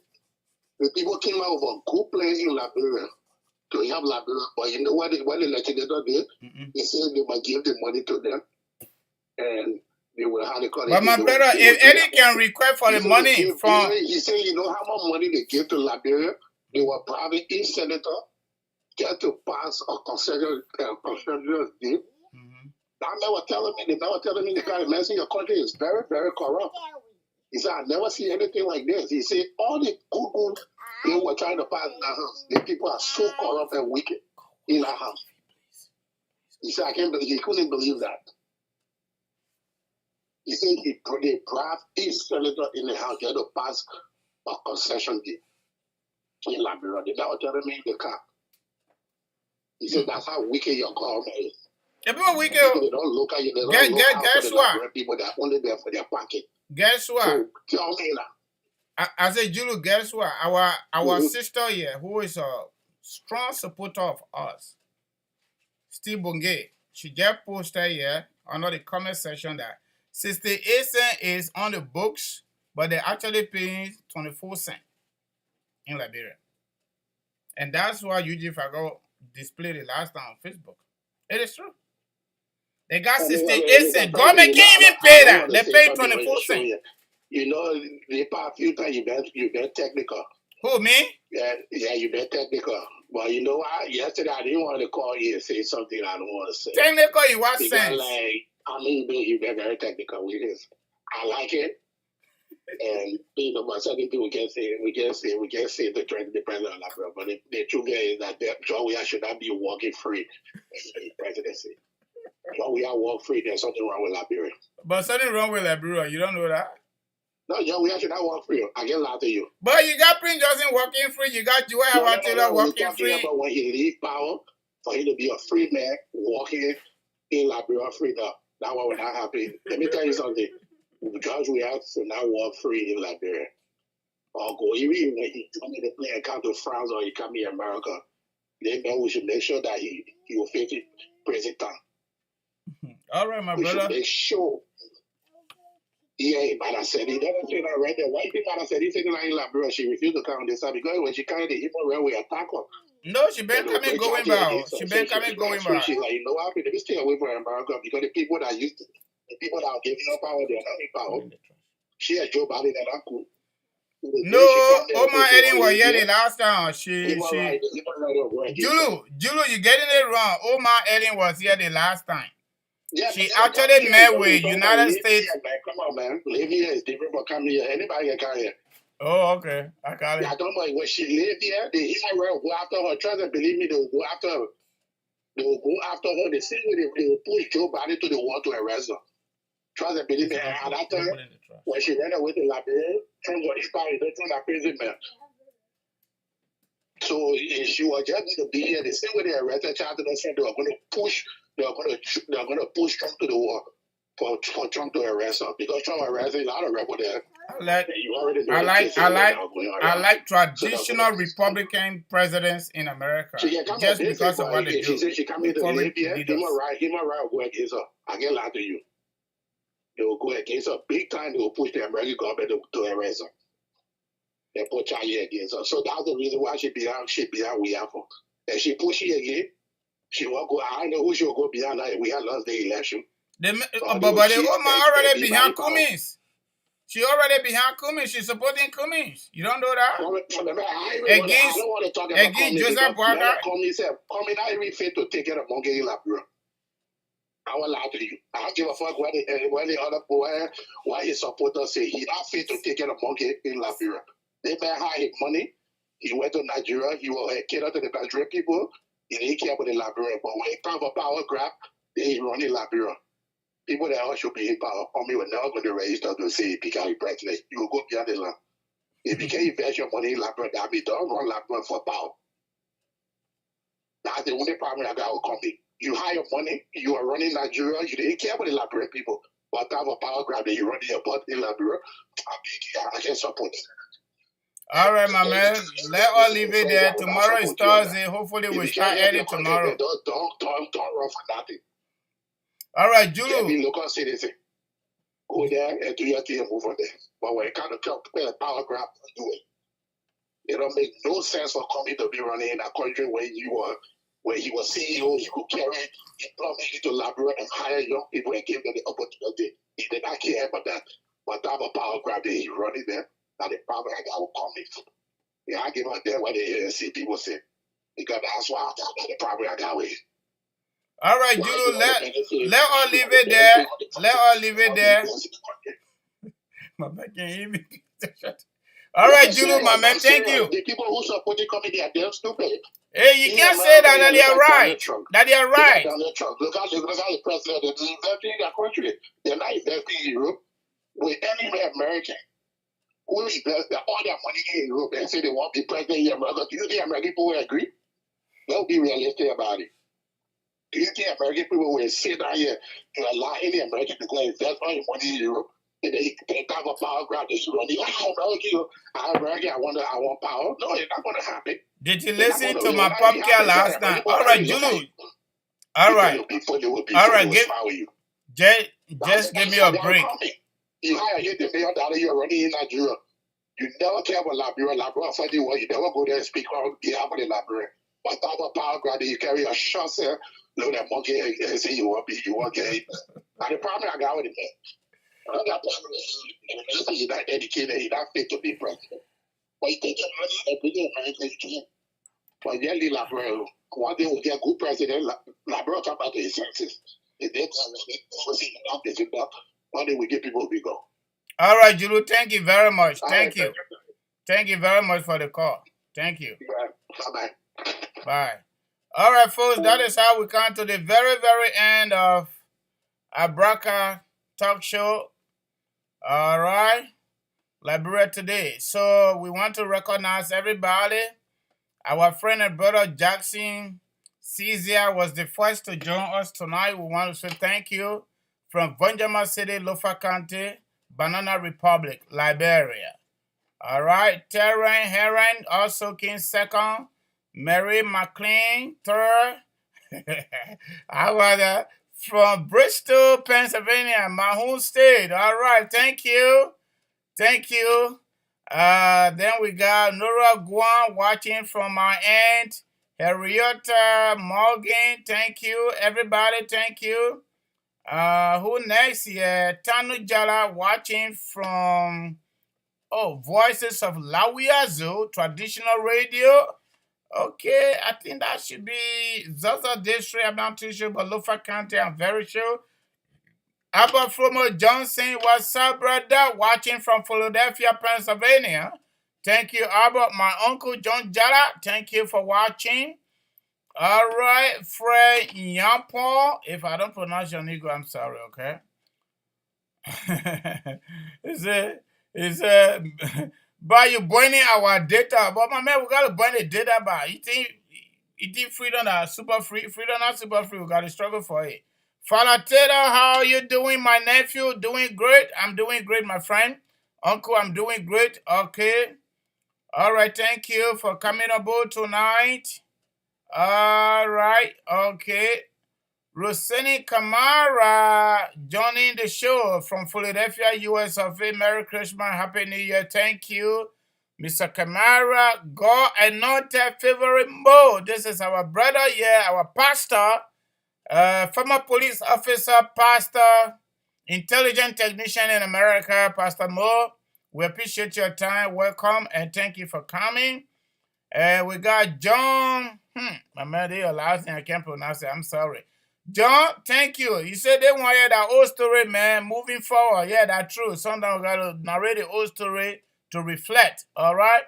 the people came out with a good plan in Liberia to help Liberia. But you know what the legislator did? He said they might give the money to them. And they will have the call. But my brother, if Eddie can request for the money from... He said, you know how much money they give to Liberia? They were probably each senator get to pass a consensus deal. They were telling me the guy, man, your country is very, very corrupt. He said, I never see anything like this. He said, all the good they were trying to pass in that house, the people are so corrupt and wicked in that house. He said, he couldn't believe that. He said they brought each senator in the house to pass a concession deal in Liberia. They were telling me in the car. He said, that's how wicked your government is. The people wicked. They don't look at you. They don't look at guess what? The people that are only there for their pocket. Guess what? So, tell me now. I said, Julu, guess what? Our sister here, who is a strong supporter of us, Steve Bungay, she just posted here under the comment section that 68 cents is on the books, but they're actually paying 24 cents in Liberia. And that's why UG Fago displayed it last time on Facebook. It is true. They got 68 cents. Government can't even pay that. They pay 24 cents. You know, they pay a few times, you bet technical. Who, me? Yeah, you bet technical. Well, you know what? Yesterday, I didn't want to call you and say something I don't want to say. Technical in what sense? You bet very technical with this. I like it. And, you know, but certain people can say the president of Liberia. But the truth is that John WEAH should not be walking free in the presidency. John WEAH walk free, there's something wrong with Liberia. But something wrong with Liberia, you don't know that? No, John WEAH should not walk free. I get lie to you. But you got Prince Johnson walking free, you got Joel Taylor walking free. But when he leave power, for him to be a free man walking in Liberia free, that one will not happen. Let me tell you something. George WEAH should not walk free in Liberia. Or go, even when he come to play and come to France or he come to America, then we should make sure that he will face it president. All right, my We should brother. make sure. Yeah, but I said he doesn't say that right there. Why did I said he said in Liberia she refused to come on this side because when she carried the Igbo railway attack her. No, she been coming going back. She been coming going back. She's like, you know what? Let me stay away from America because the people that used to, the people that are giving her power, they're not in power. She had Joe Biden and uncle. No, Omar Eden was here the last time. Julu, you getting it wrong. Omar Eden was here the last time. Yeah, she actually met with United States. Here, man. Come on, man. Live here is different from coming here. Anybody can come here. Oh, okay. I got it. I don't know when she lived here, the human right will go after her. Trust and believe me, they will go after her. They will go after her. The same way they will push Joe Biden to the wall to arrest her. Trust and believe me. And at that time, when she ran away to Liberia, Trump was inspired to turn that crazy man. So she was just going to be here. The same way they arrested Charlton, they said they were going to push. They are going to push Trump to the wall for Trump to arrest her because Trump arrested a lot of rebels there. I like traditional Republican presidents in America just because of what they do. She said she coming to Libya. Human right will go against her. I get lie to you. They will go against her big time. They will push the American government to arrest her. They put Charlie against her. So that's the reason why she behind WEAH for. And she push it again. She won't go. I know who she will go behind her if we had lost the election. But the woman already behind Cummings. She already behind Cummings. She's supporting Cummings. You don't know that? Against Joseph Boakai. Cummings not even fit to take care of monkey in Liberia. I will lie to you. I don't give a fuck what the other boy, why his supporters say he not fit to take care of monkey in Liberia. They pay high his money. He went to Nigeria. He will cater to the Nigerian people. He didn't care about the Liberia. But when it comes for power grab, they run in Liberia. People that all should be in power. We were never going to register to say if you can't be president. You will go beyond the land. If you can't invest your money in Liberia, that means don't run Liberia for power. That's the only problem I got with coming. You hire money, you are running Nigeria, you didn't care about the Liberian people. But have a power grab that you run your butt in Liberia, I can support it. All right, my man. Let us leave it there. Tomorrow is Thursday. Hopefully, we'll start early tomorrow. Don't run for nothing. All right, Julu. Be local citizen. Go there and do your thing and move on there. But when it comes to power grab, do it. It don't make no sense for coming to be running in a country where he was CEO, he could carry employment into Liberia and hire young people and give them the opportunity. He did not care about that. But to have a power grab that he running there, now the power I got will come in. Yeah, I give out there what they see people say. Because that's why I got the power I got with it. All right, Julu, let us leave it there. Let us leave it there. My back can't hear me. All right, Julu, my man, thank you. The people who support the committee are damn stupid. Hey, you can't say that they are right. That they are right. Look how the president is investing in their country. They're not investing in Europe. With any American who invests all their money in Europe and say they want to be president in America, do you think American people will agree? They'll be realistic about it. Do you think American people will sit down here and allow any American to go invest all your money in Europe? And they have a power grab this running. American, I want power. No, it's not going to happen. Did you listen to my podcast last night? All right, Julu. All right. All right, just give me a break. You hire $80 million, you're running in Nigeria. You never care about Liberia. Liberia for the war. You never go there and speak on behalf of the Liberia. But type of power grab, you carry a shot, sir. Look at monkey and say you want to get it. And the problem I got with it, man. Another problem is he's not educated, he's not fit to be president. But you take your money and bring your money to you can. But you leave Liberia. One day we'll get a good president. Liberia talk about the census. If they come, one day we get people to go. All right, Julu, thank you very much. Thank you. Thank you very much for the call. Thank you. Bye-bye. Bye. All right, folks, that is how we come to the very, very end of Abraka Talk Show. All right. Liberia Today. So we want to recognize everybody. Our friend and brother Jackson Caesar was the first to join us tonight. We want to say thank you from Vanjama City, Lofa County, Banana Republic, Liberia. All right. Terran Heron also came second. Mary McLean third. How about that? from Bristol, Pennsylvania, my home state. All right, thank you. Thank you. Then we got Nora Guan watching from my aunt, Henrietta Morgan. Thank you. Everybody, thank you. Who next? Yeah, Tanu Jala watching from Voices of Lawiazu, traditional radio. Okay, I think that should be Zaza District. I'm not too sure, but Lofa County, I'm very sure. Albert Fromo Johnson, what's up, brother? Watching from Philadelphia, Pennsylvania. Thank you, Albert. My uncle John Jala, thank you for watching. All right, Fred Yampo. If I don't pronounce your name, I'm sorry, okay? But you burning our data. But my man, we gotta burn the data back. You think freedom are super free? Freedom not super free. We gotta struggle for it. Father Taylor, how are you doing, my nephew? Doing great. I'm doing great, my friend. Uncle, I'm doing great. Okay. All right. Thank you for coming aboard tonight. All right. Okay. Rosini Kamara joining the show from Philadelphia, US of A. Merry Christmas, Happy New Year. Thank you, Mr. Kamara. God anointed favorite mode. This is our brother here, our pastor, former police officer, pastor, intelligent technician in America, Pastor Mo. We appreciate your time. Welcome and thank you for coming. We got John. My man, they last name I can't pronounce it. I'm sorry. John, thank you. You said they want to hear that old story, man. Moving forward. Yeah, that's true. Sometimes we got to narrate the old story to reflect. All right.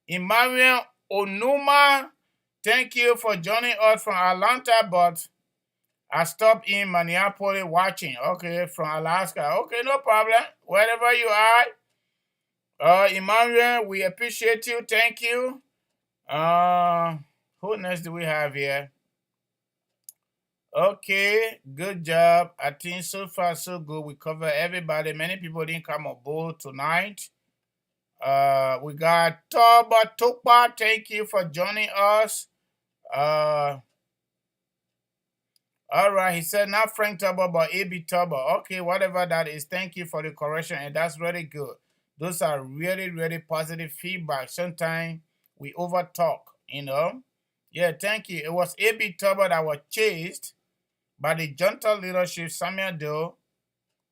Emmanuel Onuma, thank you for joining us from Atlanta, but I stopped in Minneapolis watching. Okay, from Alaska. Okay, no problem. Wherever you are. Emmanuel, we appreciate you. Thank you. Who next do we have here? Okay, good job. I think so far so good. We cover everybody. Many people didn't come on board tonight. We got Toba Tukpa. Thank you for joining us. All right, he said not Frank Toba, but AB Toba. Okay, whatever that is. Thank you for the correction, and that's really good. Those are really, really positive feedback. Sometimes we over talk, you know. Yeah, thank you. It was AB Toba that was chased by the junta leadership, Samuel Doe,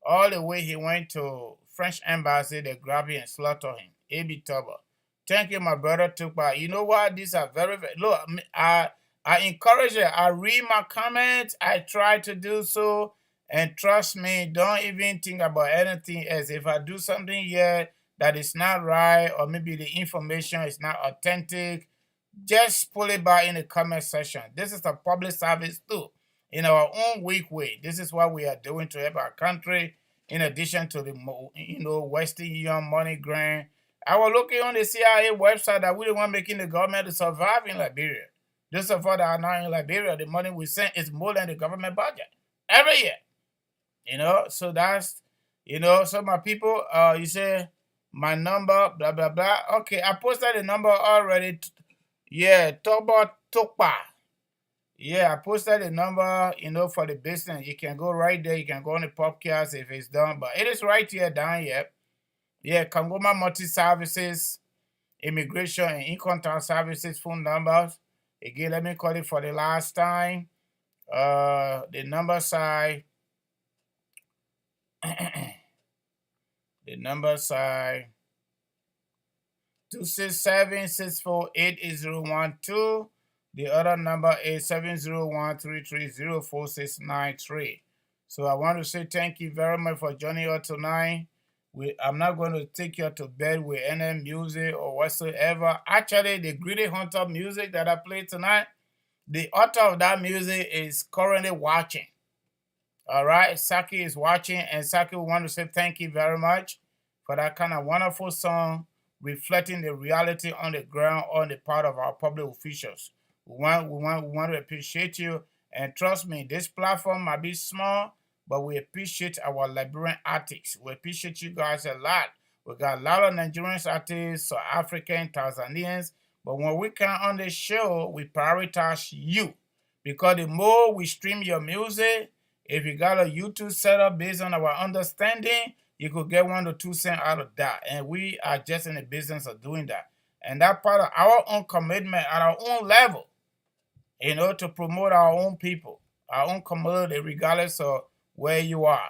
all the way he went to French embassy. They grabbed him and slaughtered him. A.B. Toba. Thank you, my brother Tukpa. You know what? These are very, very... Look, I encourage you. I read my comments. I try to do so. And trust me, don't even think about anything else. If I do something here that is not right, or maybe the information is not authentic, just pull it back in the comment section. This is a public service too. In our own weak way. This is what we are doing to help our country, in addition to the Western Union money grant. I was looking on the CIA website that we don't want making the government to survive in Liberia. Those of us that are now in Liberia, the money we send is more than the government budget every year. So that's, so my people, you say my number, blah, blah, blah. Okay, I posted the number already. Yeah, Toba Tukpa. Yeah, I posted the number, for the business. You can go right there. You can go on the podcast if it's done. But it is right here, down here. Yeah, Kangoma Multi-Services, Immigration and Income Tax Services phone numbers. Again, let me call it for the last time. The number side. The number side. 267-648-8012. The other number is 701-330-4693. So I want to say thank you very much for joining us tonight. I'm not going to take you to bed with any music or whatsoever. Actually, the Greedy Hunter music that I played tonight, the author of that music is currently watching. All right, Saki is watching, and Saki, we want to say thank you very much for that kind of wonderful song reflecting the reality on the ground on the part of our public officials. We want to appreciate you, and trust me, this platform might be small, but we appreciate our Liberian artists. We appreciate you guys a lot. We got a lot of Nigerian artists, South African, Tanzanians, but when we come on the show, we prioritize you, because the more we stream your music, If you got a YouTube setup based on our understanding, you could get 1 to 2 cents out of that. And we are just in the business of doing that. And that part of our own commitment at our own level, to promote our own people, our own community, regardless of where you are.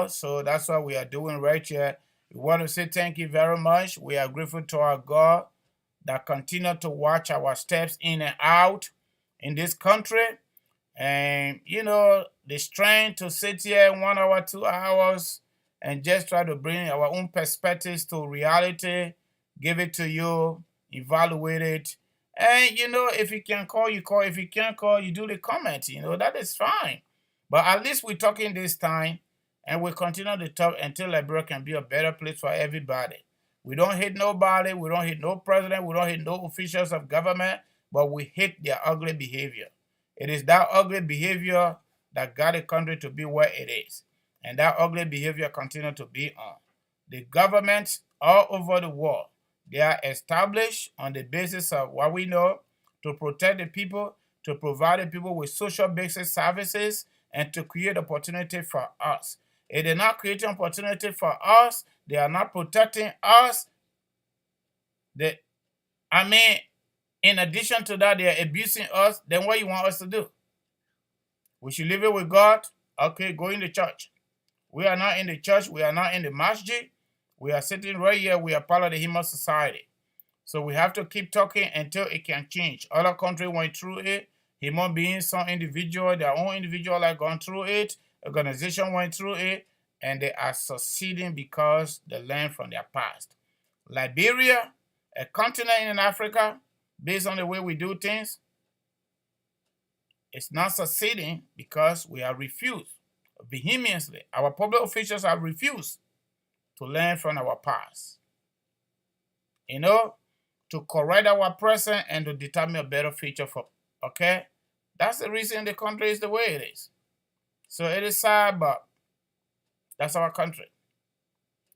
So that's what we are doing right here. We want to say thank you very much. We are grateful to our God that continue to watch our steps in and out in this country. And, the strength to sit here 1 hour, 2 hours, and just try to bring our own perspectives to reality, give it to you, evaluate it. And, if you can call, you call. If you can't call, you do the comment. That is fine. But at least we're talking this time, and we'll continue to talk until Liberia can be a better place for everybody. We don't hate nobody. We don't hate no president. We don't hate no officials of government, but we hate their ugly behavior. It is that ugly behavior that got the country to be where it is. And that ugly behavior continues to be on. The governments all over the world, they are established on the basis of what we know to protect the people, to provide the people with social basic services, and to create opportunity for us. If they're not creating opportunity for us, they are not protecting us. In addition to that, they are abusing us. Then what you want us to do? We should leave it with God. Okay, go in the church. We are not in the church. We are not in the masjid. We are sitting right here. We are part of the human society. So we have to keep talking until it can change. Other countries went through it. Human beings, some individual, their own individual have gone through it. Organization went through it. And they are succeeding because they learned from their past. Liberia, a continent in Africa, based on the way we do things, it's not succeeding because we have refused vehemently. Our public officials have refused to learn from our past. To correct our present and to determine a better future for, okay? That's the reason the country is the way it is. So it is sad, but that's our country.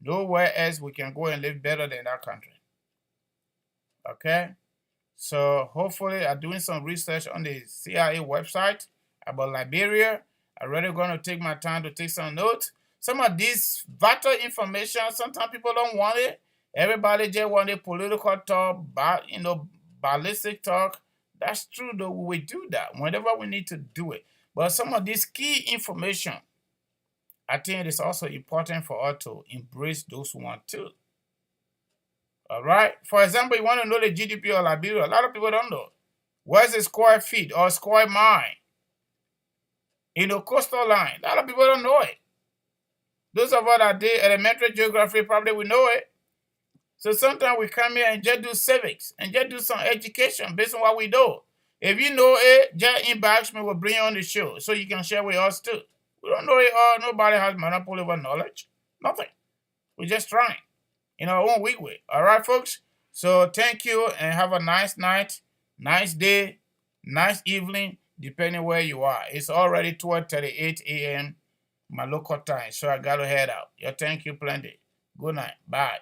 Nowhere else we can go and live better than that country. Okay? So hopefully I'm doing some research on the CIA website about Liberia. I'm really going to take my time to take some notes. Some of this vital information, sometimes people don't want it. Everybody just want a political talk, ballistic talk. That's true, though. We do that whenever we need to do it. But some of this key information, I think it is also important for us to embrace those ones too. All right. For example, you want to know the GDP of Liberia. A lot of people don't know. Where's the square feet or square mile? Coastal line. A lot of people don't know it. Those of us that did elementary geography probably will know it. So sometimes we come here and just do civics and just do some education based on what we know. If you know it, just inbox me, we'll bring you on the show so you can share with us too. We don't know it all. Nobody has monopoly over knowledge. Nothing. We're just trying in our own weak way. All right, folks? So thank you and have a nice night, nice day, nice evening, depending where you are. It's already 12:38 a.m. my local time, so I got to head out. Thank you plenty. Good night. Bye.